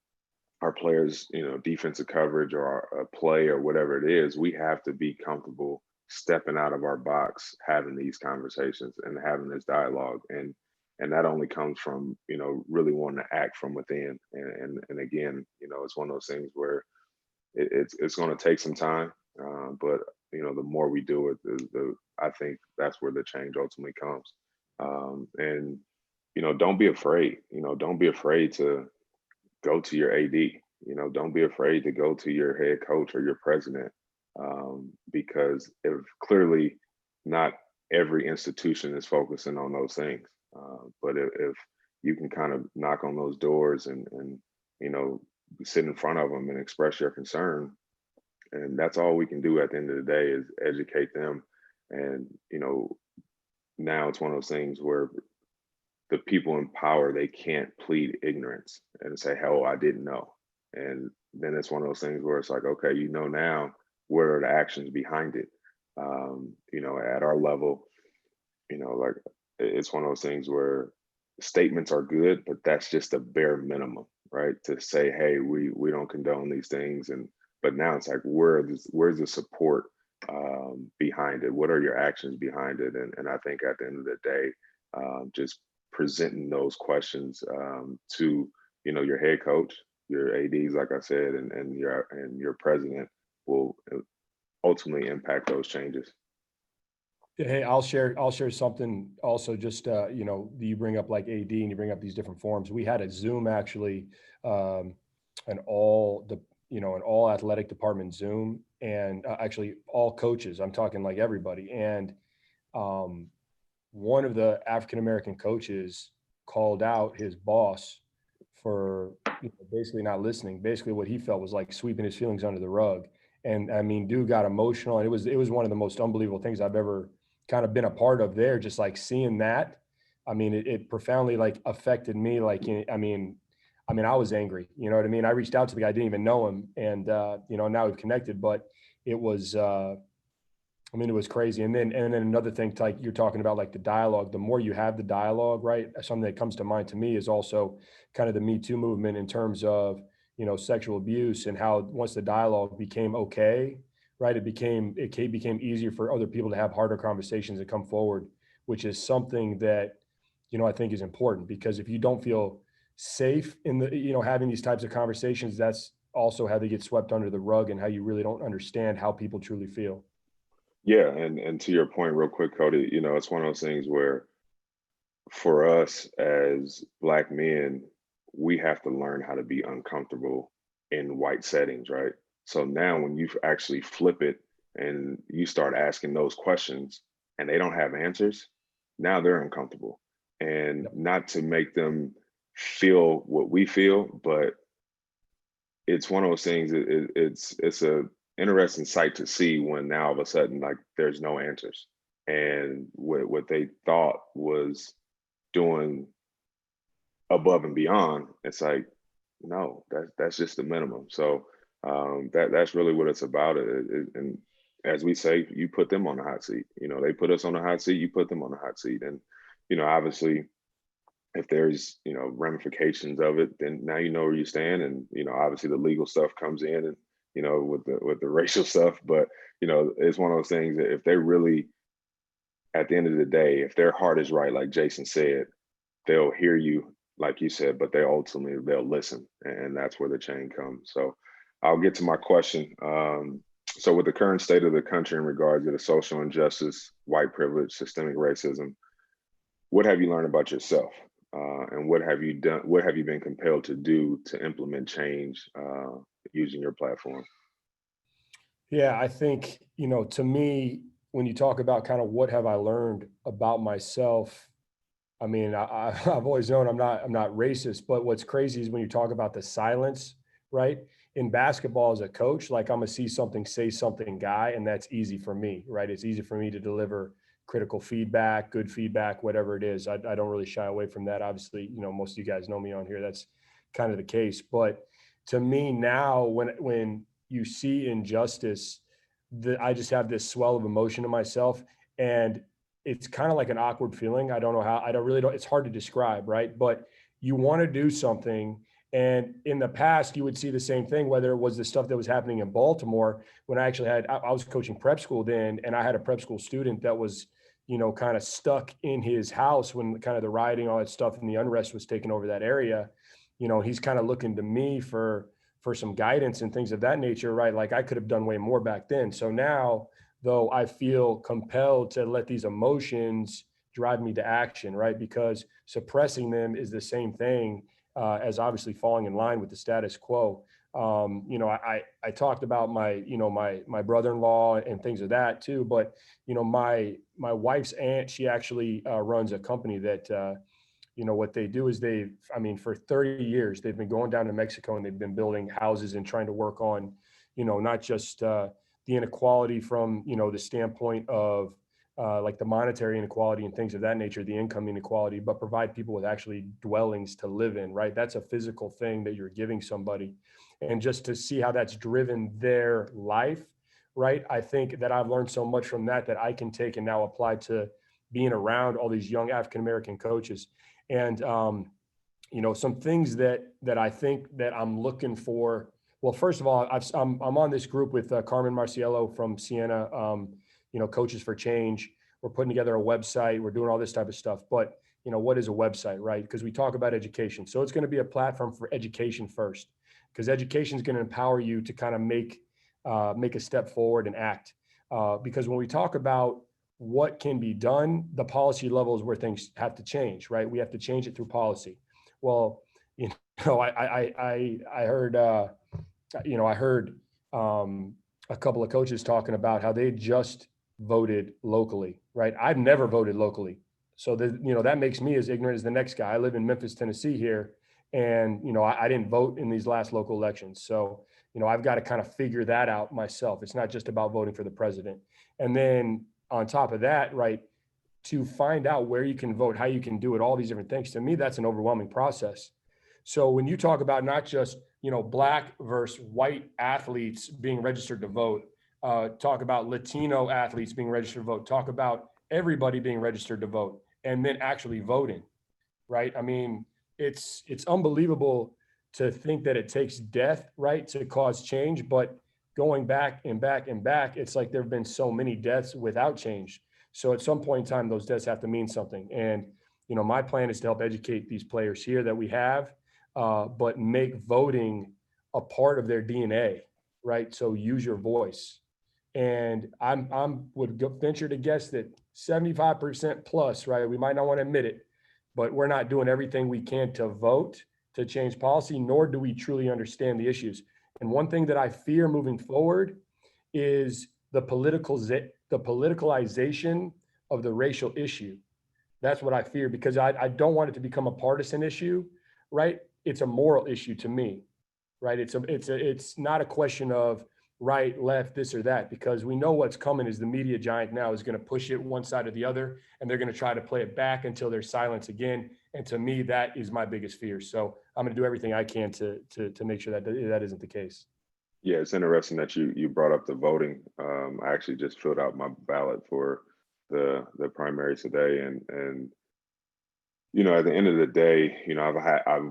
our players, defensive coverage or a play or whatever it is, we have to be comfortable stepping out of our box, having these conversations and having this dialogue. And that only comes from, really wanting to act from within. And again, it's one of those things where it's going to take some time, but the more we do it, I think that's where the change ultimately comes. And don't be afraid. Don't be afraid to go to your AD. Don't be afraid to go to your head coach or your president, because if clearly not every institution is focusing on those things. But if you can kind of knock on those doors and sit in front of them and express your concern, and that's all we can do at the end of the day is educate them. And now it's one of those things where the people in power, they can't plead ignorance and say, hell, I didn't know. And then it's one of those things where it's like, okay, now, what are the actions behind it? At our level, like it's one of those things where statements are good, but that's just a bare minimum, right? To say, hey, we don't condone these things. But now it's like, where's the support behind it? What are your actions behind it? And I think at the end of the day, just presenting those questions to your head coach, your ADs, like I said, and your president will ultimately impact those changes. Hey, I'll share something also. Just you bring up like AD and you bring up these different forums. We had a Zoom actually, an all athletic department Zoom, and actually all coaches. I'm talking like everybody. And one of the African American coaches called out his boss for basically not listening. Basically, what he felt was like sweeping his feelings under the rug. And I mean, dude got emotional, and it was one of the most unbelievable things I've ever kind of been a part of there. Just like seeing that, I mean, it profoundly like affected me. Like, I mean, I mean, I was angry, you know what I mean? I reached out to the guy, I didn't even know him. And, you know, now we've connected, but it was, I mean, it was crazy. And then another thing, like you're talking about, like the dialogue, the more you have the dialogue, right? Something that comes to mind to me is also kind of the Me Too movement in terms of, you know, sexual abuse, and how once the dialogue became okay, right? It became easier for other people to have harder conversations and come forward, which is something that, you know, I think is important, because if you don't feel safe in the, you know, having these types of conversations, that's also how they get swept under the rug and how you really don't understand how people truly feel. Yeah, and to your point, real quick, Cody, you know, it's one of those things where for us as Black men, we have to learn how to be uncomfortable in white settings, right? So now when you actually flip it and you start asking those questions and they don't have answers, now they're uncomfortable. And not to make them feel what we feel, but it's one of those things, it's a interesting sight to see when now all of a sudden, like, there's no answers. And what they thought was doing above and beyond, it's like, no, that's just the minimum. So that's really what it's about. And as we say, you put them on the hot seat. You know, they put us on the hot seat, you put them on the hot seat. And, you know, obviously, if there's, you know, ramifications of it, then now you know where you stand. And, you know, obviously the legal stuff comes in, and, you know, with the racial stuff. But, you know, it's one of those things that if they really, at the end of the day, if their heart is right, like Jason said, they'll hear you, like you said, but they'll listen. And that's where the change comes. So I'll get to my question. So with the current state of the country in regards to the social injustice, white privilege, systemic racism, what have you learned about yourself? And what have you done? What have you been compelled to do to implement change using your platform? Yeah, I think, you know, to me, when you talk about kind of what have I learned about myself, I mean, I've always known I'm not racist, but what's crazy is when you talk about the silence, right? In basketball as a coach, like I'm a see something, say something guy, and that's easy for me, right? It's easy for me to deliver critical feedback, good feedback, whatever it is. I don't really shy away from that. Obviously, you know, most of you guys know me on here. That's kind of the case. But to me now, when you see injustice, I just have this swell of emotion in myself, and it's kind of like an awkward feeling. I don't know how, it's hard to describe, right? But you want to do something. And in the past, you would see the same thing, whether it was the stuff that was happening in Baltimore, when I actually I was coaching prep school then, and I had a prep school student that was, you know, kind of stuck in his house when kind of the rioting, all that stuff, and the unrest was taking over that area. You know, he's kind of looking to me for some guidance and things of that nature, right? Like I could have done way more back then. So now, though, I feel compelled to let these emotions drive me to action, right? Because suppressing them is the same thing as obviously falling in line with the status quo. You know, I talked about my brother-in-law and things of that too, but you know, my wife's aunt, she actually runs a company that you know, what they do is for 30 years, they've been going down to Mexico and they've been building houses and trying to work on, you know, not just the inequality from, you know, the standpoint of like the monetary inequality and things of that nature, the income inequality, but provide people with actually dwellings to live in, right? That's a physical thing that you're giving somebody. And just to see how that's driven their life, right? I think that I've learned so much from that I can take and now apply to being around all these young African-American coaches. And, you know, some things that I think that I'm looking for. Well, first of all, I'm on this group with Carmen Marciello from Siena, you know, Coaches for Change. We're putting together a website. We're doing all this type of stuff. But, you know, what is a website, right? Because we talk about education. So it's going to be a platform for education first, because education is going to empower you to kind of make a step forward and act. Because when we talk about what can be done, the policy level is where things have to change, right? We have to change it through policy. Well, you know, I heard, you know, I heard a couple of coaches talking about how they just voted locally, right? I've never voted locally. So you know, that makes me as ignorant as the next guy. I live in Memphis, Tennessee here. And, you know, I didn't vote in these last local elections. So, you know, I've got to kind of figure that out myself. It's not just about voting for the president. And then on top of that, right, to find out where you can vote, how you can do it, all these different things. To me, that's an overwhelming process. So when you talk about not just, Black versus white athletes being registered to vote, talk about Latino athletes being registered to vote, talk about everybody being registered to vote, and then actually voting, right? I mean, it's unbelievable to think that it takes death, right, to cause change, but going back and back and back, it's like there've been so many deaths without change. So at some point in time, those deaths have to mean something. And, my plan is to help educate these players here that we have, but make voting a part of their DNA, right? So use your voice. And would venture to guess that 75% plus, right? We might not want to admit it, but we're not doing everything we can to vote to change policy, nor do we truly understand the issues. And one thing that I fear moving forward is the politicalization of the racial issue. That's what I fear, because I don't want it to become a partisan issue, right? It's a moral issue to me, right? It's not a question of right, left, this or that, because we know what's coming is the media giant now is going to push it one side or the other, and they're going to try to play it back until there's silence again. And to me, that is my biggest fear. So I'm going to do everything I can to make sure that isn't the case. Yeah, it's interesting that you brought up the voting. I actually just filled out my ballot for the primaries today, and at the end of the day,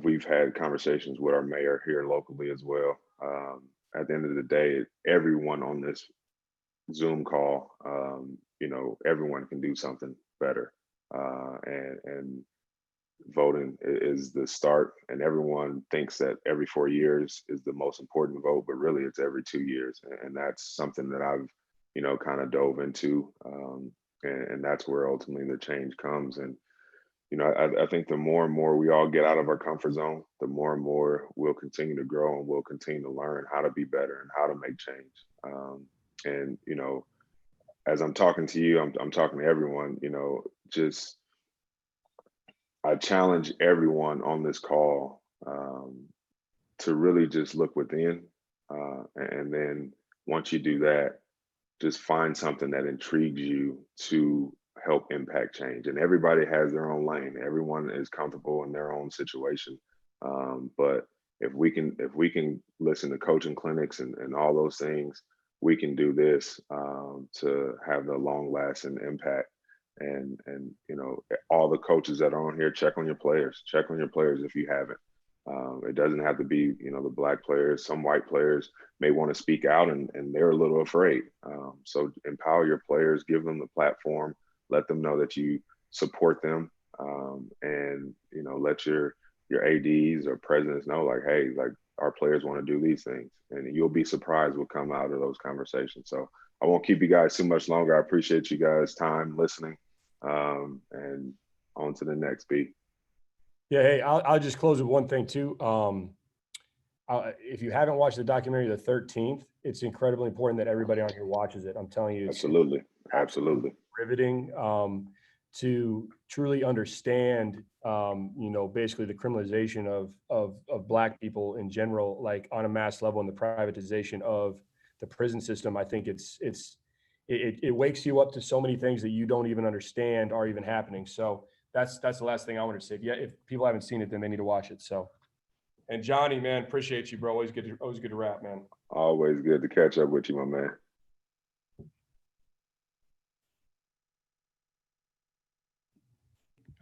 we've had conversations with our mayor here locally as well. At the end of the day, everyone on this Zoom call, everyone can do something better, and voting is the start. And everyone thinks that every 4 years is the most important vote, but really it's every 2 years, and that's something that I've kind of dove into, and that's where ultimately the change comes. And I think the more and more we all get out of our comfort zone, the more and more we'll continue to grow, and we'll continue to learn how to be better and how to make change. And as I'm talking to you, I'm talking to everyone. Just I challenge everyone on this call to really just look within, and then once you do that, just find something that intrigues you to help impact change. And everybody has their own lane. Everyone is comfortable in their own situation. But if we can listen to coaching clinics and all those things, we can do this to have the long lasting impact. And all the coaches that are on here, check on your players. Check on your players if you haven't. It doesn't have to be, the black players. Some white players may want to speak out and they're a little afraid. So empower your players, give them the platform, let them know that you support them, and let your ADs or presidents know, like, hey, like our players want to do these things, and you'll be surprised what come out of those conversations. So I won't keep you guys too much longer. I appreciate you guys' time listening, and on to the next beat. Yeah, hey, I'll just close with one thing too. If you haven't watched the documentary, The 13th, it's incredibly important that everybody on here watches it. I'm telling you, it's absolutely riveting, to truly understand, basically the criminalization of Black people in general, like on a mass level, and the privatization of the prison system. I think it wakes you up to so many things that you don't even understand are even happening. So that's the last thing I wanted to say. Yeah, if people haven't seen it, then they need to watch it. So, and Johnny, man, appreciate you, bro. Always good to rap, man. Always good to catch up with you, my man.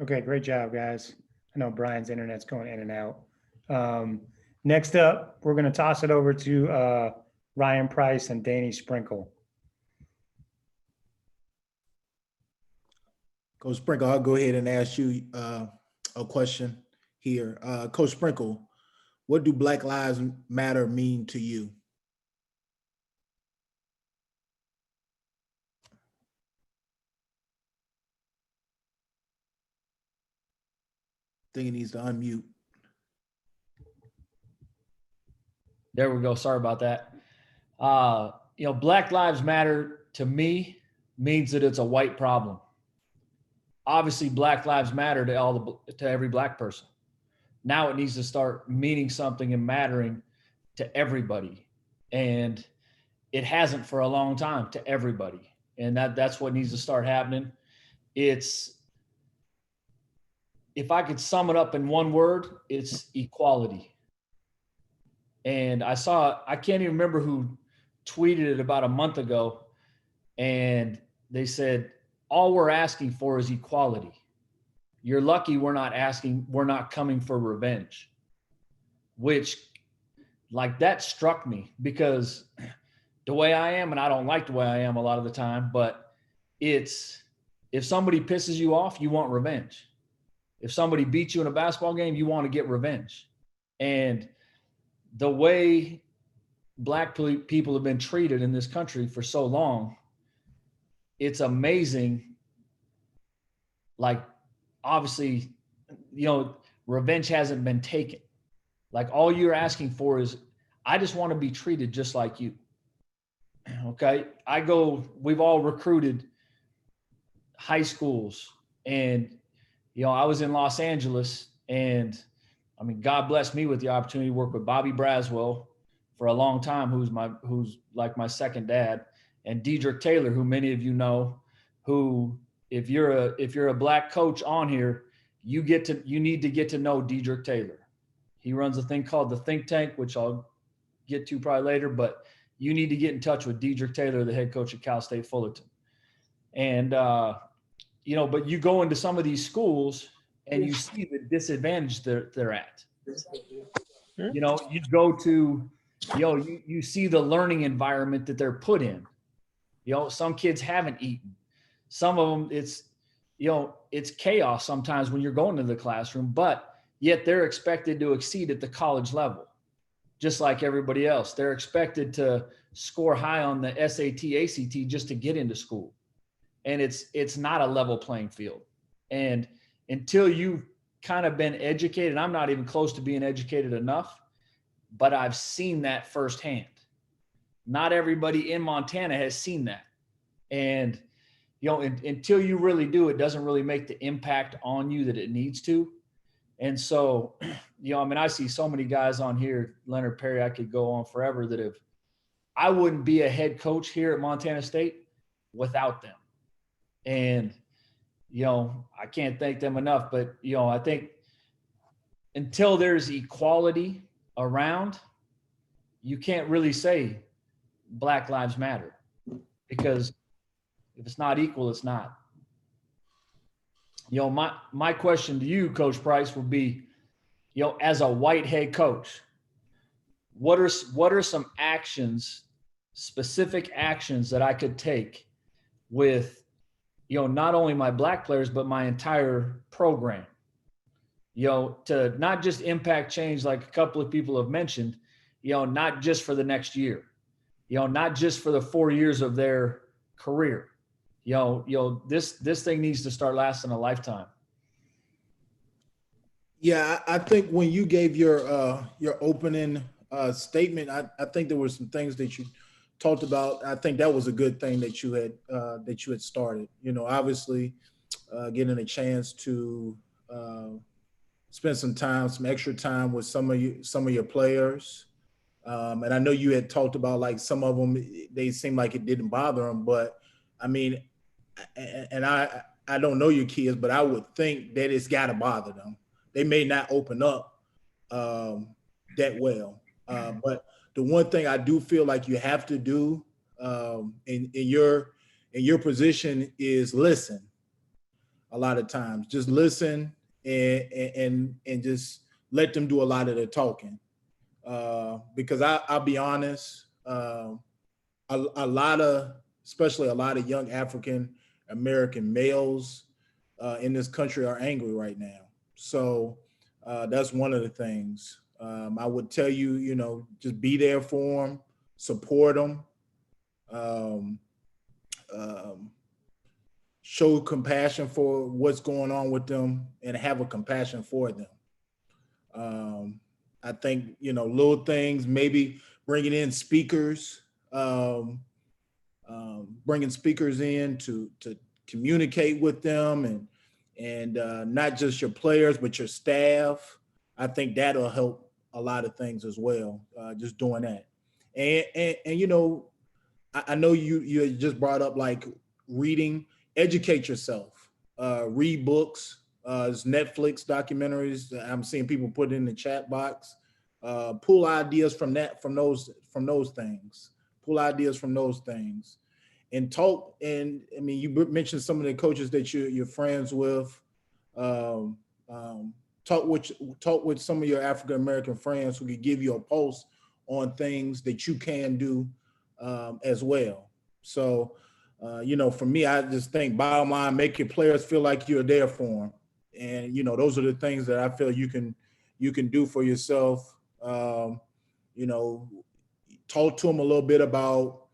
Okay, great job, guys. I know Brian's internet's going in and out. Next up, we're going to toss it over to Ryan Price and Danny Sprinkle. Coach Sprinkle, I'll go ahead and ask you a question here. Coach Sprinkle, what do Black Lives Matter mean to you? I think he needs to unmute. There we go. Sorry about that. Black Lives Matter to me means that it's a white problem. Obviously, Black Lives Matter to every Black person. Now it needs to start meaning something and mattering to everybody. And it hasn't for a long time to everybody. And that's what needs to start happening. It's if I could sum it up in one word, it's equality. And I can't even remember who tweeted it about a month ago. And they said, all we're asking for is equality. You're lucky we're not coming for revenge, which like that struck me because the way I am, and I don't like the way I am a lot of the time, but it's, if somebody pisses you off, you want revenge. If somebody beats you in a basketball game, you want to get revenge. And the way Black people have been treated in this country for so long, it's amazing. Like, obviously, you know, revenge hasn't been taken. Like, all you're asking for is, I just want to be treated just like you. Okay. We've all recruited high schools, and, you know, I was in Los Angeles, and I mean, God bless me with the opportunity to work with Bobby Braswell for a long time, who's like my second dad, and Dedrick Taylor, who many of you know, who, if you're a Black coach on here, you need to get to know Dedrick Taylor. He runs a thing called the Think Tank, which I'll get to probably later, but you need to get in touch with Dedrick Taylor, the head coach at Cal State Fullerton. And, you know, but you go into some of these schools and you see the disadvantage they're at. You know, you go to, you see the learning environment that they're put in. You know, some kids haven't eaten. Some of them, it's chaos sometimes when you're going to the classroom, but yet they're expected to exceed at the college level, just like everybody else. They're expected to score high on the SAT, ACT just to get into school. And it's not a level playing field. And until you've kind of been educated, I'm not even close to being educated enough, but I've seen that firsthand. Not everybody in Montana has seen that. And, you know, until you really do, it doesn't really make the impact on you that it needs to. And so, you know, I mean, I see so many guys on here, Leonard Perry, I could go on forever, that I wouldn't be a head coach here at Montana State without them. And, you know, I can't thank them enough, but, you know, I think until there's equality around, you can't really say Black Lives Matter, because if it's not equal, it's not. You know, my question to you, Coach Price, would be, you know, as a white head coach, what are some actions, specific actions that I could take with, you know, not only my Black players, but my entire program, you know, to not just impact change like a couple of people have mentioned, you know, not just for the next year, you know, not just for the 4 years of their career. You know, this thing needs to start lasting a lifetime. Yeah, I think when you gave your opening statement, I think there were some things that you talked about. I think that was a good thing that you had started. You know, obviously, getting a chance to spend some extra time with some of your players, and I know you had talked about, like, some of them, they seemed like it didn't bother them, but I mean, and I don't know your kids, but I would think that it's got to bother them. They may not open up that well, but the one thing I do feel like you have to do in your position is listen. A lot of times, just listen and just let them do a lot of the talking, because I'll be honest, especially a lot of young African American males in this country are angry right now. So that's one of the things. I would tell you, you know, just be there for them, support them, show compassion for what's going on with them, and have a compassion for them. I think, you know, little things, maybe bringing in speakers, bringing speakers in to communicate with them, and not just your players, but your staff. I think that'll help a lot of things as well, just doing that. And you know, I know you just brought up, like, reading, educate yourself, read books, It's Netflix documentaries that I'm seeing people put in the chat box. Pull ideas from those things. Pull ideas from those things, and talk. And I mean, you mentioned some of the coaches that you're friends with. Talk with some of your African American friends who could give you a pulse on things that you can do as well. So, for me, I just think bottom line, make your players feel like you're there for them, and those are the things that I feel you can do for yourself. Talk to them a little bit about,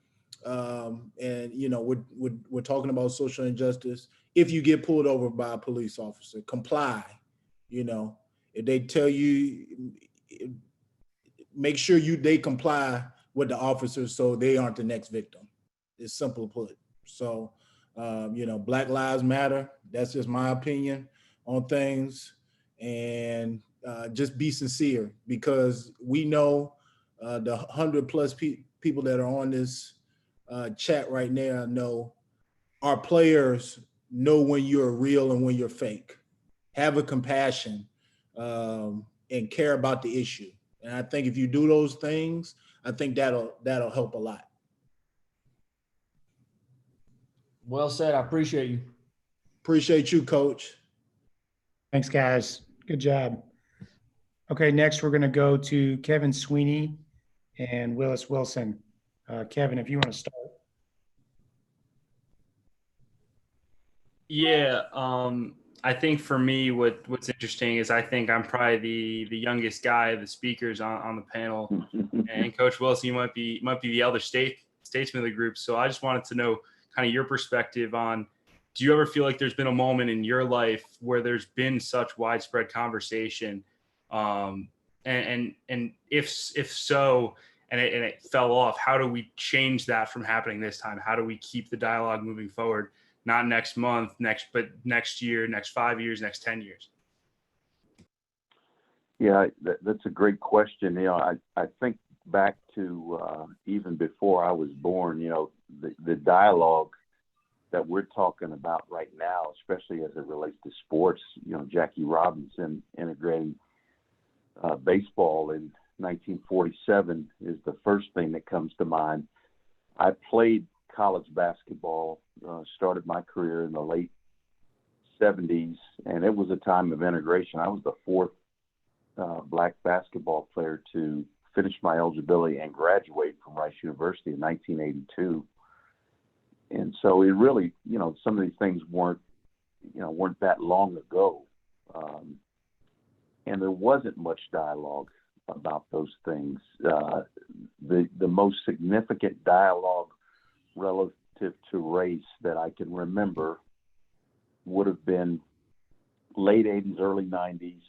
and we're talking about social injustice. If you get pulled over by a police officer, comply. If they tell you, make sure they comply with the officers so they aren't the next victim. It's simple put. So, Black Lives Matter. That's just my opinion on things, and just be sincere, because we know the 100+ people that are on this chat right now know our players know when you're real and when you're fake. Have a compassion and care about the issue. And I think if you do those things, I think that'll help a lot. Well said. I appreciate you. Appreciate you, Coach. Thanks, guys. Good job. Okay, next we're going to go to Kevin Sweeney and Willis Wilson. Kevin, if you want to start. Yeah, I think for me, what's interesting is I think I'm probably the youngest guy of the speakers on the panel, and Coach Wilson, you might be the elder statesman of the group. So I just wanted to know kind of your perspective on, do you ever feel like there's been a moment in your life where there's been such widespread conversation, and if so, and it fell off, how do we change that from happening this time? How do we keep the dialogue moving forward? Not next month, but next year, next 5 years, next 10 years. Yeah, that's a great question. I think back to even before I was born, the dialogue that we're talking about right now, especially as it relates to sports, Jackie Robinson integrating baseball in 1947 is the first thing that comes to mind. I played college basketball, started my career in the late 70s, and it was a time of integration. I was the fourth Black basketball player to finish my eligibility and graduate from Rice University in 1982. And so it really, some of these things weren't that long ago. And there wasn't much dialogue about those things. The most significant dialogue relative to race that I can remember would have been late 80s, early 90s,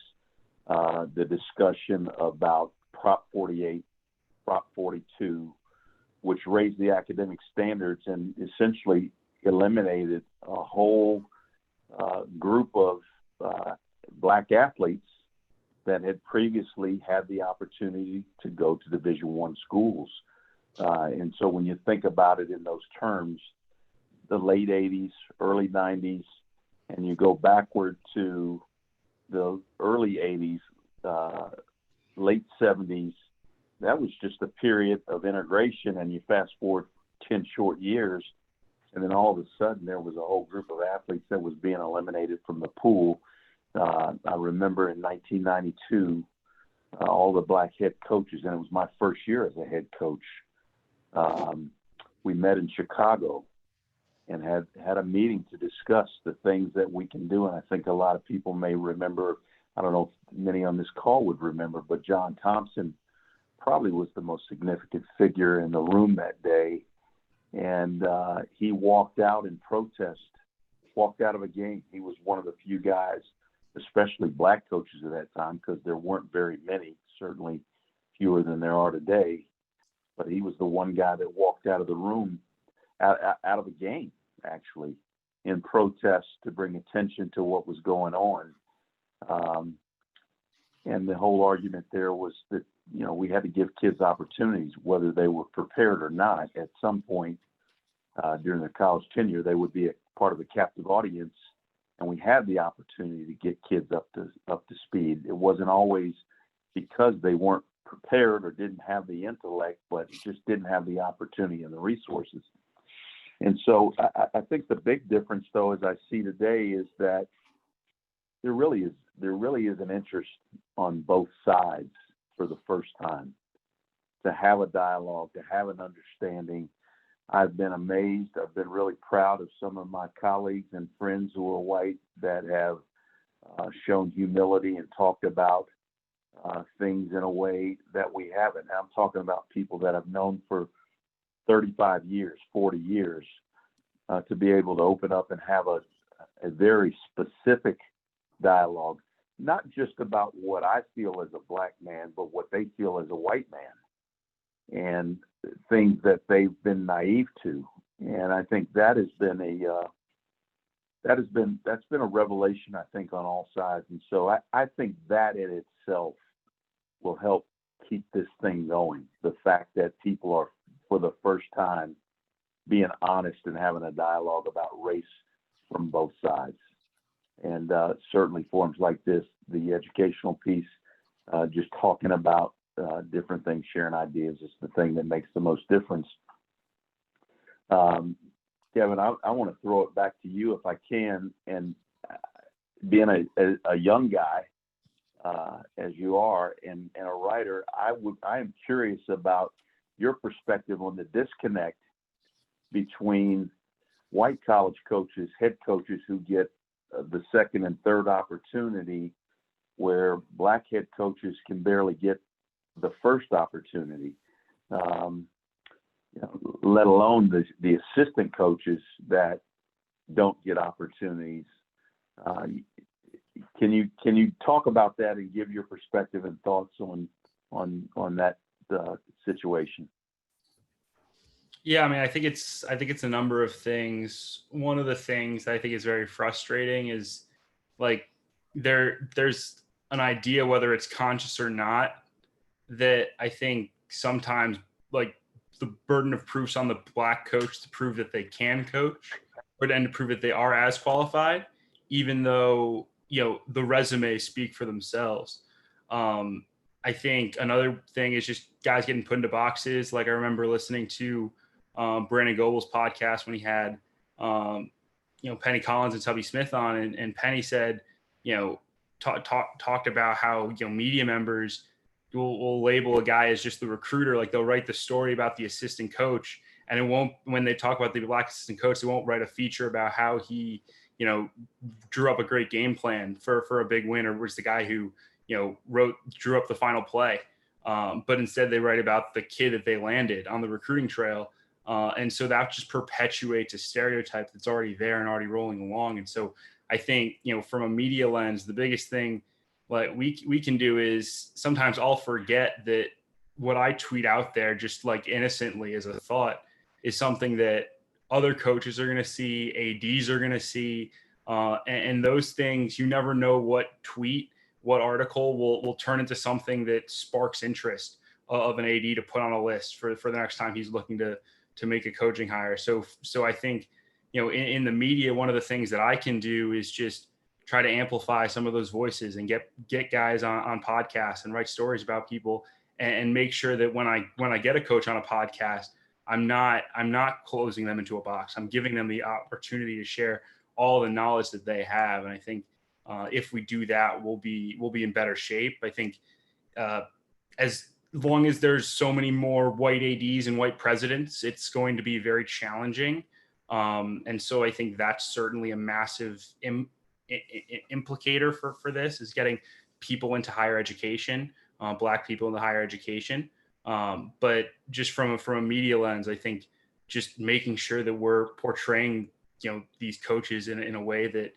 the discussion about Prop 48, Prop 42, which raised the academic standards and essentially eliminated a whole group of Black athletes that had previously had the opportunity to go to Division I schools. And so when you think about it in those terms, the late 80s, early 90s, and you go backward to the early 80s, late 70s, that was just a period of integration. And you fast forward 10 short years, and then all of a sudden there was a whole group of athletes that was being eliminated from the pool. I remember in 1992, all the Black head coaches, and it was my first year as a head coach, we met in Chicago and had a meeting to discuss the things that we can do. And I think a lot of people may remember, I don't know if many on this call would remember, but John Thompson probably was the most significant figure in the room that day. And he walked out in protest, walked out of a game. He was one of the few guys, especially Black coaches at that time, because there weren't very many, certainly fewer than there are today. But he was the one guy that walked out of the room, out of a game, actually, in protest to bring attention to what was going on. And the whole argument there was that, we had to give kids opportunities, whether they were prepared or not. At some point during their college tenure, they would be a part of a captive audience and we had the opportunity to get kids up to speed. It wasn't always because they weren't prepared or didn't have the intellect, but just didn't have the opportunity and the resources. And so I think the big difference, though, as I see today, is that there really is an interest on both sides for the first time to have a dialogue, to have an understanding. I've been amazed. I've been really proud of some of my colleagues and friends who are white that have shown humility and talked about things in a way that we haven't. I'm talking about people that I've known for 35 years, 40 years, to be able to open up and have a very specific dialogue, not just about what I feel as a black man, but what they feel as a white man, and things that they've been naive to. And I think that has been a revelation, I think, on all sides. And so I think that in itself will help keep this thing going. The fact that people are, for the first time, being honest and having a dialogue about race from both sides. And certainly forums like this, the educational piece, just talking about different things, sharing ideas, is the thing that makes the most difference. Kevin, I want to throw it back to you if I can. And being a young guy, as you are, and a writer, I am curious about your perspective on the disconnect between white college coaches, head coaches who get the second and third opportunity, where black head coaches can barely get the first opportunity, let alone the assistant coaches that don't get opportunities. Can you talk about that and give your perspective and thoughts on that situation? Yeah, I mean, I think it's a number of things. One of the things that I think is very frustrating is, like, there's an idea, whether it's conscious or not, that I think sometimes, like, the burden of proof's on the black coach to prove that they can coach, or then to prove that they are as qualified, even though, the resumes speak for themselves. I think another thing is just guys getting put into boxes. Like, I remember listening to Brandon Goble's podcast when he had, Penny Collins and Tubby Smith on, and Penny said, talked about how, media members will label a guy as just the recruiter. Like, they'll write the story about the assistant coach, and it won't, when they talk about the black assistant coach, they won't write a feature about how he, drew up a great game plan for a big win, or was the guy who, drew up the final play. But instead they write about the kid that they landed on the recruiting trail. And so that just perpetuates a stereotype that's already there and already rolling along. And so I think, from a media lens, the biggest thing like we can do is, sometimes I'll forget that what I tweet out there, just like innocently as a thought, is something that other coaches are going to see, ADs are going to see. And those things, you never know what tweet, what article will turn into something that sparks interest of an AD to put on a list for the next time he's looking to make a coaching hire. So I think, in the media, one of the things that I can do is just try to amplify some of those voices and get guys on podcasts and write stories about people, and make sure that when I get a coach on a podcast, I'm not closing them into a box. I'm giving them the opportunity to share all the knowledge that they have. And I think if we do that, we'll be in better shape. I think as long as there's so many more white ADs and white presidents, it's going to be very challenging. And so I think that's certainly a massive implicator for this, is getting people into higher education, black people into higher education. But just from a media lens, I think just making sure that we're portraying, these coaches in a way that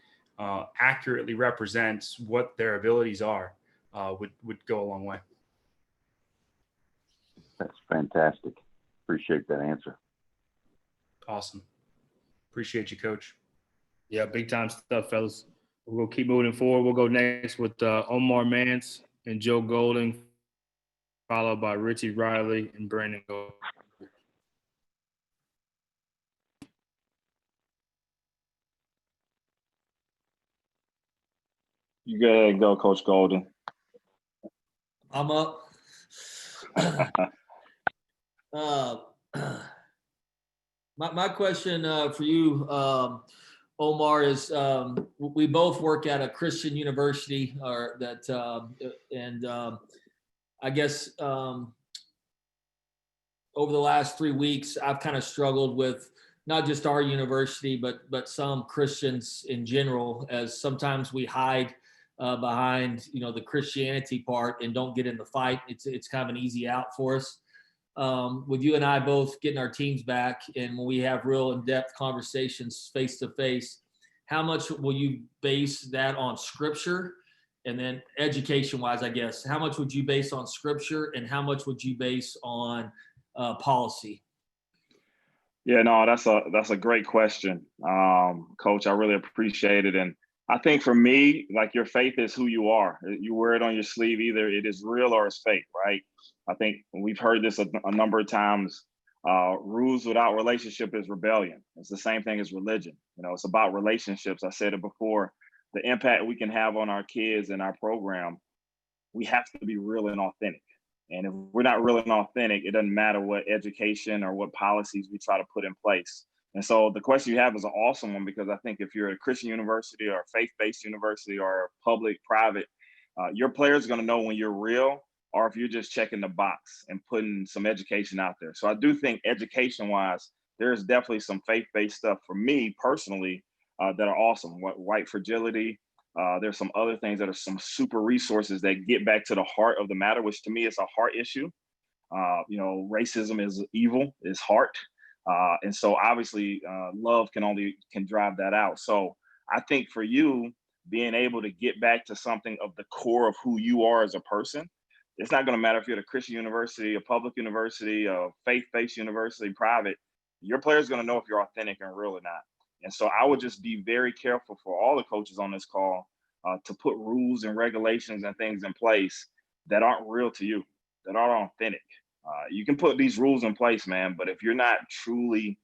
accurately represents what their abilities are, would go a long way. That's fantastic. Appreciate that answer. Awesome. Appreciate you, Coach. Yeah, big time stuff, fellas. We'll keep moving forward. We'll go next with Omar Mance and Joe Golding, followed by Richie Riley and Brandon Gold. You go ahead and go, Coach Golden. I'm up. My question for you, Omar, is we both work at a Christian university, or that, and I guess over the last 3 weeks, I've kind of struggled with not just our university, but some Christians in general, as sometimes we hide behind, the Christianity part and don't get in the fight. It's kind of an easy out for us. With you and I both getting our teams back, and when we have real in-depth conversations face to face, how much will you base that on scripture? And then education wise, I guess, how much would you base on scripture, and how much would you base on policy? Yeah, no, that's a great question, Coach. I really appreciate it. And I think for me, like, your faith is who you are. You wear it on your sleeve. Either it is real or it's fake, right? I think we've heard this a number of times. Rules without relationship is rebellion. It's the same thing as religion. It's about relationships. I said it before. The impact we can have on our kids and our program, we have to be real and authentic. And if we're not real and authentic, it doesn't matter what education or what policies we try to put in place. And so the question you have is an awesome one, because I think if you're at a Christian university or a faith-based university or public, private, your players are going to know when you're real, or if you're just checking the box and putting some education out there. So I do think education-wise, there's definitely some faith-based stuff for me personally that are awesome. White fragility. There's some other things that are some super resources that get back to the heart of the matter, which to me is a heart issue. Racism is evil, is heart. And so obviously love can drive that out. So I think for you, being able to get back to something of the core of who you are as a person, it's not going to matter if you're at a Christian university, a public university, a faith-based university, private, your player's going to know if you're authentic and real or not. And so I would just be very careful for all the coaches on this call to put rules and regulations and things in place that aren't real to you, that aren't authentic. You can put these rules in place, man, but if you're not truly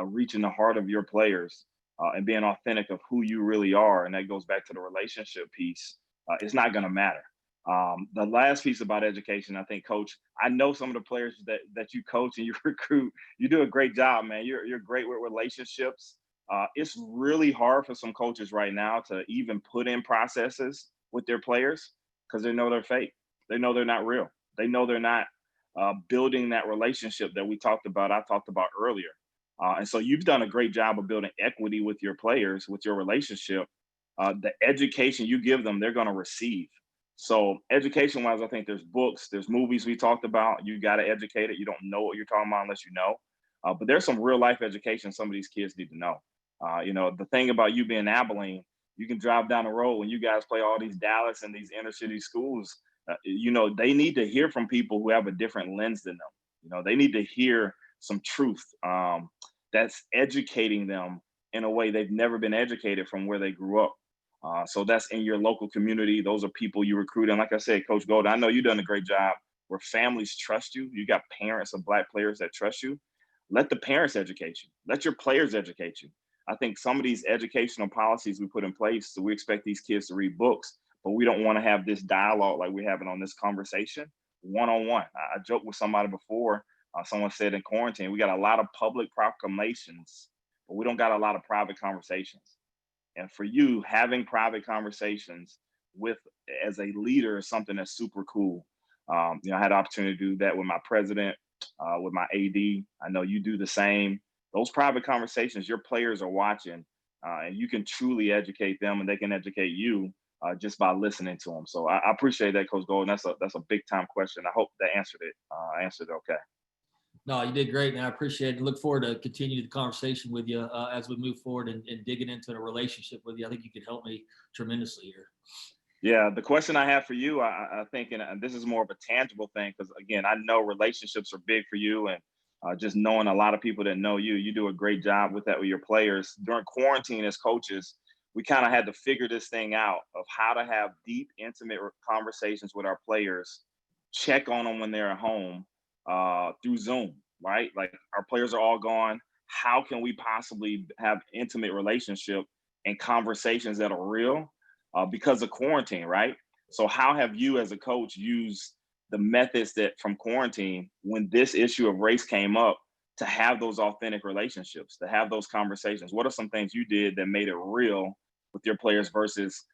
reaching the heart of your players and being authentic of who you really are, and that goes back to the relationship piece, it's not going to matter. The last piece about education, I think, Coach, I know some of the players that you coach and you recruit, you do a great job, man. You're great with relationships. It's really hard for some coaches right now to even put in processes with their players because they know they're fake. They know they're not real. They know they're not building that relationship that I talked about earlier. And so you've done a great job of building equity with your players, with your relationship. The education you give them, they're going to receive. So education-wise, I think there's books, there's movies we talked about. You got to educate it. You don't know what you're talking about unless you know. But there's some real life education some of these kids need to know. The thing about you being Abilene, you can drive down the road when you guys play all these Dallas and these inner city schools. They need to hear from people who have a different lens than them. They need to hear some truth that's educating them in a way they've never been educated from where they grew up. So that's in your local community. Those are people you recruit. And like I said, Coach Golden, I know you've done a great job where families trust you. You got parents of Black players that trust you. Let the parents educate you. Let your players educate you. I think some of these educational policies we put in place, so we expect these kids to read books, but we don't want to have this dialogue like we're having on this conversation one-on-one. I joked with somebody before. Someone said in quarantine, we got a lot of public proclamations, but we don't got a lot of private conversations. And for you, having private conversations as a leader is something that's super cool. I had the opportunity to do that with my president, with my AD. I know you do the same. Those private conversations, your players are watching, and you can truly educate them, and they can educate you just by listening to them. So I appreciate that, Coach Golden. That's a big time question. I hope that answered it. I answered it okay. No, you did great, and I appreciate it. Look forward to continue the conversation with you as we move forward and digging into the relationship with you. I think you could help me tremendously here. Yeah, the question I have for you, I think, and this is more of a tangible thing, because again, I know relationships are big for you, and just knowing a lot of people that know you, you do a great job with that with your players. During quarantine as coaches, we kind of had to figure this thing out of how to have deep, intimate conversations with our players, check on them when they're at home through Zoom, right? Like, our players are all gone. How can we possibly have intimate relationship and conversations that are real because of quarantine, right? So how have you as a coach used the methods that from quarantine when this issue of race came up to have those authentic relationships, to have those conversations? What are some things you did that made it real with your players versus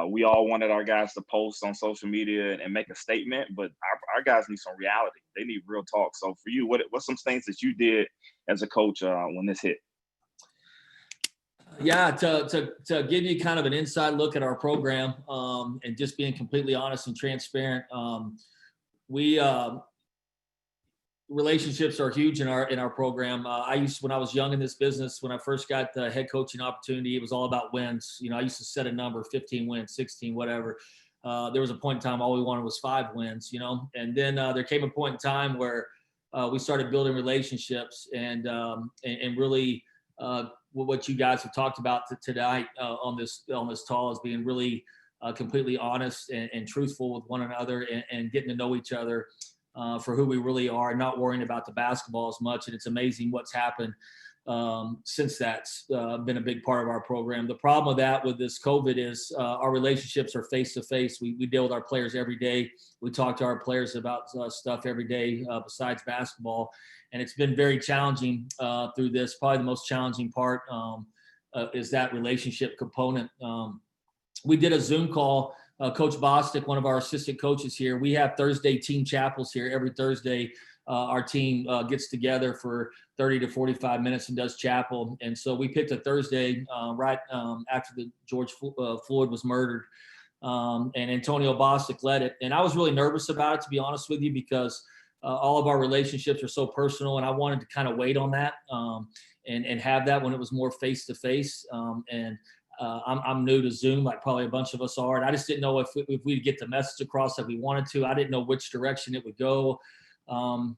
we all wanted our guys to post on social media and make a statement, but our guys need some reality. They need real talk. So for you, what's some things that you did as a coach when this hit? Yeah, to give you kind of an inside look at our program, and just being completely honest and transparent, relationships are huge in our program. When I was young in this business, when I first got the head coaching opportunity, it was all about wins. I used to set a number, 15 wins, 16, whatever. There was a point in time all we wanted was 5 wins, and then there came a point in time where we started building relationships and really what you guys have talked about tonight on this call is being really completely honest and truthful with one another and getting to know each other for who we really are, not worrying about the basketball as much. And it's amazing what's happened since that's been a big part of our program. The problem with that, with this COVID, is our relationships are face to face. We deal with our players every day. We talk to our players about stuff every day besides basketball. And it's been very challenging through this. Probably the most challenging part is that relationship component. We did a Zoom call. Coach Bostic, one of our assistant coaches here, we have Thursday team chapels here. Every Thursday, our team gets together for 30 to 45 minutes and does chapel. And so we picked a Thursday right after the George Floyd was murdered. And Antonio Bostic led it. And I was really nervous about it, to be honest with you, because all of our relationships are so personal, and I wanted to kind of wait on that and have that when it was more face to face. I'm new to Zoom, like probably a bunch of us are, and I just didn't know if we'd get the message across that we wanted to. I didn't know which direction it would go.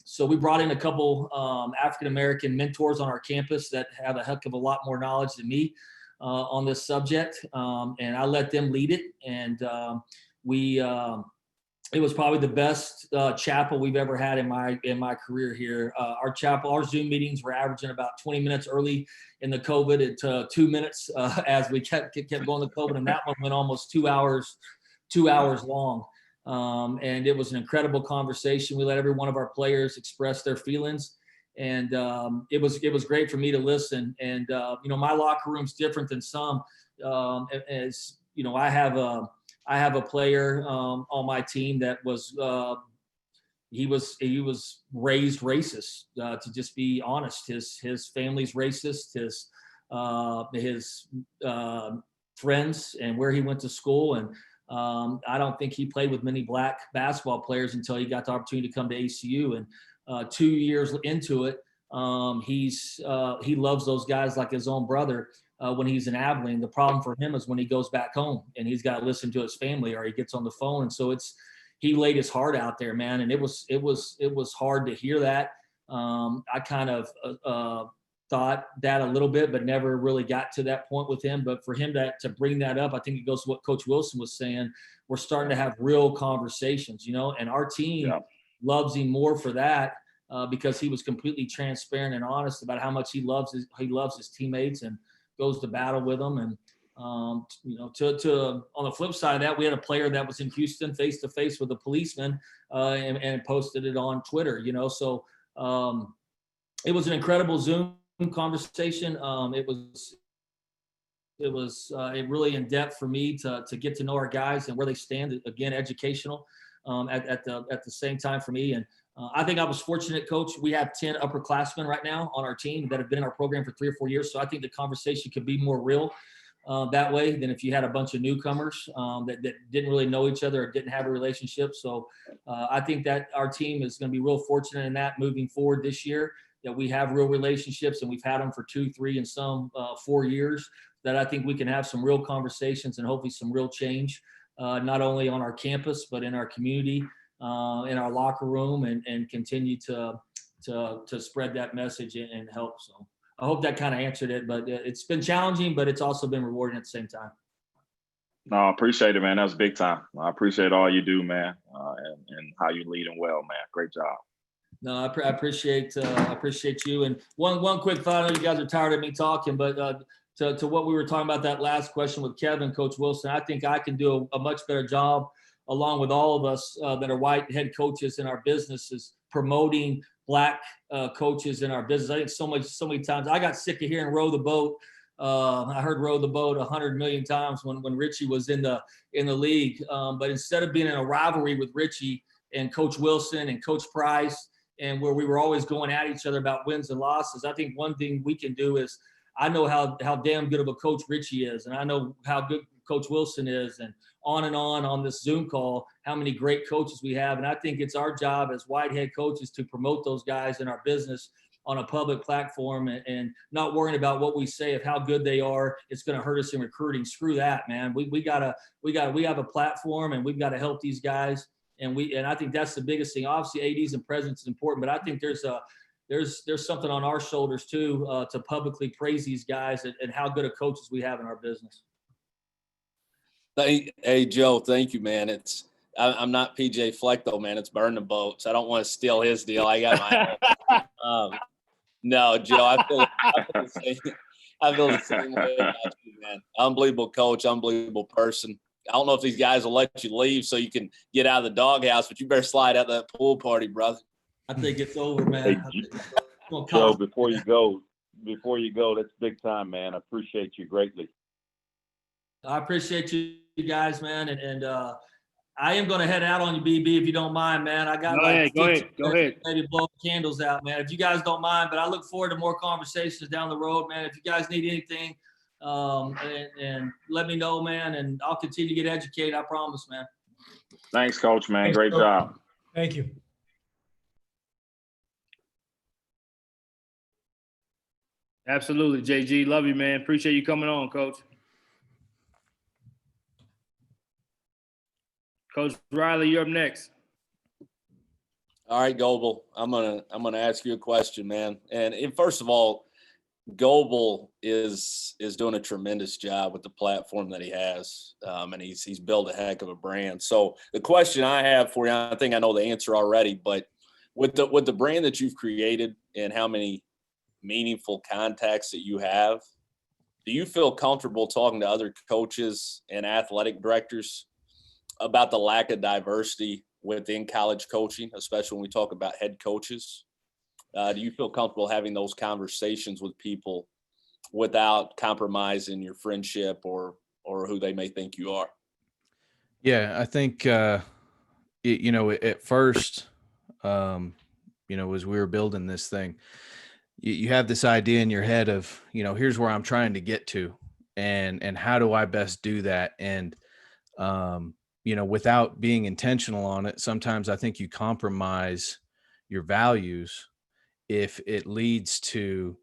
So we brought in a couple African-American mentors on our campus that have a heck of a lot more knowledge than me on this subject, and I let them lead it. And it was probably the best chapel we've ever had in my career here. Our Zoom meetings were averaging about 20 minutes early in the COVID. It took 2 minutes as we kept going to COVID, and that one went almost 2 hours long. And it was an incredible conversation. We let every one of our players express their feelings, and it was great for me to listen. And my locker room's different than some. As you know, I have a player on my team that was he was raised racist, to just be honest. His family's racist. His friends and where he went to school, and I don't think he played with many black basketball players until he got the opportunity to come to ACU. And 2 years into it, he loves those guys like his own brother. When he's in Abilene, the problem for him is when he goes back home and he's got to listen to his family or he gets on the phone. And so he laid his heart out there, man. And it was hard to hear that. I kind of thought that a little bit, but never really got to that point with him. But for him to bring that up, I think it goes to what Coach Wilson was saying. We're starting to have real conversations, and our team loves him more for that. Because he was completely transparent and honest about how much he loves his teammates and goes to battle with them. And on the flip side of that, we had a player that was in Houston face to face with a policeman and posted it on Twitter. So it was an incredible Zoom conversation. It was really in depth for me to get to know our guys and where they stand. Again, educational at the same time for me. And I think I was fortunate, Coach. We have 10 upperclassmen right now on our team that have been in our program for 3 or 4 years. So I think the conversation could be more real that way than if you had a bunch of newcomers that didn't really know each other or didn't have a relationship. So I think that our team is going to be real fortunate in that moving forward this year, that we have real relationships, and we've had them for 2, 3, and some 4 years, that I think we can have some real conversations and hopefully some real change, not only on our campus, but in our community. In our locker room, and continue to spread that message and help. So I hope that kind of answered it, but it's been challenging, but it's also been rewarding at the same time. No, I appreciate it, man. That was big time. I appreciate all you do, man, and how you lead them well, man. Great job. No, I appreciate you. And one quick thought. I know you guys are tired of me talking, but to what we were talking about that last question with Kevin, Coach Wilson, I think I can do a much better job, along with all of us that are white head coaches in our businesses, promoting Black coaches in our business. I think so many times I got sick of hearing row the boat. I heard row the boat 100 million times when Richie was in the league. But instead of being in a rivalry with Richie and Coach Wilson and Coach Price, and where we were always going at each other about wins and losses, I think one thing we can do is, I know how damn good of a coach Richie is, and I know how good Coach Wilson is, and on this Zoom call, how many great coaches we have. And I think it's our job as white head coaches to promote those guys in our business on a public platform, and not worrying about what we say of how good they are. It's going to hurt us in recruiting. Screw that, man. We have a platform, and we've got to help these guys. And I think that's the biggest thing. Obviously, ADs and presence is important, but I think there's something on our shoulders too, to publicly praise these guys and how good of coaches we have in our business. Hey, Joe, thank you, man. I'm not PJ Fleck though, man. It's Burn the Boats. I don't want to steal his deal. I got my no, Joe, I feel the same way about you, man. Unbelievable coach, unbelievable person. I don't know if these guys will let you leave so you can get out of the doghouse, but you better slide out that pool party, brother. I think it's over, man. Hey, Joe, before you go, that's big time, man. I appreciate you greatly. I appreciate you guys, man. And I am going to head out on you, BB, if you don't mind, man. I got Go ahead. Maybe blow candles out, man, if you guys don't mind. But I look forward to more conversations down the road, man. If you guys need anything, and let me know, man, and I'll continue to get educated. I promise, man. Thanks, Coach, man. Thanks, Great Coach. job. Thank you. Absolutely, JG. Love you, man. Appreciate you coming on, Coach. Coach Riley, you're up next. All right, Goebel, I'm gonna ask you a question, man. And first of all, Goebel is doing a tremendous job with the platform that he has, and he's built a heck of a brand. So the question I have for you, I think I know the answer already, but with the brand that you've created and how many meaningful contacts that you have, do you feel comfortable talking to other coaches and athletic directors about the lack of diversity within college coaching, especially when we talk about head coaches? Do you feel comfortable having those conversations with people without compromising your friendship or who they may think you are? Yeah, I think, at first, as we were building this thing, you have this idea in your head of, here's where I'm trying to get to, and how do I best do that? And, without being intentional on it, sometimes I think you compromise your values if it leads to,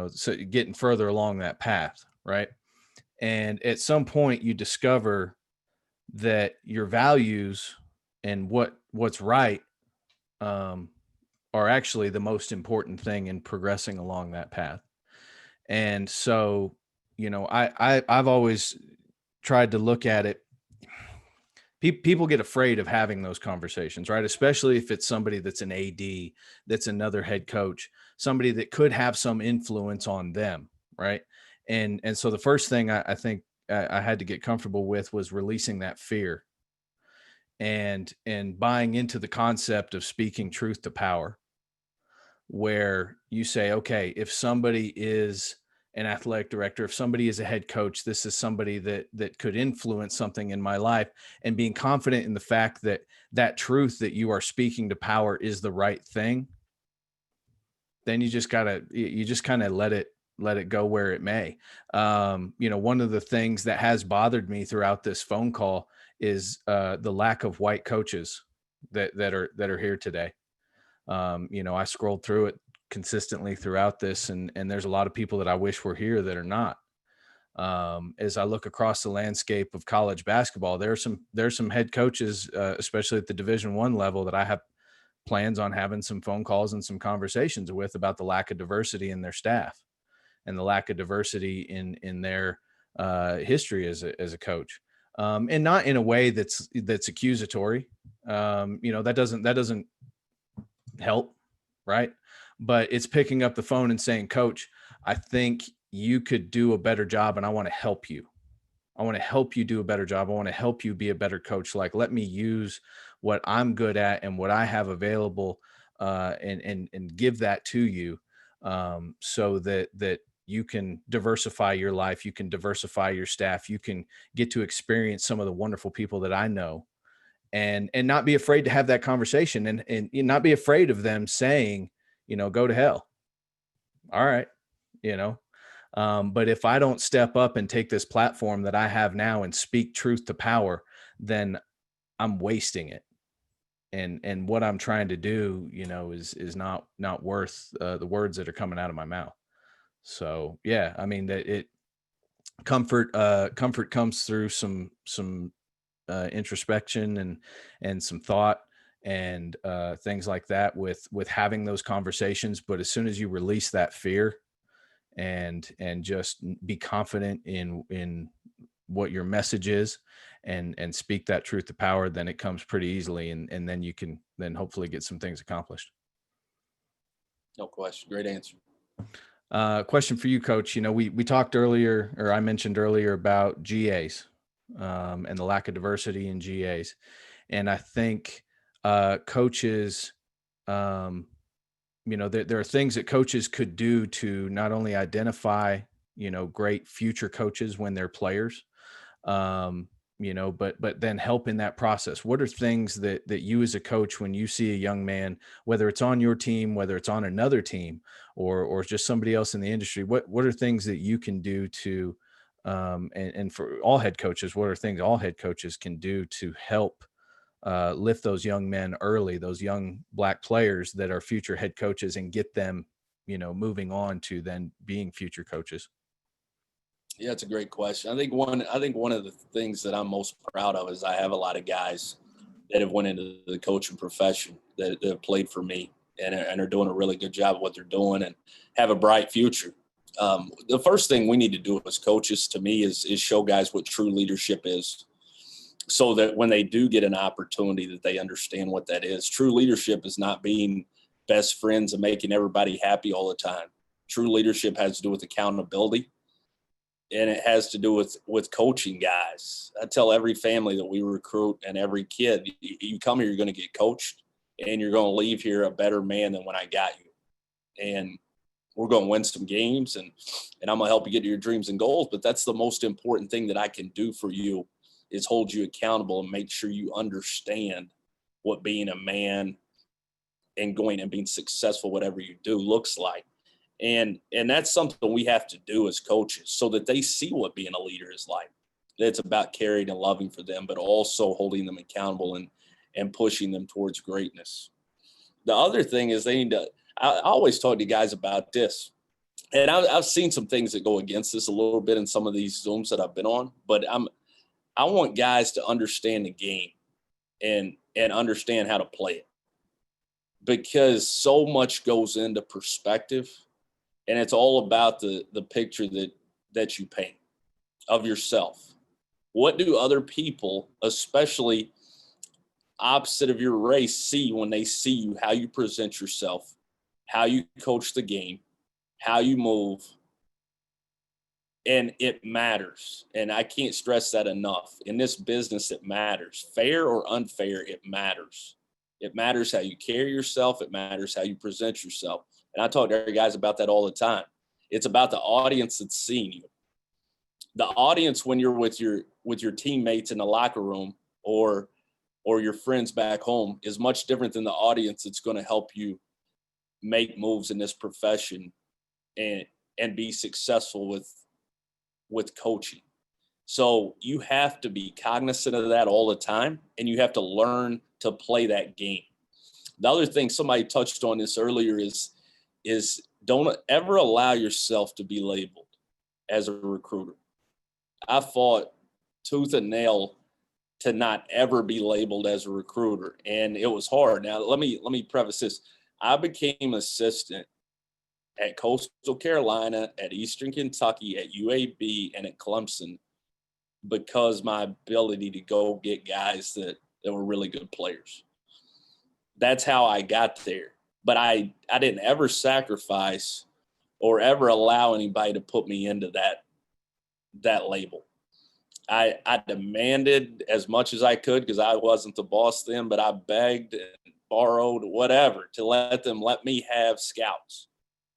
so getting further along that path. Right. And at some point you discover that your values and what's right, are actually the most important thing in progressing along that path. And so, I've always tried to look at it. People get afraid of having those conversations, right? Especially if it's somebody that's an AD, that's another head coach, somebody that could have some influence on them, right? And so the first thing I think I had to get comfortable with was releasing that fear and buying into the concept of speaking truth to power, where you say, okay, if somebody is an athletic director, if somebody is a head coach, this is somebody that could influence something in my life, and being confident in the fact that truth that you are speaking to power is the right thing. Then you just kind of let it go where it may. One of the things that has bothered me throughout this phone call is the lack of white coaches that are here today. I scrolled through it consistently throughout this, and there's a lot of people that I wish were here that are not. As I look across the landscape of college basketball, there's some head coaches, especially at the Division I level, that I have plans on having some phone calls and some conversations with about the lack of diversity in their staff and the lack of diversity in their history as a coach, and not in a way that's accusatory. That doesn't help, right? But it's picking up the phone and saying, Coach, I think you could do a better job, and I want to help you. I want to help you do a better job. I want to help you be a better coach. Like, let me use what I'm good at and what I have available, and give that to you, so that you can diversify your life, you can diversify your staff, you can get to experience some of the wonderful people that I know, and not be afraid to have that conversation, and not be afraid of them saying, go to hell. All right, you know. But if I don't step up and take this platform that I have now and speak truth to power, then I'm wasting it. And what I'm trying to do, is not worth the words that are coming out of my mouth. So yeah, I mean that comfort comes through some introspection and some thought and things like that with having those conversations. But as soon as you release that fear and just be confident in what your message is and speak that truth to power, then it comes pretty easily, and then you can then hopefully get some things accomplished. No question. Great answer. Question for you, Coach. We talked earlier, or I mentioned earlier, about GAs, and the lack of diversity in GAs. And I think coaches, there are things that coaches could do to not only identify, great future coaches when they're players, but then help in that process. What are things that you as a coach, when you see a young man, whether it's on your team, whether it's on another team, or just somebody else in the industry, what are things that you can do to, and for all head coaches, what are things all head coaches can do to help lift those young men early, those young Black players that are future head coaches, and get them, moving on to then being future coaches? Yeah, it's a great question. I think one of the things that I'm most proud of is I have a lot of guys that have went into the coaching profession that have played for me and are doing a really good job of what they're doing and have a bright future. The first thing we need to do as coaches, to me, is show guys what true leadership is, so that when they do get an opportunity, that they understand what that is. True leadership is not being best friends and making everybody happy all the time. True leadership has to do with accountability, and it has to do with coaching guys. I tell every family that we recruit and every kid, you come here, you're going to get coached, and you're going to leave here a better man than when I got you. And we're going to win some games, and I'm going to help you get to your dreams and goals. But that's the most important thing that I can do for you, is hold you accountable and make sure you understand what being a man and going and being successful, whatever you do, looks like. And that's something we have to do as coaches, so that they see what being a leader is like. It's about caring and loving for them, but also holding them accountable and pushing them towards greatness. The other thing is they need to, I always talk to guys about this, and I've seen some things that go against this a little bit in some of these Zooms that I've been on, but I want guys to understand the game and understand how to play it, because so much goes into perspective. And it's all about the picture that you paint of yourself. What do other people, especially opposite of your race, see when they see you, how you present yourself, how you coach the game, how you move? And it matters. And I can't stress that enough. In this business, it matters. Fair or unfair, it matters. It matters how you carry yourself. It matters how you present yourself. And I talk to other guys about that all the time. It's about the audience that's seeing you. The audience, when you're with your teammates in the locker room or your friends back home, is much different than the audience that's going to help you make moves in this profession and be successful with coaching. So you have to be cognizant of that all the time, and you have to learn to play that game. The other thing, somebody touched on this earlier, is don't ever allow yourself to be labeled as a recruiter. I fought tooth and nail to not ever be labeled as a recruiter, and it was hard. Now, let me preface this. I became assistant at Coastal Carolina, at Eastern Kentucky, at UAB, and at Clemson because my ability to go get guys that were really good players. That's how I got there. But I didn't ever sacrifice or ever allow anybody to put me into that label. I demanded as much as I could because I wasn't the boss then, but I begged and borrowed whatever to let me have scouts.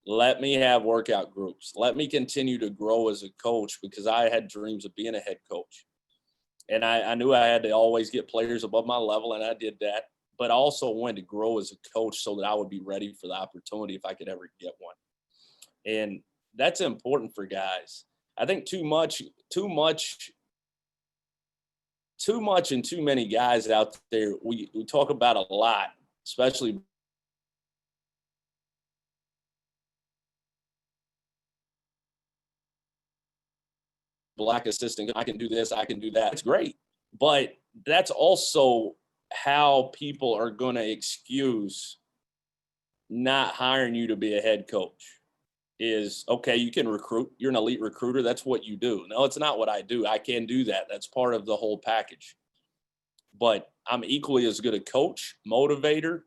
Let me have workout groups. Let me continue to grow as a coach because I had dreams of being a head coach. And I knew I had to always get players above my level, and I did that. But I also wanted to grow as a coach so that I would be ready for the opportunity if I could ever get one. And that's important for guys. I think too much and too many guys out there, we talk about a lot, especially black assistant. I can do this, I can do that. It's great. But that's also how people are going to excuse not hiring you to be a head coach. Is, okay, you can recruit. You're an elite recruiter. That's what you do. No, it's not what I do. I can do that. That's part of the whole package. But I'm equally as good a coach, motivator,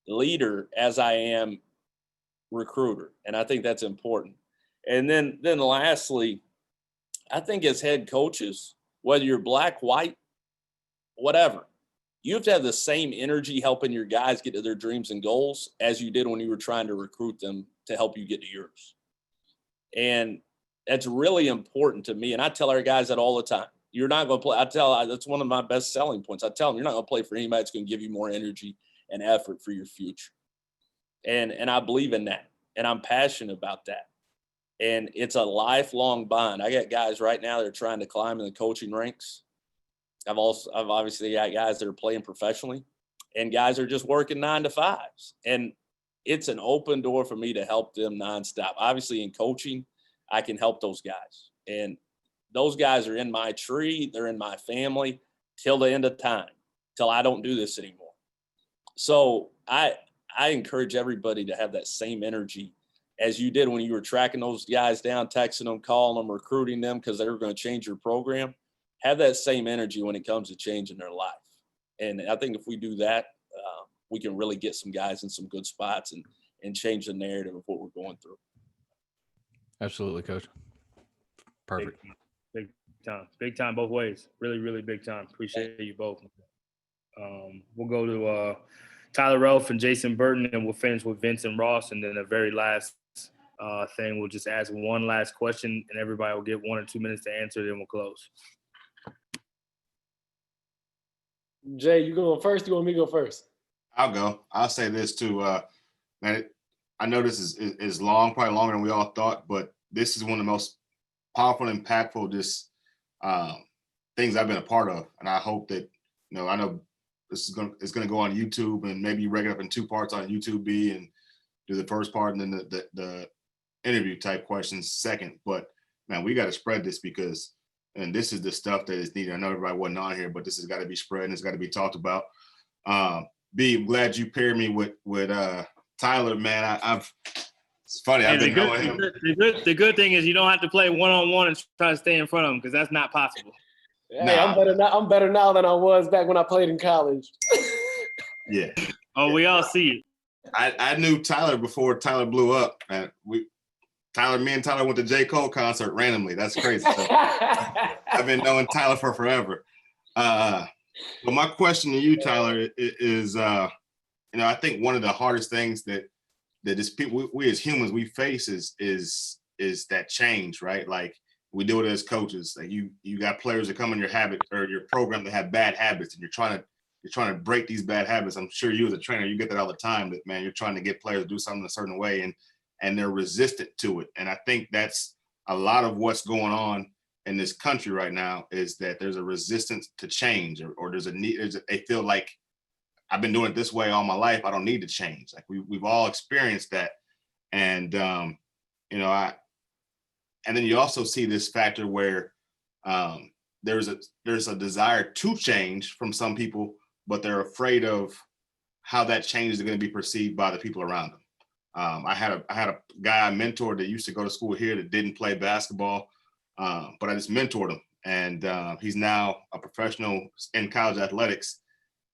leader as I am recruiter. And I think that's important. And then lastly, I think as head coaches, whether you're black, white, whatever, you have to have the same energy helping your guys get to their dreams and goals as you did when you were trying to recruit them to help you get to yours. And that's really important to me. And I tell our guys that all the time. You're not going to play. That's one of my best selling points. I tell them, you're not going to play for anybody that's going to give you more energy and effort for your future. And I believe in that. And I'm passionate about that. And it's a lifelong bond. I got guys right now that are trying to climb in the coaching ranks. I've obviously got guys that are playing professionally, and guys are just working 9 to 5s. And it's an open door for me to help them nonstop. Obviously in coaching, I can help those guys. And those guys are in my tree. They're in my family till the end of time, till I don't do this anymore. So I encourage everybody to have that same energy as you did when you were tracking those guys down, texting them, calling them, recruiting them because they were going to change your program. Have that same energy when it comes to changing their life. And I think if we do that, we can really get some guys in some good spots and change the narrative of what we're going through. Absolutely, Coach. Perfect. Big time both ways. Really, really big time. Appreciate you both. We'll go to Tyler Relf and Jason Burton, and we'll finish with Vince and Ross. And then the very last thing, we'll just ask one last question, and everybody will get 1 or 2 minutes to answer, then we'll close. Jay, you going first? You want me to go first? I'll go. I'll say this too, man. I know this is long, probably longer than we all thought, but this is one of the most powerful, impactful, just things I've been a part of. And I hope that, I know it's gonna go on YouTube, and maybe break it up in 2 parts on YouTube B and do the first part and then the interview type questions second. But man, we got to spread this because, and this is the stuff that is needed. I know everybody wasn't on here, but this has got to be spread and it's got to be talked about. B, I'm glad you paired me with Tyler, man. It's funny. I've been knowing him. The good thing is you don't have to play one-on-one and try to stay in front of him because that's not possible. Hey, I'm better now than I was back when I played in college. Yeah. Oh, we all see it. I knew Tyler before Tyler blew up. And me and Tyler went to J. Cole concert randomly. That's crazy. So I've been knowing Tyler for forever. But my question to you, Tyler, is I think one of the hardest things that is people we as humans we face is that change, right? Like we do it as coaches. Like you got players that come in your habit or your program that have bad habits, and you're trying to break these bad habits. I'm sure you as a trainer, you get that all the time. That man, you're trying to get players to do something a certain way, and they're resistant to it. And I think that's a lot of what's going on in this country right now is that there's a resistance to change, or there's a need. They feel like I've been doing it this way all my life. I don't need to change. Like we've all experienced that, and and then you also see this factor where there's a desire to change from some people, but they're afraid of how that change is going to be perceived by the people around them. I had a guy I mentored that used to go to school here that didn't play basketball, but I just mentored him, and he's now a professional in college athletics.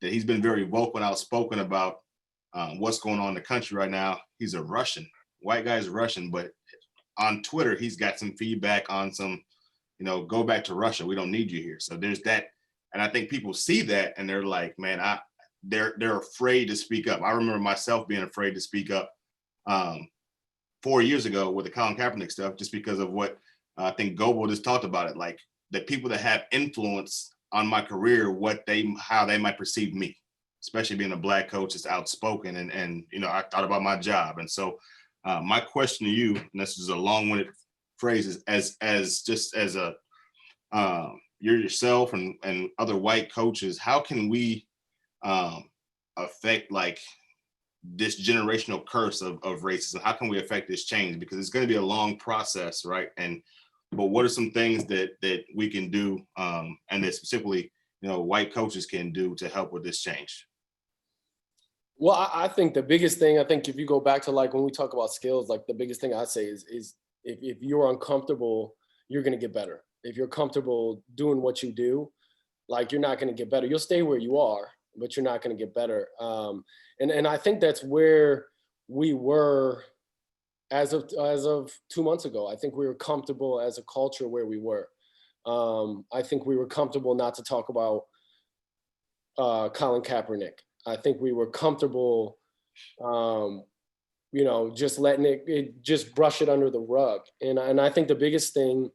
That he's been very vocal and outspoken about what's going on in the country right now. He's a Russian, white guy's Russian, but on Twitter, he's got some feedback on some, go back to Russia. We don't need you here. So there's that. And I think people see that and they're like, man, they're afraid to speak up. I remember myself being afraid to speak up 4 years ago with the Colin Kaepernick stuff, just because of what I think Goebel just talked about it, like the people that have influence on my career, how they might perceive me, especially being a Black coach that's outspoken. And I thought about my job. And so my question to you, and this is a long-winded phrase, is as you're yourself and other white coaches, how can we affect like this generational curse of racism? How can we affect this change? Because it's going to be a long process, right? But what are some things that we can do, and that specifically, white coaches can do to help with this change? Well, I think the biggest thing, if you go back to like when we talk about skills, like the biggest thing I say is if you're uncomfortable, you're going to get better. If you're comfortable doing what you do, like you're not going to get better. You'll stay where you are, but you're not going to get better. And I think that's where we were as of 2 months ago. I think we were comfortable as a culture where we were. I think we were comfortable not to talk about Colin Kaepernick. I think we were comfortable, just letting it just brush it under the rug. And I think the biggest thing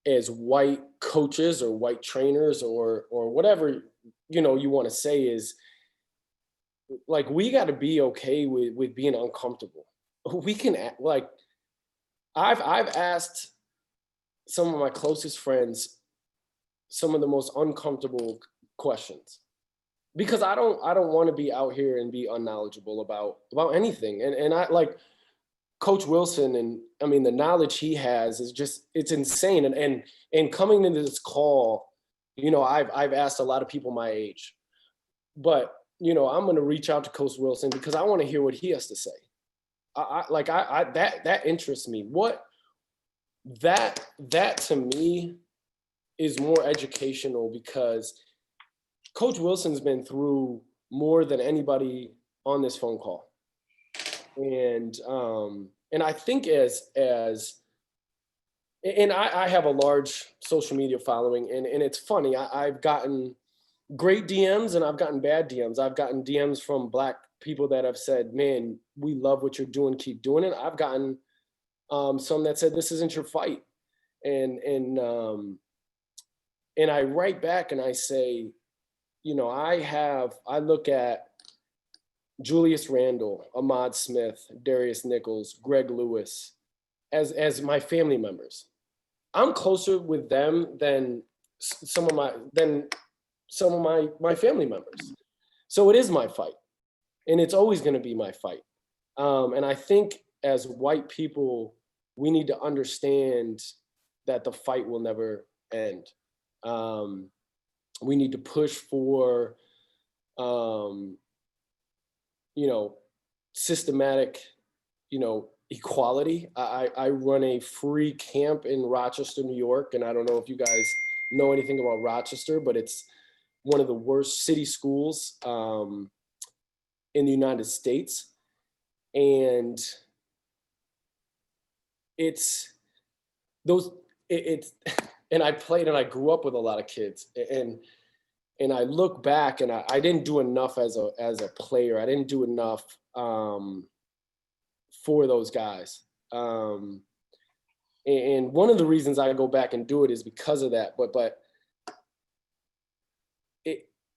as white coaches or white trainers or whatever, you want to say is like, we got to be okay with being uncomfortable. We can like, I've asked some of my closest friends some of the most uncomfortable questions, because I don't want to be out here and be unknowledgeable about anything. And I like Coach Wilson, and I mean, the knowledge he has is just, it's insane. And coming into this call, I've asked a lot of people my age, but I'm going to reach out to Coach Wilson because I want to hear what he has to say. That interests me. What that to me is more educational, because Coach Wilson's been through more than anybody on this phone call. And I think I have a large social media following, and it's funny. I've gotten great DMs and I've gotten bad DMs. I've gotten DMs from Black people that have said, man, we love what you're doing, keep doing it. I've gotten some that said, this isn't your fight. And I write back and I say, I look at Julius Randle, Ahmad Smith, Darius Nichols, Greg Lewis as my family members. I'm closer with them than some of my family members. So it is my fight, and it's always going to be my fight. And I think as white people, we need to understand that the fight will never end. We need to push for, systematic, equality. I run a free camp in Rochester, New York, and I don't know if you guys know anything about Rochester, but it's one of the worst city schools in the United States. And and I played and I grew up with a lot of kids, and I look back and I didn't do enough as a player. I didn't do enough for those guys. And one of the reasons I go back and do it is because of that. But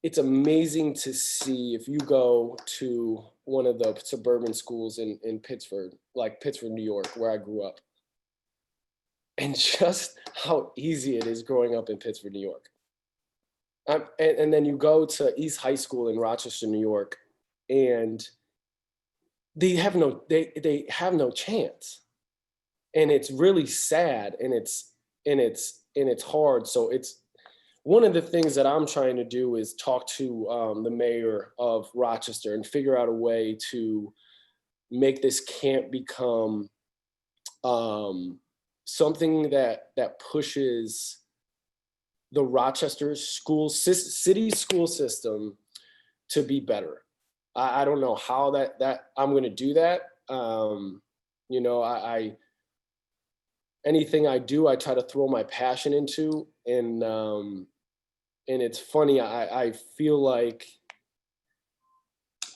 it's amazing to see, if you go to one of the suburban schools in Pittsford, like Pittsford, New York, where I grew up, and just how easy it is growing up in Pittsford, New York. And then you go to East High School in Rochester, New York, and they have no chance. And it's really sad, and it's hard. So it's one of the things that I'm trying to do is talk to the mayor of Rochester and figure out a way to make this camp become something that pushes the Rochester city school system to be better. I don't know how that I'm going to do that. You know, anything I do, I try to throw my passion into, and it's funny. I feel like,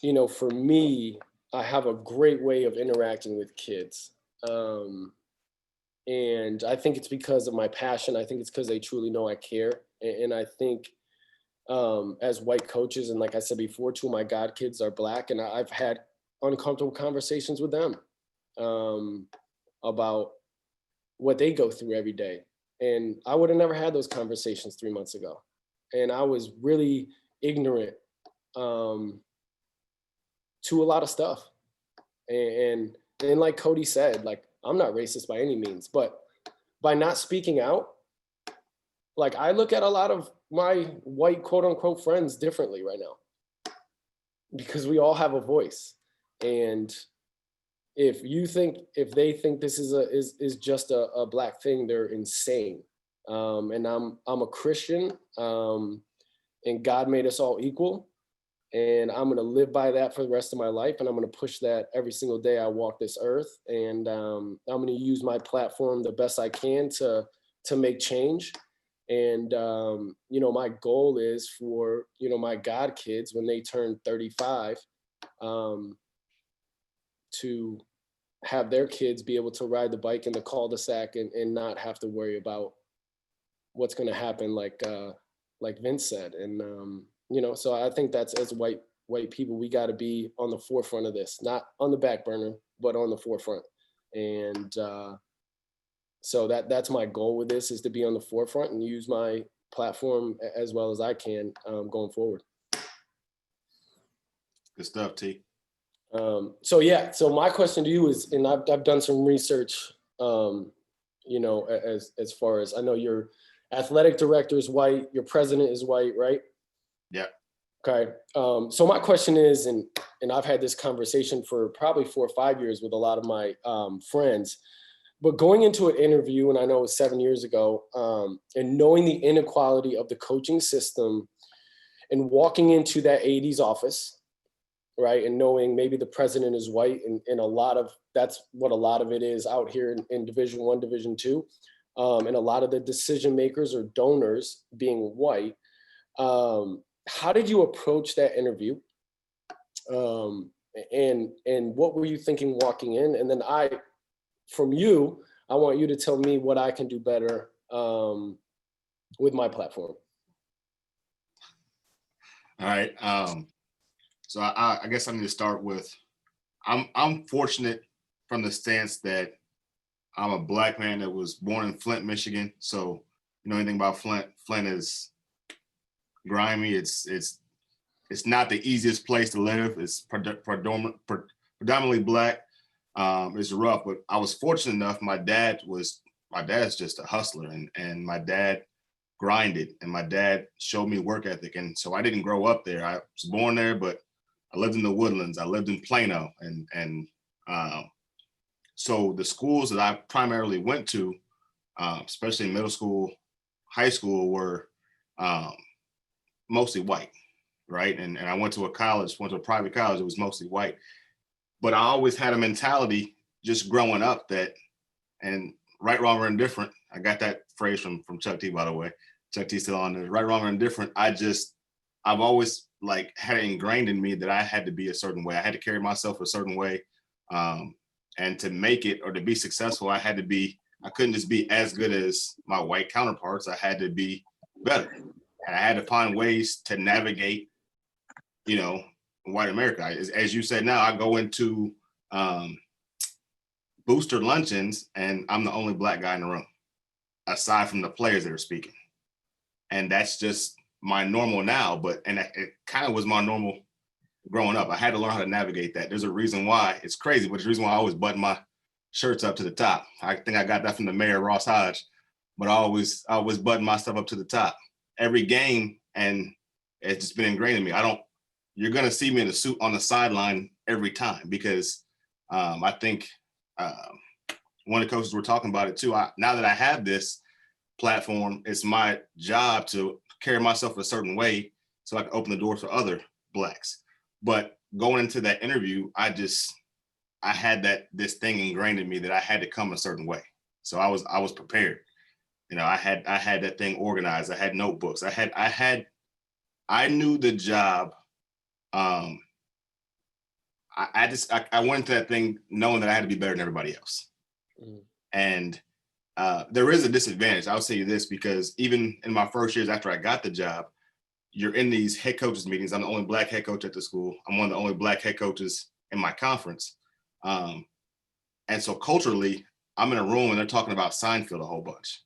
you know, for me, I have a great way of interacting with kids. And I think it's because of my passion. I think it's because they truly know I care. And I think as white coaches, and like I said before, two of my God kids are Black, and I've had uncomfortable conversations with them about what they go through every day. And I would have never had those conversations 3 months ago. And I was really ignorant to a lot of stuff. And like Cody said, like, I'm not racist by any means, but by not speaking out, like, I look at a lot of my white quote unquote friends differently right now, because we all have a voice. And if they think this is just a Black thing, they're insane. And I'm a Christian, and God made us all equal. And I'm going to live by that for the rest of my life. And I'm going to push that every single day I walk this earth. And I'm going to use my platform the best I can to make change. And, you know, my goal is for, you know, my God kids, when they turn 35, to have their kids be able to ride the bike in the cul-de-sac and not have to worry about what's going to happen, like Vince said. And, you know, so I think that's, as white people, we got to be on the forefront of this, not on the back burner, but on the forefront. And so that's my goal with this, is to be on the forefront and use my platform as well as I can going forward. Good stuff, T. So yeah, so my question to you is, and I've done some research, you know, as far as I know, your athletic director is white, your president is white, right? Yeah. Okay. So my question is, and I've had this conversation for probably 4 or 5 years with a lot of my friends, but going into an interview, and I know it was 7 years ago, and knowing the inequality of the coaching system, and walking into that AD's office, right, and knowing maybe the president is white, and a lot of, that's what a lot of it is out here in Division I, Division II, and a lot of the decision makers or donors being white. How did you approach that interview? And what were you thinking walking in? And then from you, I want you to tell me what I can do better with my platform. All right. So I guess I need to start with, I'm fortunate from the stance that I'm a Black man that was born in Flint, Michigan. So, you know anything about Flint? Flint is grimy. It's not the easiest place to live. It's predominantly Black. It's rough, but I was fortunate enough. My dad's just a hustler, and my dad grinded, and my dad showed me work ethic. And so I didn't grow up there. I was born there, but I lived in the Woodlands. I lived in Plano, and so the schools that I primarily went to, especially middle school, high school, were mostly white, right? And I went to a private college, it was mostly white. But I always had a mentality just growing up that, and right, wrong, or indifferent, I got that phrase from Chuck T, by the way. Chuck T still on there. Right, wrong, or indifferent. I've always like had it ingrained in me that I had to be a certain way. I had to carry myself a certain way. And to make it or to be successful, I couldn't just be as good as my white counterparts. I had to be better. And I had to find ways to navigate, you know, white America. As you said, now I go into booster luncheons and I'm the only Black guy in the room, aside from the players that are speaking. And that's just my normal now, and it kind of was my normal growing up. I had to learn how to navigate that. There's a reason why, it's crazy, but there's a reason why I always button my shirts up to the top. I think I got that from the mayor, Ross Hodge, but I always button my stuff up to the top. Every game, and it's just been ingrained in me. You're gonna see me in a suit on the sideline every time, because I think one of the coaches were talking about it too. Now that I have this platform, it's my job to carry myself a certain way so I can open the door for other Blacks. But going into that interview, I I had this thing ingrained in me that I had to come a certain way. So I was prepared. You know, I had that thing organized. I had notebooks. I knew the job. I went into that thing knowing that I had to be better than everybody else. And there is a disadvantage. I'll say this, because even in my first years after I got the job, you're in these head coaches meetings. I'm the only Black head coach at the school. I'm one of the only Black head coaches in my conference. And so culturally, I'm in a room and they're talking about Seinfeld a whole bunch.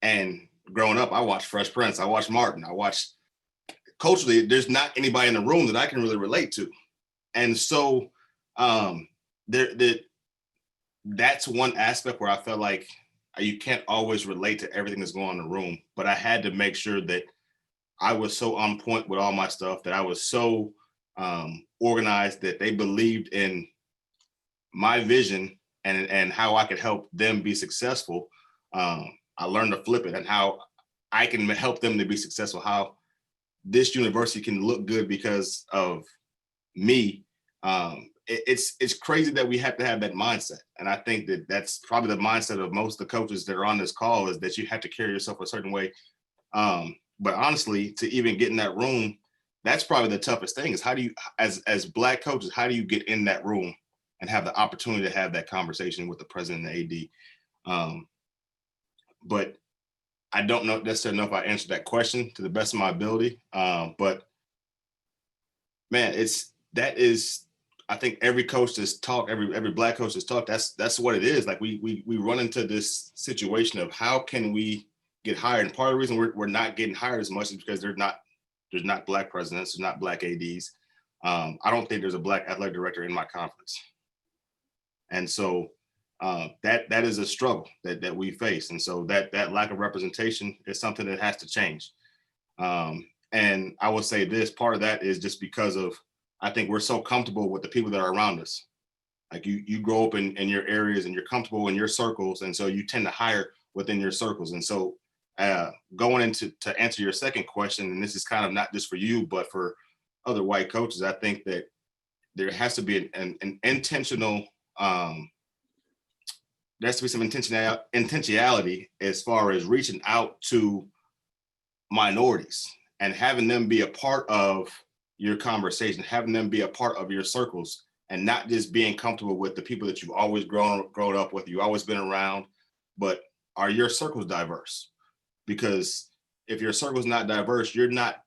And growing up, I watched Fresh Prince. I watched Martin. Culturally, there's not anybody in the room that I can really relate to. And so that's one aspect where I felt like you can't always relate to everything that's going on in the room, but I had to make sure that I was so on point with all my stuff, that I was so organized, that they believed in my vision and how I could help them be successful. I learned to flip it and how I can help them to be successful, how this university can look good because of me. It's crazy that we have to have that mindset. And I think that that's probably the mindset of most of the coaches that are on this call, is that you have to carry yourself a certain way. But honestly, to even get in that room, that's probably the toughest thing, is how do you, as Black coaches, how do you get in that room and have the opportunity to have that conversation with the president and the AD? But I don't know necessarily if I answered that question to the best of my ability. But man, I think every coach that's talked, every Black coach that's talked, that's what it is. Like we run into this situation of how can we get hired? And part of the reason we're not getting hired as much is because there's not Black presidents, there's not Black ADs. I don't think there's a Black athletic director in my conference. And so that is a struggle that we face. And so that lack of representation is something that has to change. And I will say this, part of that is just because of, I think we're so comfortable with the people that are around us. Like you grow up in your areas and you're comfortable in your circles. And so you tend to hire within your circles. And so going into to answer your second question, and this is kind of not just for you, but for other white coaches, I think that there has to be an intentional, there has to be some intentionality as far as reaching out to minorities and having them be a part of your conversation, having them be a part of your circles, and not just being comfortable with the people that you've always grown up with, you've always been around, but are your circles diverse? Because if your circle's not diverse, you're not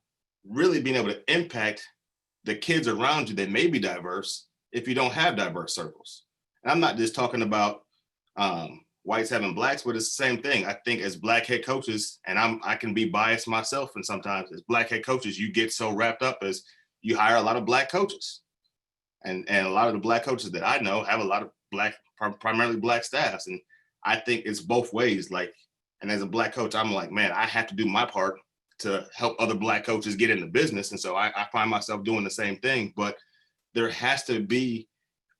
really being able to impact the kids around you that may be diverse if you don't have diverse circles. And I'm not just talking about whites having Blacks, but it's the same thing. I think as Black head coaches, and I can be biased myself, and sometimes as Black head coaches, you get so wrapped up as you hire a lot of Black coaches. And a lot of the Black coaches that I know have a lot of primarily Black staffs. And I think it's both ways. Like, and as a Black coach, I'm like, man, I have to do my part to help other Black coaches get in the business. And so I find myself doing the same thing, but there has to be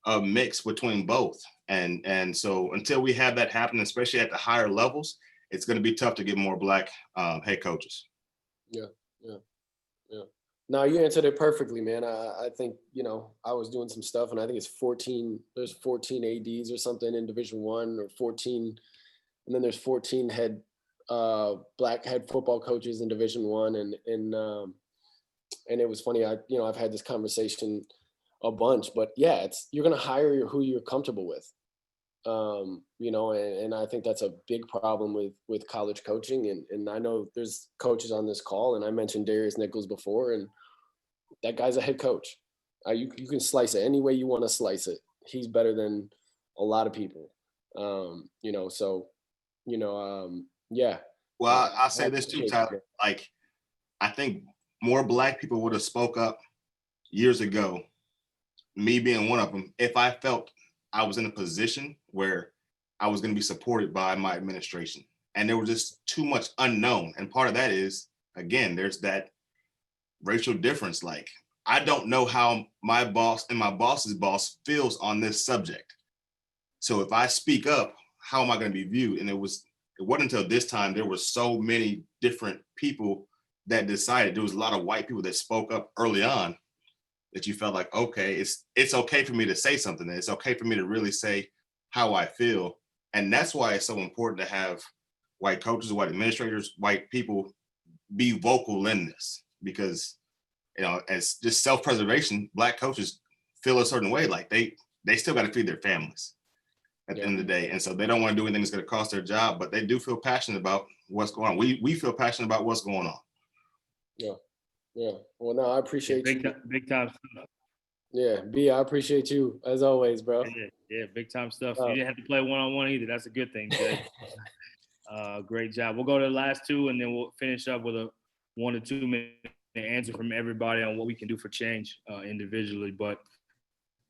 a mix between both. And so until we have that happen, especially at the higher levels, it's going to be tough to get more Black head coaches. Yeah. No, you answered it perfectly, man. I think, I was doing some stuff, and I think there's 14 ADs or something in Division I, or 14, and then there's 14 Black head football coaches in Division I. And it was funny, I've had this conversation a bunch, but yeah, you're going to hire who you're comfortable with. And I think that's a big problem with college coaching. And I know there's coaches on this call, and I mentioned Darius Nichols before, and that guy's a head coach. You can slice it any way you want to slice it. He's better than a lot of people. Yeah. Well, I'll say this too, Tyler. Like, I think more Black people would have spoke up years ago, me being one of them, if I felt I was in a position where I was going to be supported by my administration. And there was just too much unknown. And part of that is, again, there's that racial difference. Like, I don't know how my boss and my boss's boss feels on this subject. So if I speak up, how am I going to be viewed? And it wasn't until this time, there were so many different people that decided. There was a lot of white people that spoke up early on, that you felt like, okay, it's okay for me to say something. It's okay for me to really say how I feel. And that's why it's so important to have white coaches, white administrators, white people be vocal in this, because, you know, as just self-preservation, Black coaches feel a certain way, like they still got to feed their families at the end of the day. And so they don't want to do anything that's going to cost their job, but they do feel passionate about what's going on. We feel passionate about what's going on. Yeah. Yeah. Well, no, I appreciate you. Big time stuff. Yeah. B, I appreciate you as always, bro. Yeah, big time stuff. You didn't have to play one-on-one either. That's a good thing, Jay. Great job. We'll go to the last two, and then we'll finish up with a 1 to 2 minute answer from everybody on what we can do for change individually. But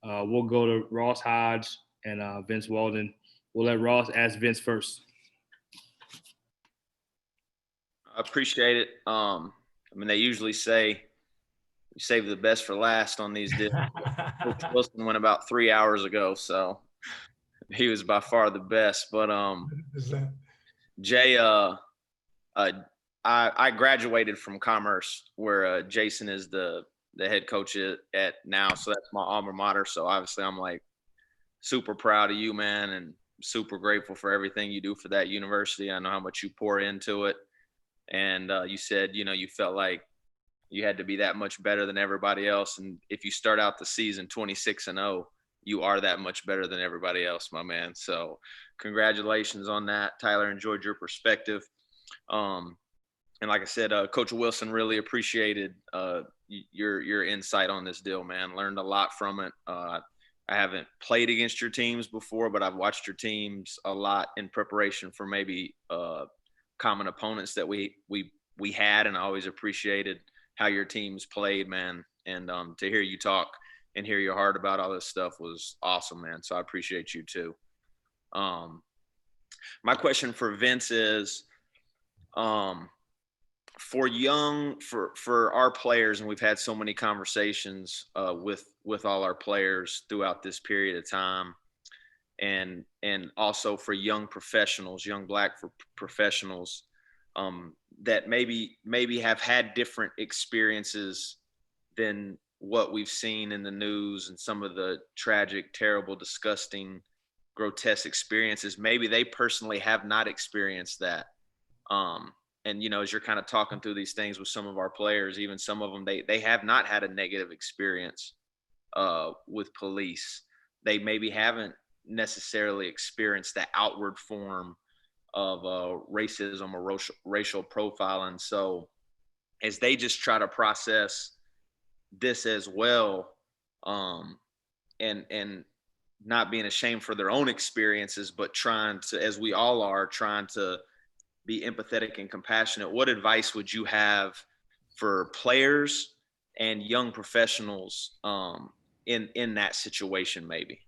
we'll go to Ross Hodge and Vince Walden. We'll let Ross ask Vince first. I appreciate it. I mean, they usually say you save the best for last on these deals. Coach Wilson went about 3 hours ago, so he was by far the best. But Jay, I graduated from Commerce, where Jason is the head coach at now. So that's my alma mater. So obviously I'm like super proud of you, man, and super grateful for everything you do for that university. I know how much you pour into it. And you said, you know, you felt like you had to be that much better than everybody else. And if you start out the season 26-0, you are that much better than everybody else, my man. So congratulations on that. Tyler, enjoyed your perspective. And like I said, Coach Wilson, really appreciated your insight on this deal, man. Learned a lot from it. I haven't played against your teams before, but I've watched your teams a lot in preparation for maybe common opponents that we had, and I always appreciated how your teams played, man. And to hear you talk and hear your heart about all this stuff was awesome, man. So I appreciate you too. My question for Vince is, for our players, and we've had so many conversations with all our players throughout this period of time, and also for young professionals, young Black professionals, that maybe have had different experiences than what we've seen in the news and some of the tragic, terrible, disgusting, grotesque experiences. Maybe they personally have not experienced that. And, you know, as you're kind of talking through these things with some of our players, even some of them, they have not had a negative experience with police. They maybe haven't necessarily experienced the outward form of racism or racial profiling. So as they just try to process this as well, and not being ashamed for their own experiences, but trying to, as we all are, trying to be empathetic and compassionate, what advice would you have for players and young professionals in that situation, maybe?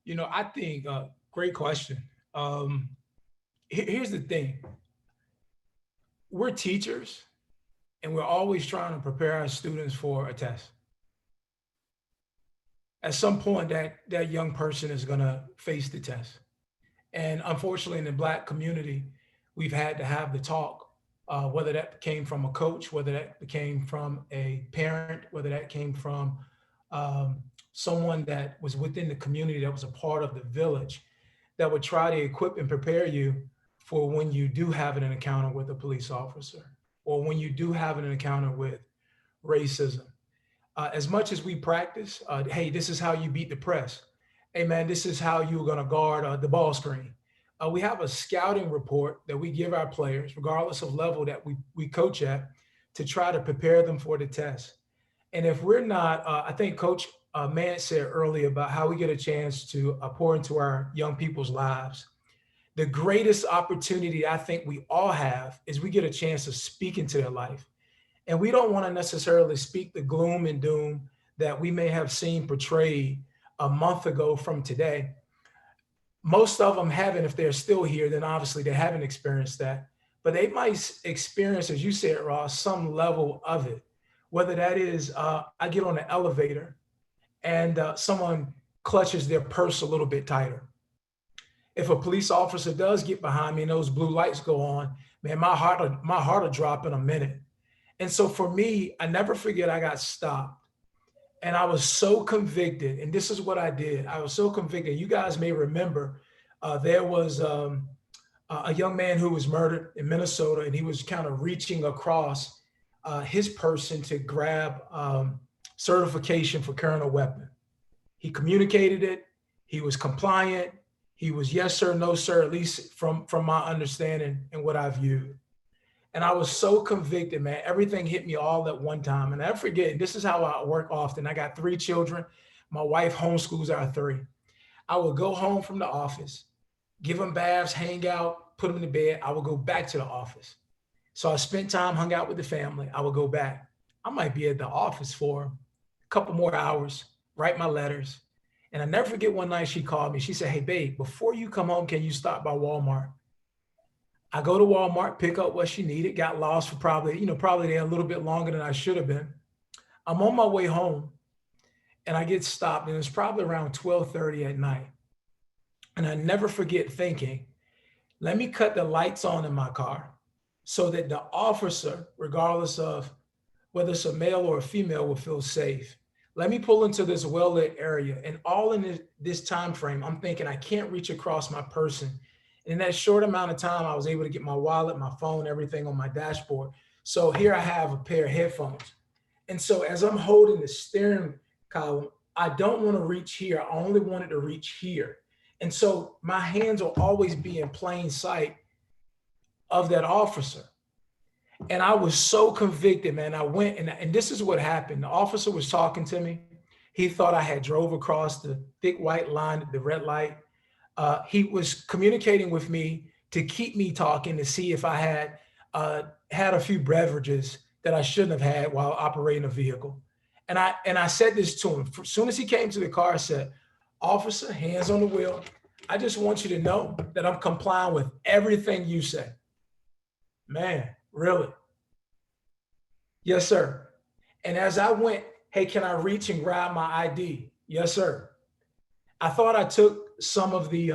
You know, I think, great question. Here's the thing. We're teachers, and we're always trying to prepare our students for a test. At some point, that young person is going to face the test. And unfortunately, in the Black community, we've had to have the talk, whether that came from a coach, whether that came from a parent, whether that came from someone that was within the community that was a part of the village, that would try to equip and prepare you for when you do have an encounter with a police officer, or when you do have an encounter with racism. As much as we practice, hey, this is how you beat the press. Hey, man, this is how you're going to guard the ball screen. We have a scouting report that we give our players, regardless of level that we coach at, to try to prepare them for the test. And if we're not, I think Coach Mann said earlier about how we get a chance to pour into our young people's lives. The greatest opportunity I think we all have is we get a chance to speak into their life. And we don't want to necessarily speak the gloom and doom that we may have seen portrayed a month ago from today. Most of them haven't. If they're still here, then obviously they haven't experienced that. But they might experience, as you said, Ross, some level of it. Whether that is, I get on an elevator and someone clutches their purse a little bit tighter. If a police officer does get behind me and those blue lights go on, man, my heart will drop in a minute. And so for me, I never forget I got stopped. And I was so convicted. And this is what I did. I was so convicted. You guys may remember there was a young man who was murdered in Minnesota, and he was kind of reaching across his person to grab certification for carrying a weapon. He communicated it. He was compliant. He was yes, sir, no, sir, at least from my understanding and what I viewed. And I was so convicted, man. Everything hit me all at one time. And I forget, this is how I work often. I got 3 children. My wife homeschools our 3. I would go home from the office, give them baths, hang out, put them in the bed. I would go back to the office. So I spent time, hung out with the family. I would go back. I might be at the office for a couple more hours, write my letters. And I never forget one night she called me. She said, hey, babe, before you come home, can you stop by Walmart? I go to Walmart, pick up what she needed, got lost for probably there a little bit longer than I should have been. I'm on my way home and I get stopped, and it's probably around 12:30 at night. And I never forget thinking, let me cut the lights on in my car so that the officer, regardless of whether it's a male or a female, will feel safe. Let me pull into this well-lit area. And all in this time frame, I'm thinking I can't reach across my person. In that short amount of time, I was able to get my wallet, my phone, everything on my dashboard. So here I have a pair of headphones. And so as I'm holding the steering column, I don't want to reach here. I only wanted to reach here. And so my hands will always be in plain sight of that officer. And I was so convicted, man. I went and this is what happened. The officer was talking to me. He thought I had drove across the thick white line at the red light. He was communicating with me to keep me talking to see if I had had a few beverages that I shouldn't have had while operating a vehicle. And I said this to him. As soon as he came to the car, I said, officer, hands on the wheel. I just want you to know that I'm complying with everything you say. Man, really? Yes, sir. And as I went, hey, can I reach and grab my ID? Yes, sir. I thought I took some of the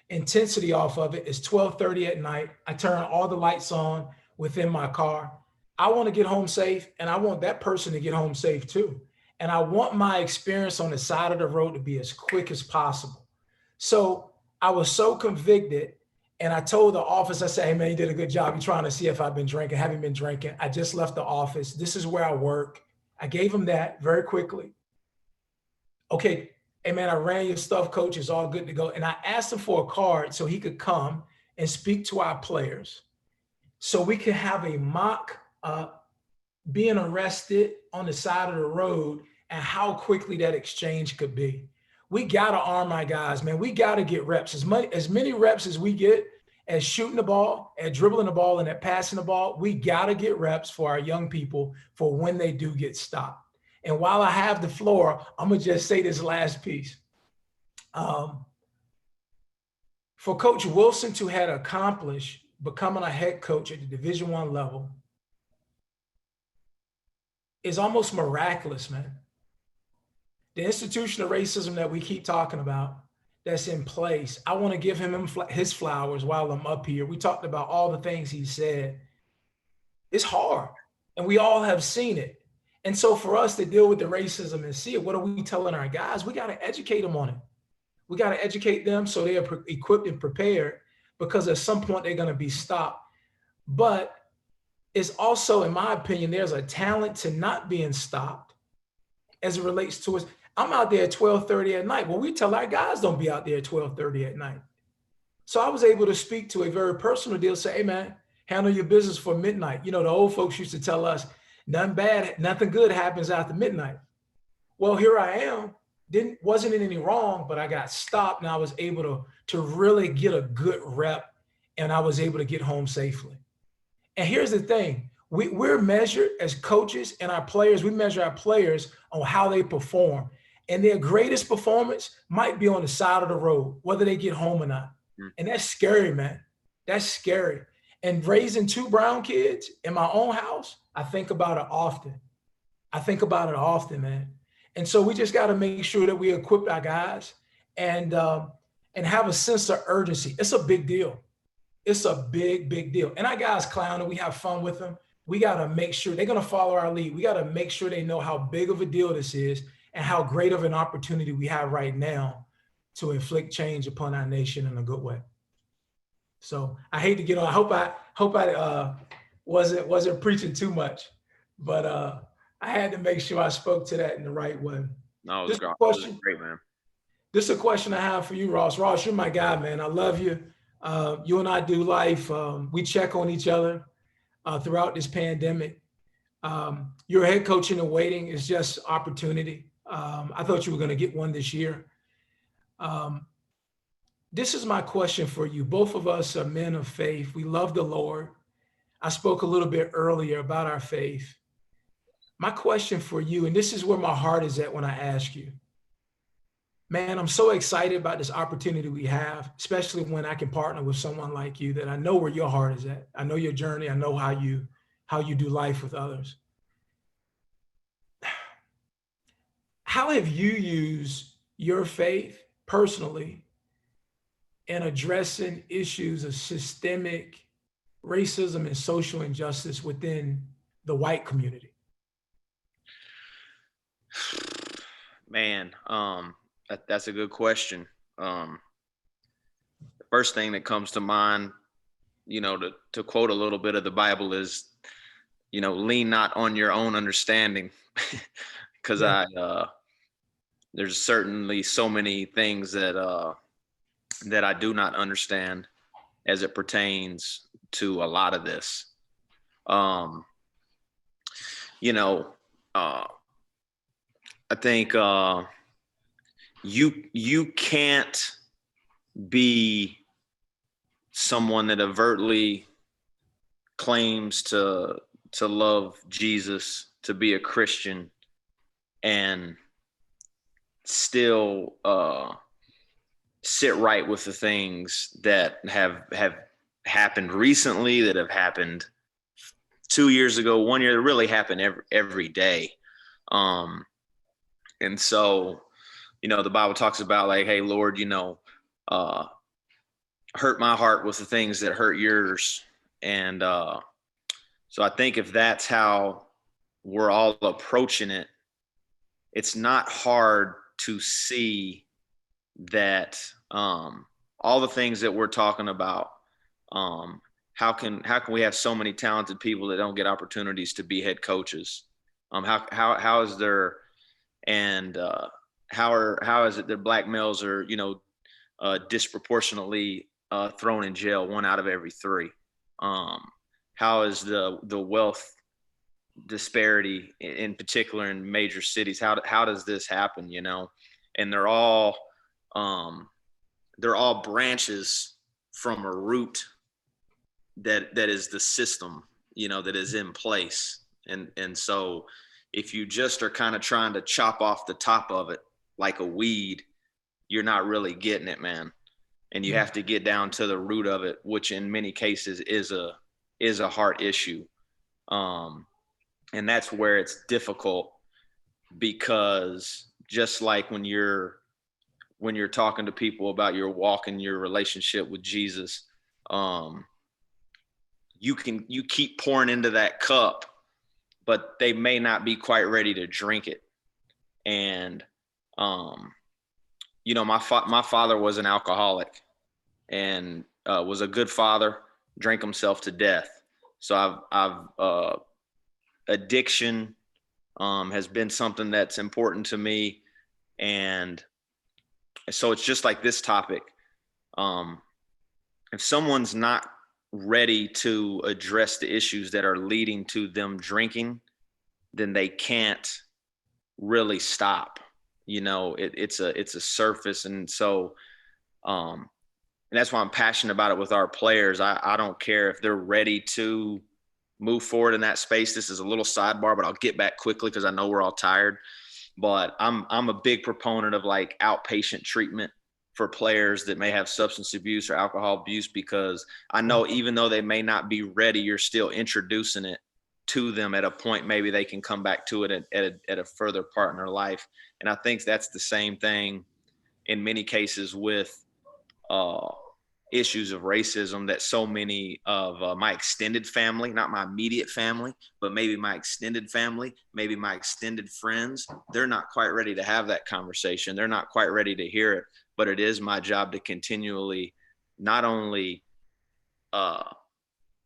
intensity off of it. It's 12:30 at night. I turn all the lights on within my car. I want to get home safe, and I want that person to get home safe too. And I want my experience on the side of the road to be as quick as possible. So I was so convicted, and I told the office, I said, hey man, you did a good job. You're trying to see if I've been drinking. Haven't been drinking. I just left the office. This is where I work. I gave him that very quickly. Okay, hey man, I ran your stuff, coach. It's all good to go. And I asked him for a card so he could come and speak to our players so we could have a mock being arrested on the side of the road and how quickly that exchange could be. We got to arm our guys, man. We got to get reps. As many reps as we get at shooting the ball, at dribbling the ball, and at passing the ball, we got to get reps for our young people for when they do get stopped. And while I have the floor, I'm going to just say this last piece. For Coach Wilson to have accomplished becoming a head coach at the Division I level is almost miraculous, man. The institutional racism that we keep talking about that's in place, I want to give him his flowers while I'm up here. We talked about all the things he said. It's hard, and we all have seen it. And so for us to deal with the racism and see it, what are we telling our guys? We got to educate them on it. We got to educate them so they are equipped and prepared, because at some point they're going to be stopped. But it's also, in my opinion, there's a talent to not being stopped as it relates to us. I'm out there at 12:30 at night. Well, we tell our guys don't be out there at 12:30 at night. So I was able to speak to a very personal deal, say, hey man, handle your business for midnight. You know, the old folks used to tell us nothing good happens after midnight. Well, here I am. Wasn't in any wrong, but I got stopped, and I was able to really get a good rep, and I was able to get home safely. And here's the thing. We're measured as coaches and our players. We measure our players on how they perform. And their greatest performance might be on the side of the road, whether they get home or not. And that's scary, man. That's scary. And raising 2 brown kids in my own house, I think about it often. Man. And so we just got to make sure that we equip our guys and have a sense of urgency. It's a big deal. It's a big, big deal. And our guys clown and we have fun with them. we got to make sure they're going to follow our lead. We got to make sure they know how big of a deal this is and how great of an opportunity we have right now to inflict change upon our nation in a good way. So I hate to get on. I hope I wasn't preaching too much, but I had to make sure I spoke to that in the right way. No, This it was question, great, man. this is a question I have for you, Ross. Ross, you're my guy, man. I love you. You and I do life. We check on each other throughout this pandemic. Your head coaching and waiting is just opportunity. I thought you were going to get one this year. This is my question for you. Both of us are men of faith. We love the Lord. I spoke a little bit earlier about our faith. My question for you, and this is where my heart is at when I ask you, man, I'm so excited about this opportunity we have, especially when I can partner with someone like you that I know where your heart is at. I know your journey. I know how you do life with others. How have you used your faith personally in addressing issues of systemic racism and social injustice within the white community? Man, that's a good question. The first thing that comes to mind, to quote a little bit of the Bible is, lean not on your own understanding, because there's certainly so many things that I do not understand as it pertains to a lot of this. I think you can't be someone that overtly claims to love Jesus, to be a Christian, and still sit right with the things that have happened recently, that have happened 2 years ago, 1 year, that really happen every day. And so, the Bible talks about like, hey, Lord, hurt my heart with the things that hurt yours. And so I think if that's how we're all approaching it, it's not hard to see that all the things that we're talking about, how can we have so many talented people that don't get opportunities to be head coaches? How is there, and how is it that black males are disproportionately thrown in jail 1 out of every 3? How is the wealth disparity in particular in major cities? How does this happen? And they're all branches from a root that is the system, that is in place. And so if you just are kind of trying to chop off the top of it like a weed, you're not really getting it, man. And you have to get down to the root of it, which in many cases is a heart issue. And that's where it's difficult, because just like when you're talking to people about your walk and your relationship with Jesus, you keep pouring into that cup, but they may not be quite ready to drink it. And my father was an alcoholic and was a good father, drank himself to death. So I've addiction has been something that's important to me. And so it's just like this topic. If someone's not ready to address the issues that are leading to them drinking, then they can't really stop. It's a surface. And so, and that's why I'm passionate about it with our players. I don't care if they're ready to move forward in that space. This is a little sidebar, but I'll get back quickly because I know we're all tired. But I'm a big proponent of like outpatient treatment for players that may have substance abuse or alcohol abuse, because I know even though they may not be ready, you're still introducing it to them at a point maybe they can come back to it at a further part in their life. And I think that's the same thing in many cases with issues of racism that so many of my extended family, not my immediate family, but maybe my extended family, maybe my extended friends, they're not quite ready to have that conversation. They're not quite ready to hear it, but it is my job to continually not only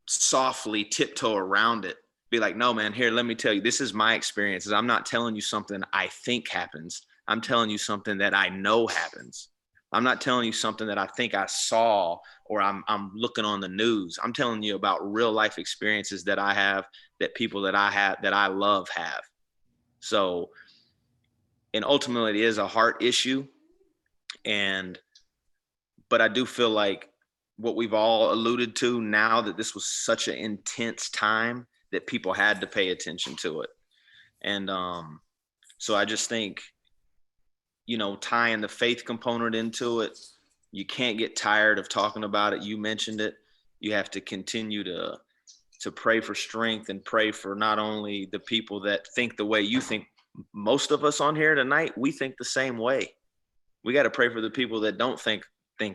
softly tiptoe around it, be like, no, man, here, let me tell you, this is my experiences. I'm not telling you something I think happens. I'm telling you something that I know happens. I'm not telling you something that I think I saw or I'm looking on the news. I'm telling you about real life experiences that I have, that people that I have, that I love have. So, and ultimately it is a heart issue. But I do feel like what we've all alluded to now, that this was such an intense time that people had to pay attention to it. And so I just think, you know, tying the faith component into it, you can't get tired of talking about it. You mentioned it. You have to continue to pray for strength and pray for not only the people that think the way you think. Most of us on here tonight, we think the same way. We got to pray for the people that don't think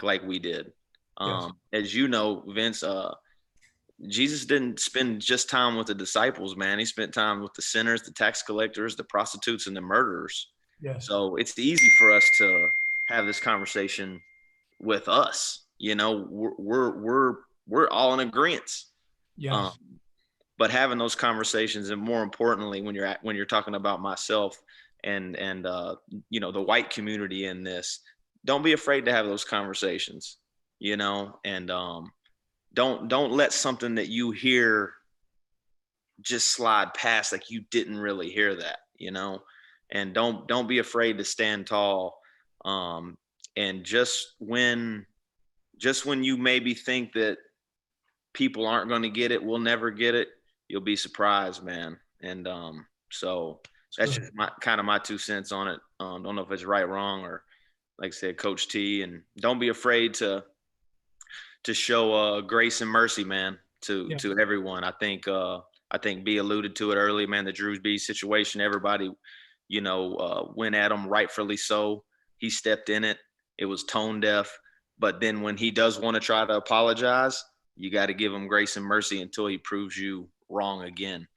like we did. Yes. As you know, Vince, Jesus didn't spend just time with the disciples, man. He spent time with the sinners, the tax collectors, the prostitutes, and the murderers. Yes. So it's easy for us to have this conversation with us. You know, we're all in agreement. Yes. But having those conversations, and more importantly, when you're talking about myself and you know, the white community in this, don't be afraid to have those conversations. You know, and don't let something that you hear just slide past like you didn't really hear that, you know. And don't be afraid to stand tall. And just when you maybe think that people aren't going to get it, we'll never get it, you'll be surprised, man. And so that's just my 2 cents on it. Don't know if it's right, wrong, or like I said, Coach T. And don't be afraid to show grace and mercy, man, to everyone. I think B alluded to it earlier, man. The Drew B situation, everybody, you know, went at him, rightfully so. He stepped in it. It was tone deaf. But then when he does want to try to apologize, you got to give him grace and mercy until he proves you wrong again.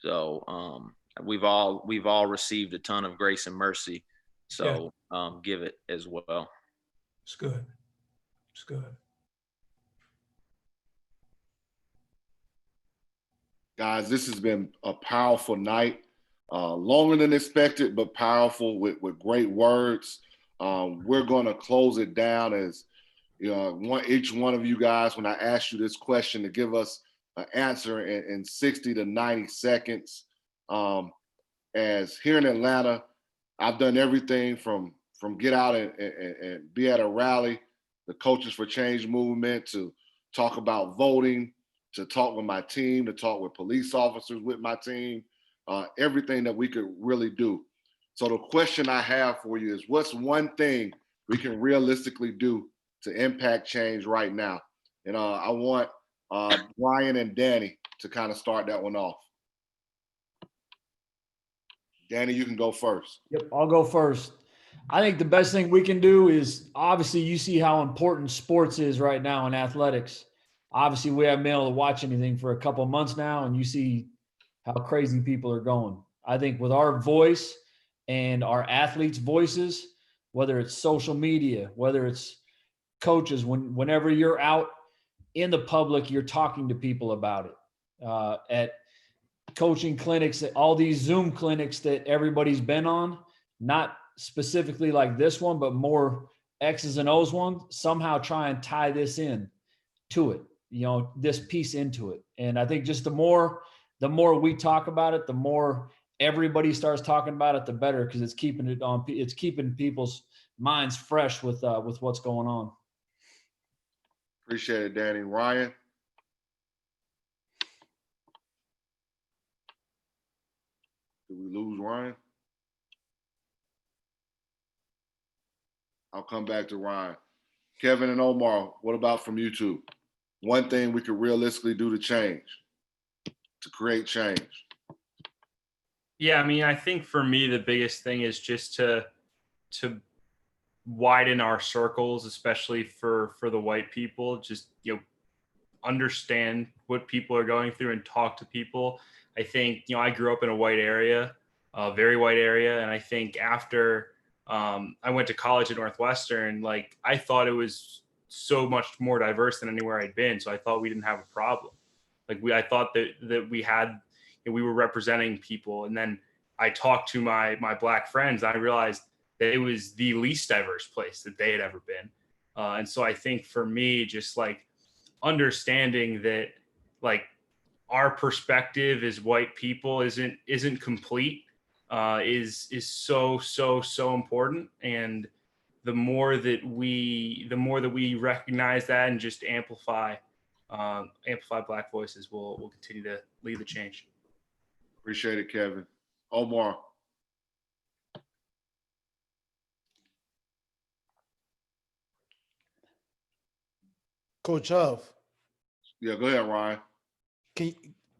So we've all received a ton of grace and mercy. So give it as well. It's good. It's good. Guys, this has been a powerful night, longer than expected, but powerful with great words. We're going to close it down as, you know, each one of you guys, when I ask you this question, to give us an answer in 60 to 90 seconds. As here in Atlanta, I've done everything from get out and be at a rally, the Coaches for Change movement, to talk about voting, to talk with my team, to talk with police officers with my team, everything that we could really do. So the question I have for you is, what's one thing we can realistically do to impact change right now? And I want Brian and Danny to kind of start that one off. Danny, you can go first. Yep, I'll go first. I think the best thing we can do is, obviously, you see how important sports is right now in athletics. Obviously, we haven't been able to watch anything for a couple of months now, and you see how crazy people are going. I think with our voice and our athletes' voices, whether it's social media, whether it's coaches, whenever you're out in the public, you're talking to people about it. At coaching clinics, all these Zoom clinics that everybody's been on, not specifically like this one, but more X's and O's one, somehow try and tie this in to it, you know, this piece into it. And I think just the more we talk about it, the more everybody starts talking about it, the better, because it's keeping people's minds fresh with what's going on. Appreciate it, Danny. Ryan? Did we lose Ryan? I'll come back to Ryan. Kevin and Omar, what about from you two? One thing we could realistically do to change, to create change. Yeah, I mean, I think for me, the biggest thing is just to widen our circles, especially for the white people. Just, you know, understand what people are going through and talk to people. I think, you know, I grew up in a white area, a very white area. And I think after I went to college at Northwestern, like I thought it was so much more diverse than anywhere I'd been. So I thought we didn't have a problem. Like I thought that we had, you know, we were representing people. And then I talked to my Black friends, and I realized that it was the least diverse place that they had ever been. And so I think for me, just like understanding that, like, our perspective as white people isn't complete, is so important. And the more that we recognize that and just amplify Black voices, will continue to lead the change. Appreciate it, Kevin. Omar. Coach Huff. Yeah, go ahead, Ryan.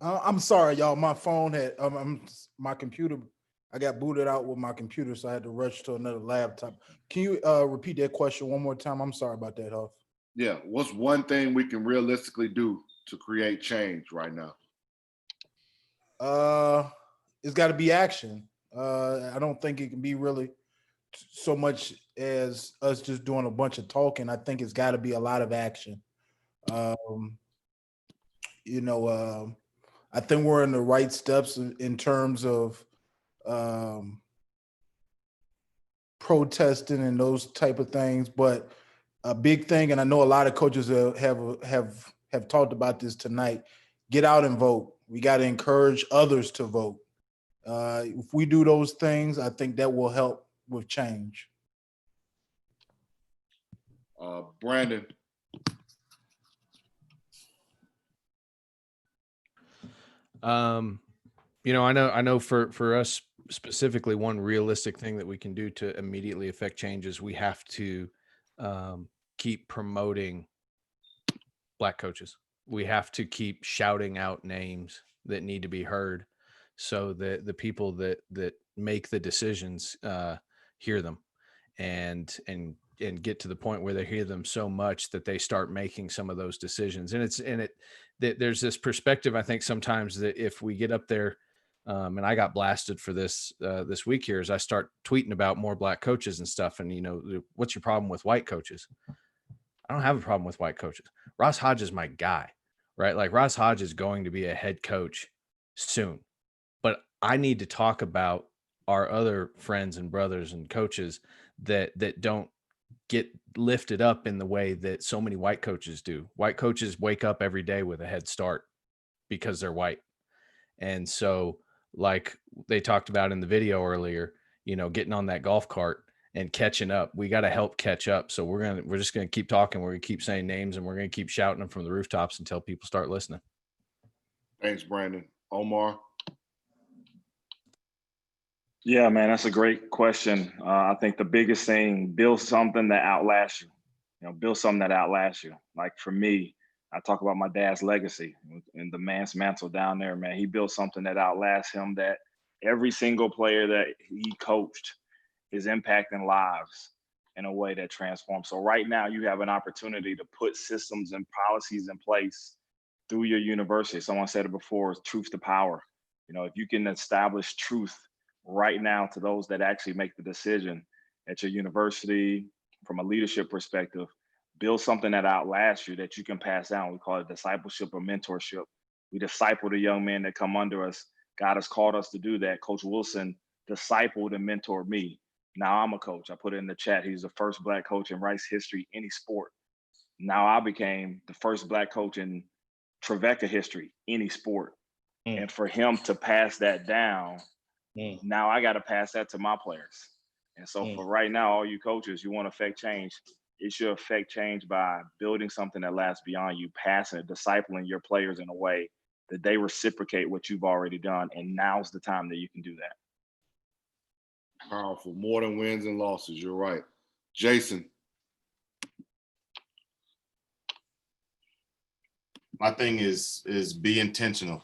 I'm sorry, y'all. My phone had my computer. I got booted out with my computer, so I had to rush to another laptop. Can you repeat that question one more time? I'm sorry about that, Huff. Yeah, what's one thing we can realistically do to create change right now? It's got to be action. I don't think it can be really so much as us just doing a bunch of talking. I think it's got to be a lot of action. I think we're in the right steps in terms of protesting and those type of things. But a big thing, and I know a lot of coaches have talked about this tonight, get out and vote. We got to encourage others to vote. If we do those things, I think that will help with change. Brandon. I know for us specifically, one realistic thing that we can do to immediately affect change is we have to keep promoting Black coaches. We have to keep shouting out names that need to be heard, so that the people that make the decisions hear them and get to the point where they hear them so much that they start making some of those decisions. And there's this perspective, I think, sometimes that if we get up there, and I got blasted for this this week here, as I start tweeting about more Black coaches and stuff. And, what's your problem with white coaches? I don't have a problem with white coaches. Ross Hodge is my guy, right? Like, Ross Hodge is going to be a head coach soon, but I need to talk about our other friends and brothers and coaches that don't get lifted up in the way that so many white coaches do. White coaches wake up every day with a head start because they're white. And so, like they talked about in the video earlier, getting on that golf cart and catching up. We got to help catch up. So we're just going to keep talking. We're going to keep saying names, and we're going to keep shouting them from the rooftops until people start listening. Thanks, Brandon. Omar. Yeah, man, that's a great question. I think the biggest thing, build something that outlasts you. Build something that outlasts you. Like, for me, I talk about my dad's legacy and the man's mantle down there, man. He built something that outlasts him, that every single player that he coached is impacting lives in a way that transforms. So right now you have an opportunity to put systems and policies in place through your university. Someone said it before, truth to power. If you can establish truth right now to those that actually make the decision at your university from a leadership perspective, build something that outlasts you, that you can pass down. We call it discipleship or mentorship. We disciple the young men that come under us. God has called us to do that. Coach Wilson discipled and mentored me. Now I'm a coach. I put it in the chat. He's the first Black coach in Rice history, any sport. Now I became the first Black coach in Trevecca history, any sport. And for him to pass that down, now I got to pass that to my players. And so for right now, all you coaches, you want to affect change, it should affect change by building something that lasts beyond you, passing it, discipling your players in a way that they reciprocate what you've already done. And now's the time that you can do that. Powerful. More than wins and losses. You're right. Jason. My thing is be intentional.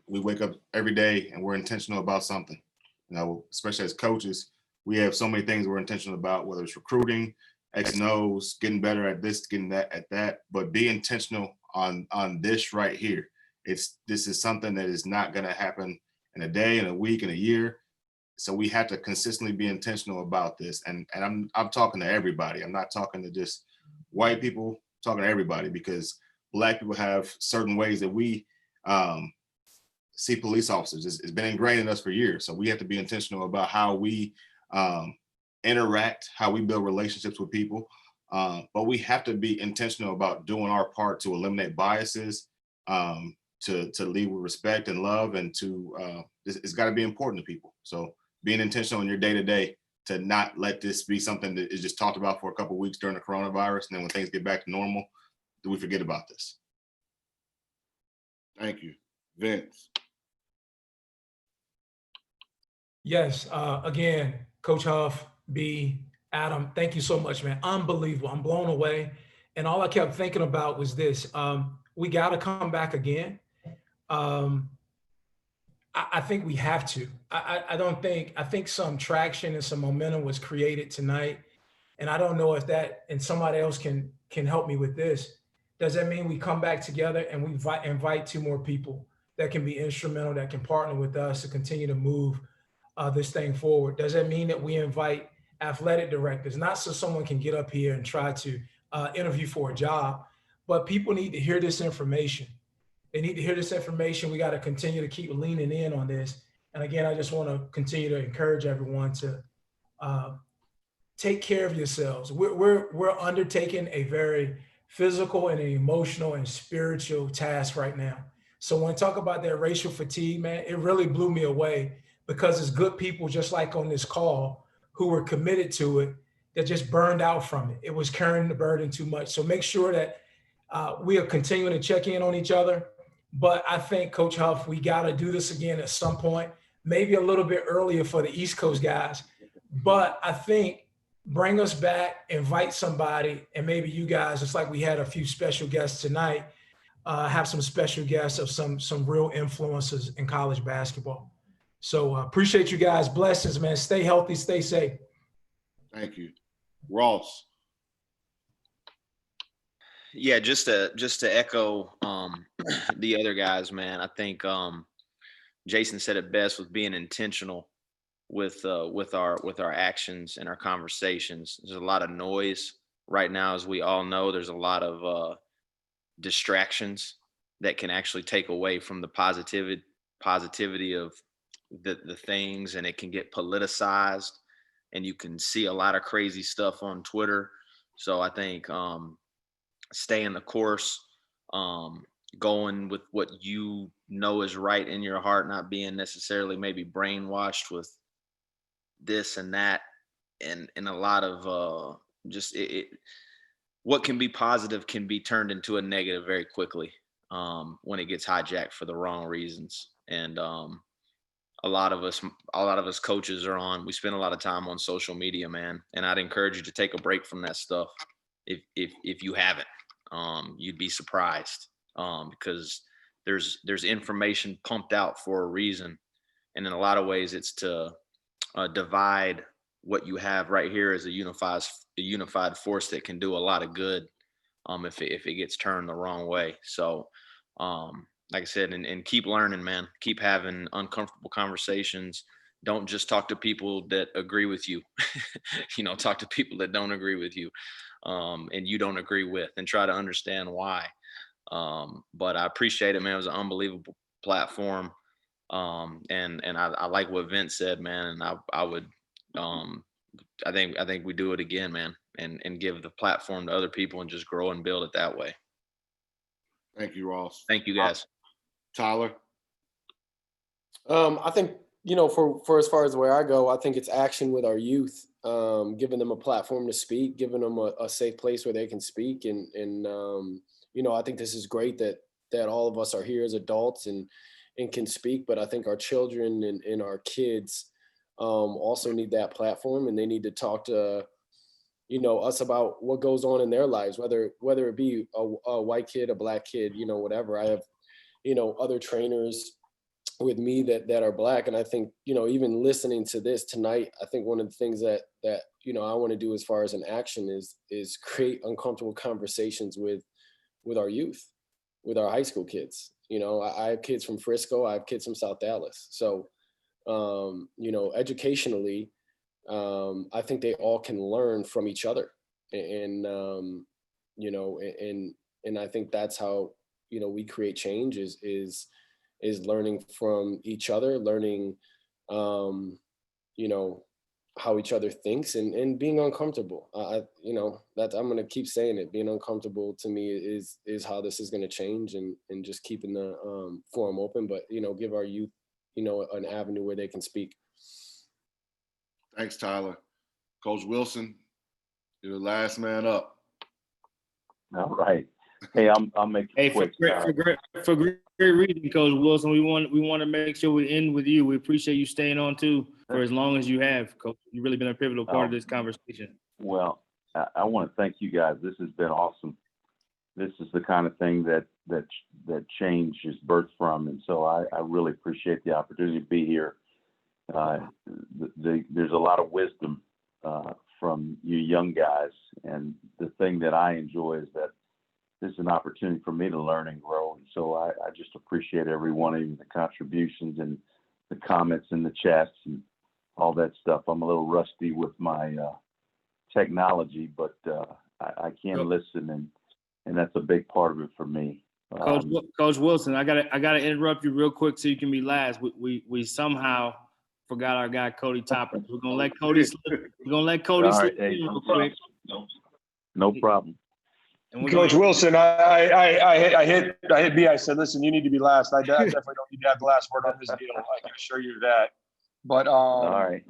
We wake up every day and we're intentional about something. Especially as coaches, We have so many things we're intentional about, whether it's recruiting, X and O's, getting better at this, getting that at that, but be intentional on this right here. This is something that is not going to happen in a day, in a week, in a year. So we have to consistently be intentional about this. And I'm talking to everybody. I'm not talking to just white people, I'm talking to everybody, because Black people have certain ways that we see police officers. It's been ingrained in us for years. So we have to be intentional about how we interact, how we build relationships with people. But we have to be intentional about doing our part to eliminate biases, to lead with respect and love, and to it's got to be important to people. So being intentional in your day-to-day to not let this be something that is just talked about for a couple of weeks during the coronavirus, and then when things get back to normal, do we forget about this? Thank you. Vince. Yes, again, Coach Huff, B, Adam, thank you so much, man. Unbelievable. I'm blown away. And all I kept thinking about was this. We got to come back again. I think we have to. I think some traction and some momentum was created tonight. And I don't know if that, and somebody else can help me with this. Does that mean we come back together and we invite 2 more people that can be instrumental, that can partner with us to continue to move this thing forward? Does that mean that we invite athletic directors, not so someone can get up here and try to interview for a job, but people need to hear this information. They need to hear this information. We got to continue to keep leaning in on this. And again, I just want to continue to encourage everyone to take care of yourselves. We're undertaking a very physical and an emotional and spiritual task right now. So when I talk about that racial fatigue, man, it really blew me away, because it's good people just like on this call who were committed to it that just burned out from it. It was carrying the burden too much. So make sure that we are continuing to check in on each other. But I think, Coach Huff, we got to do this again at some point, maybe a little bit earlier for the East Coast guys. But I think bring us back, invite somebody, and maybe you guys, just like we had a few special guests tonight, have some special guests of some real influences in college basketball. So appreciate you guys. Blessings, man. Stay healthy, stay safe. Thank you. Ross. Yeah, just to echo the other guys, man. I think Jason said it best with being intentional with our actions and our conversations. There's a lot of noise right now, as we all know. There's a lot of distractions that can actually take away from the positivity of the things, and it can get politicized, and you can see a lot of crazy stuff on Twitter. So I think staying the course, going with what you know is right in your heart, not being necessarily maybe brainwashed with this and that, and a lot of just what can be positive can be turned into a negative very quickly when it gets hijacked for the wrong reasons. And a lot of us coaches we spend a lot of time on social media, man, and I'd encourage you to take a break from that stuff. If you haven't, you'd be surprised, because there's information pumped out for a reason, and in a lot of ways it's to divide what you have right here as a unified force that can do a lot of good if it gets turned the wrong way. So like I said, and keep learning, man. Keep having uncomfortable conversations. Don't just talk to people that agree with you. Talk to people that don't agree with you, and you don't agree with, and try to understand why. But I appreciate it, man. It was an unbelievable platform. And I like what Vince said, man. And I would, I think we do it again, man, and give the platform to other people and just grow and build it that way. Thank you, Ross. Thank you, guys. Tyler. I think, for as far as where I go, I think it's action with our youth, giving them a platform to speak, giving them a safe place where they can speak. And I think this is great that all of us are here as adults and can speak, but I think our children and our kids also need that platform, and they need to talk to, us about what goes on in their lives, whether it be a white kid, a black kid, whatever. I have, other trainers with me that are Black. And I think, you know, even listening to this tonight, I think one of the things that you know, I want to do as far as an action is create uncomfortable conversations with our youth, with our high school kids. You know, I have kids from Frisco, I have kids from South Dallas. So, you know, educationally, I think they all can learn from each other. And you know, and I think that's how, you know, we create change is learning from each other, learning, you know, how each other thinks and being uncomfortable. You know, that I'm going to keep saying it. Being uncomfortable to me is how this is going to change, and just keeping the forum open, but, you know, give our youth, you know, an avenue where they can speak. Thanks, Tyler. Coach Wilson, you're the last man up. All right. Hey, I'll make it quick. For great reason, Coach Wilson. We want to make sure we end with you. We appreciate you staying on too for as long as you have, Coach. You've really been a pivotal part of this conversation. Well, I want to thank you guys. This has been awesome. This is the kind of thing that change is birthed from, and so I really appreciate the opportunity to be here. There's a lot of wisdom from you young guys, and the thing that I enjoy is that this is an opportunity for me to learn and grow. And so I just appreciate every one of you, the contributions and the comments in the chats and all that stuff. I'm a little rusty with my technology, but I can listen, and that's a big part of it for me. Coach Wilson, I gotta interrupt you real quick so you can be last. We somehow forgot our guy Cody Topper. We're gonna let Cody slip. We're gonna let Cody slip in real quick. No problem. Coach Wilson, I hit B. I said, listen, you need to be last. I definitely don't need to have the last word on this deal. I can assure you that. But all right,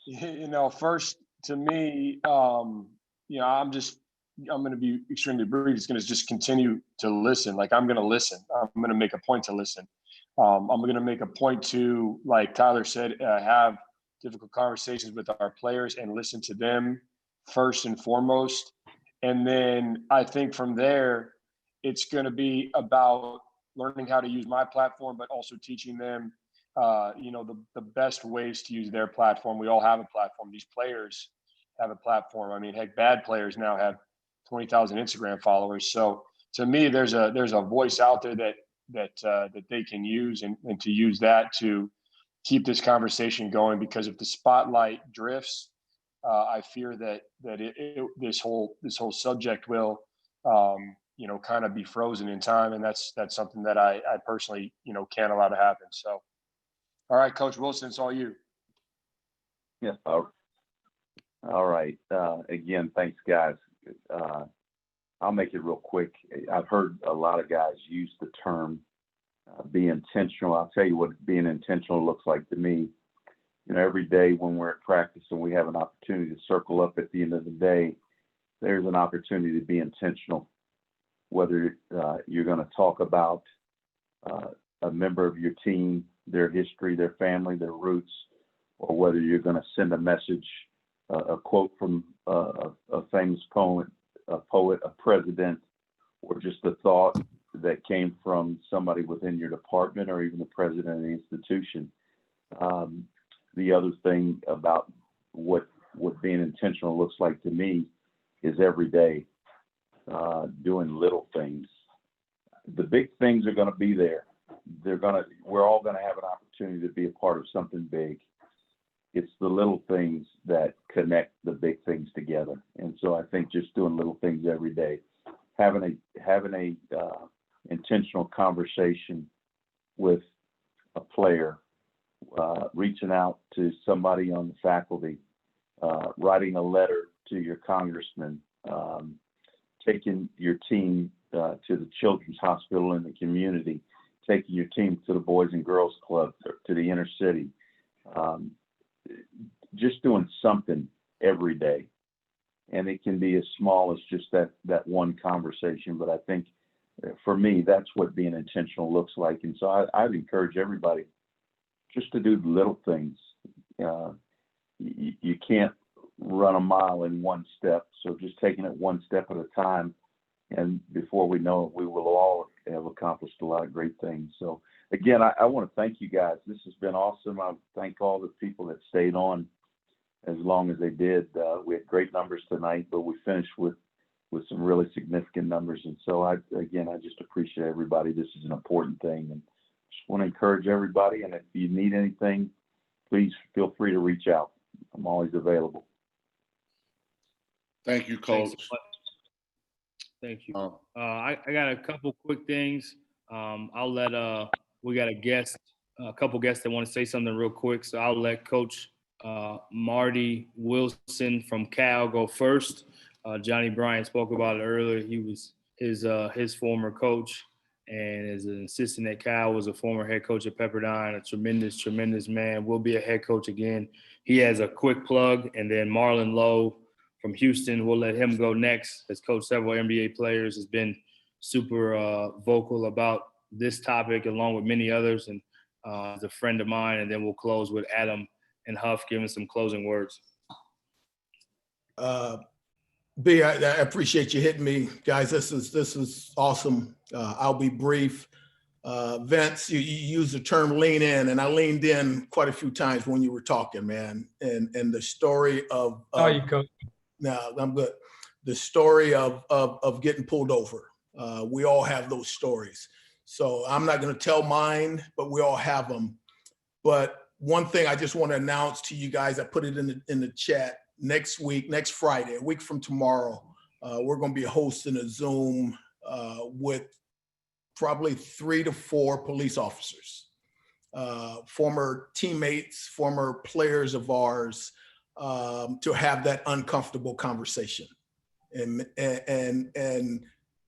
you know, first to me, you know, I'm going to be extremely brief. It's going to just continue to listen. Like, I'm going to listen. I'm going to make a point to listen. I'm going to make a point to, like Tyler said, have difficult conversations with our players and listen to them first and foremost. And then I think from there, it's going to be about learning how to use my platform, but also teaching them, you know, the best ways to use their platform. We all have a platform. These players have a platform. I mean, heck, bad players now have 20,000 Instagram followers. So to me, there's a voice out there that they can use, and to use that to keep this conversation going. Because if the spotlight drifts, I fear that this whole subject will, you know, kind of be frozen in time, and that's something that I personally, you know, can't allow to happen. So, all right, Coach Wilson, it's all you. Yeah. All right. Again, thanks, guys. I'll make it real quick. I've heard a lot of guys use the term be intentional. I'll tell you what being intentional looks like to me. You know, every day when we're at practice and we have an opportunity to circle up at the end of the day, there's an opportunity to be intentional. Whether you're going to talk about a member of your team, their history, their family, their roots, or whether you're going to send a message, a quote from a famous poet, a president, or just a thought that came from somebody within your department or even the president of the institution. The other thing about what being intentional looks like to me is every day doing little things. The big things are going to be there. We're all going to have an opportunity to be a part of something big. It's the little things that connect the big things together. And so I think just doing little things every day, having a intentional conversation with a player, reaching out to somebody on the faculty, writing a letter to your congressman, taking your team to the children's hospital in the community, taking your team to the Boys and Girls Club, to the inner city, just doing something every day. And it can be as small as just that one conversation. But I think for me, that's what being intentional looks like. And so I'd encourage everybody just to do little things. You can't run a mile in one step. So just taking it one step at a time. And before we know it, we will all have accomplished a lot of great things. So again, I want to thank you guys. This has been awesome. I thank all the people that stayed on as long as they did. We had great numbers tonight, but we finished with some really significant numbers. And so I just appreciate everybody. This is an important thing, and just want to encourage everybody. And if you need anything, please feel free to reach out. I'm always available. Thank you, Coach. Thank you. I got a couple quick things. I'll let we got a couple guests that want to say something real quick. So I'll let Coach Marty Wilson from Cal go first. Johnny Bryant spoke about it earlier. He was his former coach, and as an assistant at Cal, was a former head coach at Pepperdine. A tremendous man. Will be a head coach again. He has a quick plug, and then Marlon Lowe from Houston. We'll let him go next. Has coached several NBA players. Has been super vocal about this topic, along with many others, and is a friend of mine. And then we'll close with Adam and Huff giving some closing words. B, I appreciate you hitting me, guys. This is awesome. I'll be brief. Vince, you used the term lean in, and I leaned in quite a few times when you were talking, man. And the story of you coach. No, I'm good. The story of getting pulled over. We all have those stories. So I'm not going to tell mine, but we all have them. But one thing I just want to announce to you guys, I put it in the chat. Next Friday, a week from tomorrow, we're going to be hosting a Zoom with probably 3 to 4 police officers, former teammates, former players of ours, to have that uncomfortable conversation. And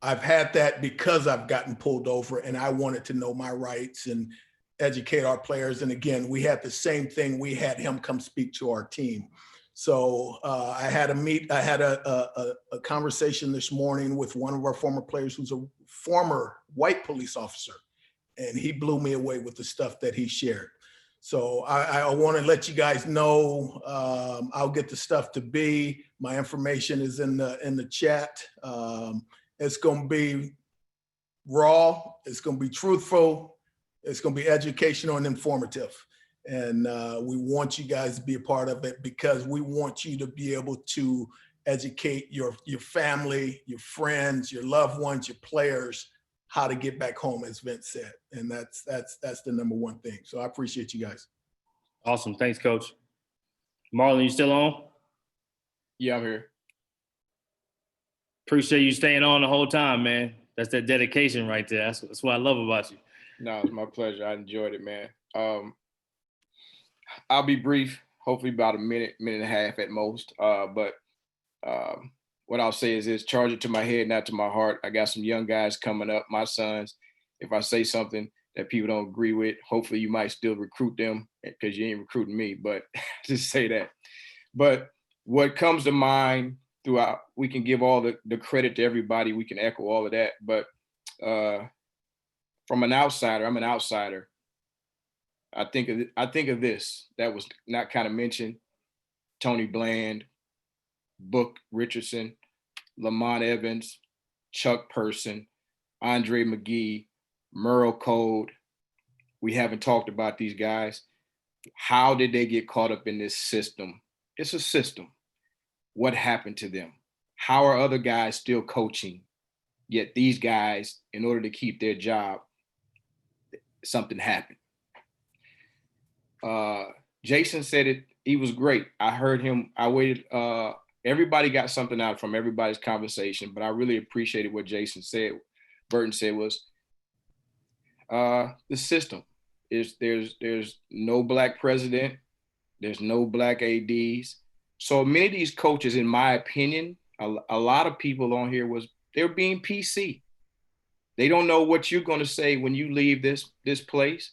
I've had that because I've gotten pulled over, and I wanted to know my rights and educate our players. And again, we had the same thing. We had him come speak to our team. So I had a conversation this morning with one of our former players who's a former white police officer, and he blew me away with the stuff that he shared. So I want to let you guys know, I'll get the stuff to B. My information is in the chat. It's going to be raw. It's going to be truthful. It's going to be educational and informative. And we want you guys to be a part of it because we want you to be able to educate your family, your friends, your loved ones, your players, how to get back home, as Vince said. And that's the number one thing. So I appreciate you guys. Awesome. Thanks, Coach. Marlon, you still on? Yeah, I'm here. Appreciate you staying on the whole time, man. That's that dedication right there. That's what I love about you. No, it's my pleasure. I enjoyed it, man. I'll be brief, hopefully about a minute and a half at most. But what I'll say is charge it to my head, not to my heart. I got some young guys coming up, my sons. If I say something that people don't agree with, hopefully you might still recruit them because you ain't recruiting me, but just say that. But what comes to mind throughout, we can give all the credit to everybody. We can echo all of that. But from an outsider, I'm an outsider. I think of this that was not kind of mentioned: Tony Bland, Book Richardson, Lamont Evans, Chuck Person, Andre McGee, Merle Code. We haven't talked about these guys. How did they get caught up in this system? It's a system. What happened to them? How are other guys still coaching? Yet these guys, in order to keep their job, something happened. Jason said it. He was great. I heard him. I waited. Everybody got something out from everybody's conversation, but I really appreciated what Jason said. Burton said was the system is there's no black president. There's no black ADs. So many of these coaches, in my opinion, a lot of people on here they're being PC. They don't know what you're going to say when you leave this place,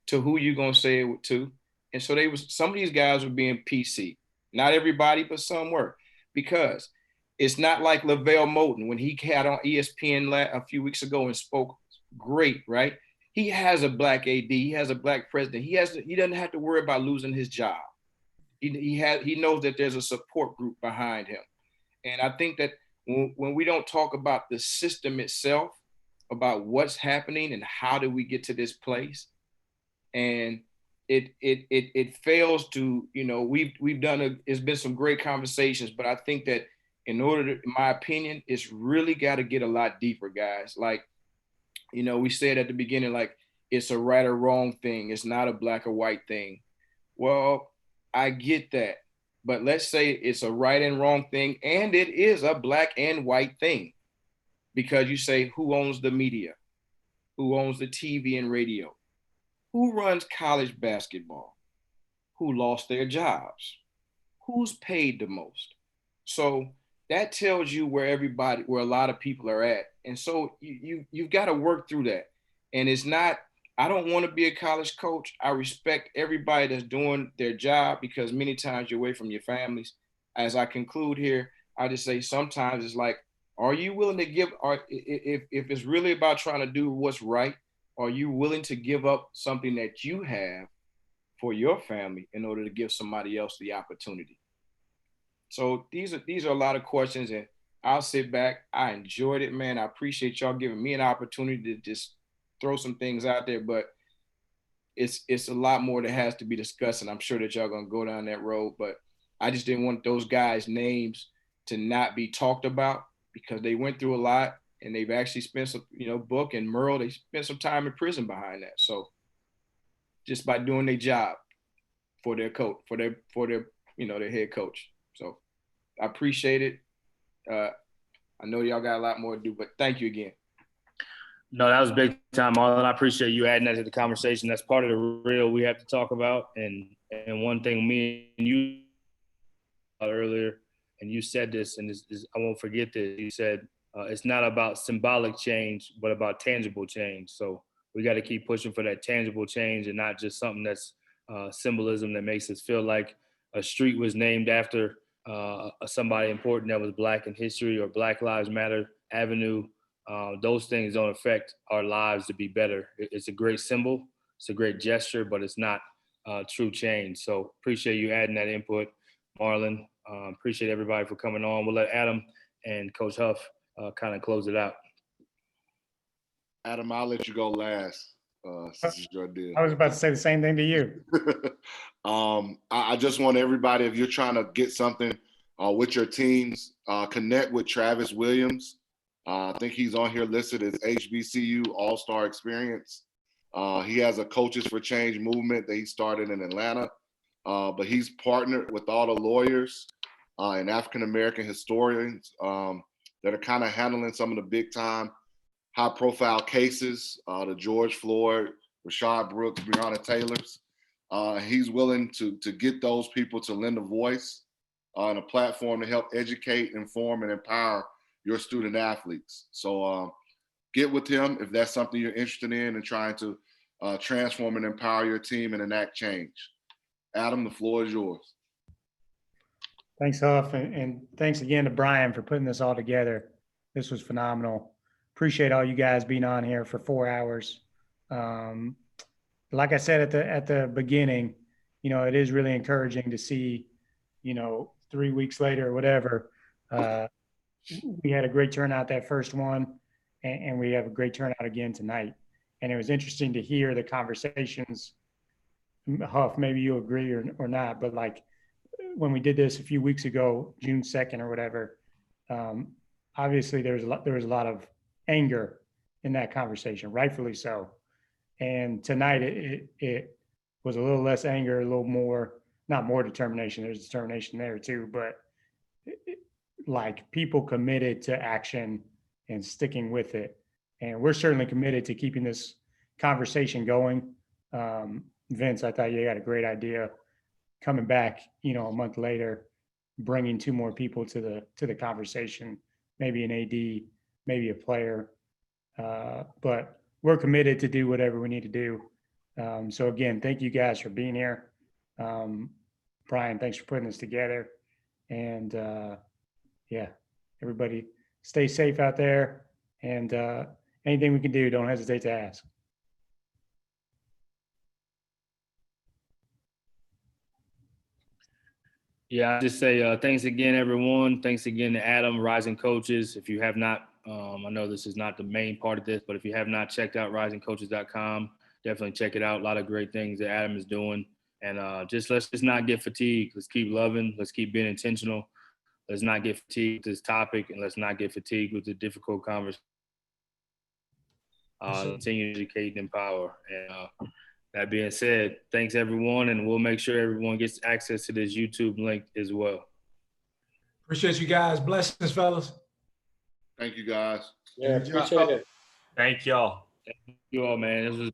to who you're going to say it to. And so some of these guys were being PC. Not everybody, but some were. Because it's not like LaVelle Moulton when he had on ESPN a few weeks ago and spoke great, right? He has a black AD. He has a black president. He doesn't have to worry about losing his job. He knows that there's a support group behind him. And I think that when we don't talk about the system itself, about what's happening and how do we get to this place. And it fails to, you know, we've done it's been some great conversations, but I think that in order to, in my opinion, it's really got to get a lot deeper, guys. Like, you know, we said at the beginning, like, it's a right or wrong thing. It's not a black or white thing. Well, I get that. But let's say it's a right and wrong thing, and it is a black and white thing. Because you say, who owns the media? Who owns the TV and radio? Who runs college basketball? Who lost their jobs? Who's paid the most? So that tells you where a lot of people are at. And so you've got to work through that. And it's not, I don't want to be a college coach. I respect everybody that's doing their job, because many times you're away from your families. As I conclude here, I just say sometimes it's like, are you willing to give, or if it's really about trying to do what's right, are you willing to give up something that you have for your family in order to give somebody else the opportunity? So these are a lot of questions, and I'll sit back. I enjoyed it, man. I appreciate y'all giving me an opportunity to just throw some things out there, but it's a lot more that has to be discussed, and I'm sure that y'all gonna go down that road. But I just didn't want those guys' names to not be talked about, because they went through a lot, and they've actually spent some, you know, Book and Merle, they spent some time in prison behind that. So just by doing their job for their coach, for their you know, their head coach. So I appreciate it. I know y'all got a lot more to do, but thank you again. No, that was big time, Marlon. I appreciate you adding that to the conversation. That's part of the real we have to talk about. And one thing me and you earlier, and you said this, and I won't forget this. You said it's not about symbolic change, but about tangible change. So we got to keep pushing for that tangible change, and not just something that's symbolism that makes us feel like a street was named after somebody important that was Black in history, or Black Lives Matter Avenue. Those things don't affect our lives to be better. It's a great symbol, it's a great gesture, but it's not true change. So appreciate you adding that input, Marlon. Appreciate everybody for coming on. We'll let Adam and Coach Huff kind of close it out. Adam, I'll let you go last. Since it's your deal. I was about to say the same thing to you. I just want everybody, if you're trying to get something with your teams, connect with Travis Williams. I think he's on here listed as HBCU All-Star Experience. He has a Coaches for Change movement that he started in Atlanta, but he's partnered with all the lawyers and African-American historians that are kind of handling some of the big-time, high-profile cases, the George Floyd, Rashad Brooks, Breonna Taylors. He's willing to get those people to lend a voice and a platform to help educate, inform, and empower your student athletes. So get with him if that's something you're interested in and trying to transform and empower your team and enact change. Adam, the floor is yours. Thanks, Huff, and thanks again to Brian for putting this all together. This was phenomenal. Appreciate all you guys being on here for 4 hours. Like I said at the beginning, you know, it is really encouraging to see, you know, 3 weeks later or whatever, we had a great turnout that first one, and we have a great turnout again tonight. And it was interesting to hear the conversations. Huff, maybe you agree or not, but like when we did this a few weeks ago, June 2nd or whatever, obviously there was a lot of anger in that conversation, rightfully so. And tonight it was a little less anger, a little more, not more determination. There's determination there too, but like people committed to action and sticking with it. And we're certainly committed to keeping this conversation going. Vince, I thought you had a great idea coming back, you know, a month later, bringing 2 more people to the conversation, maybe an AD, maybe a player. But we're committed to do whatever we need to do. So again, thank you guys for being here. Brian, thanks for putting this together. And yeah, everybody stay safe out there, and anything we can do, don't hesitate to ask. Yeah, I just say thanks again, everyone. Thanks again to Adam, Rising Coaches. If you have not I know this is not the main part of this, but if you have not checked out risingcoaches.com, definitely check it out. A lot of great things that Adam is doing. And let's just not get fatigued. Let's keep loving. Let's keep being intentional. Let's not get fatigued with this topic, and let's not get fatigued with the difficult conversation. Continue to educate and empower. And that being said, thanks everyone, and we'll make sure everyone gets access to this YouTube link as well. Appreciate you guys. Blessings, fellas. Thank you, guys. Yeah, appreciate it. Thank y'all. Thank you all, man. This was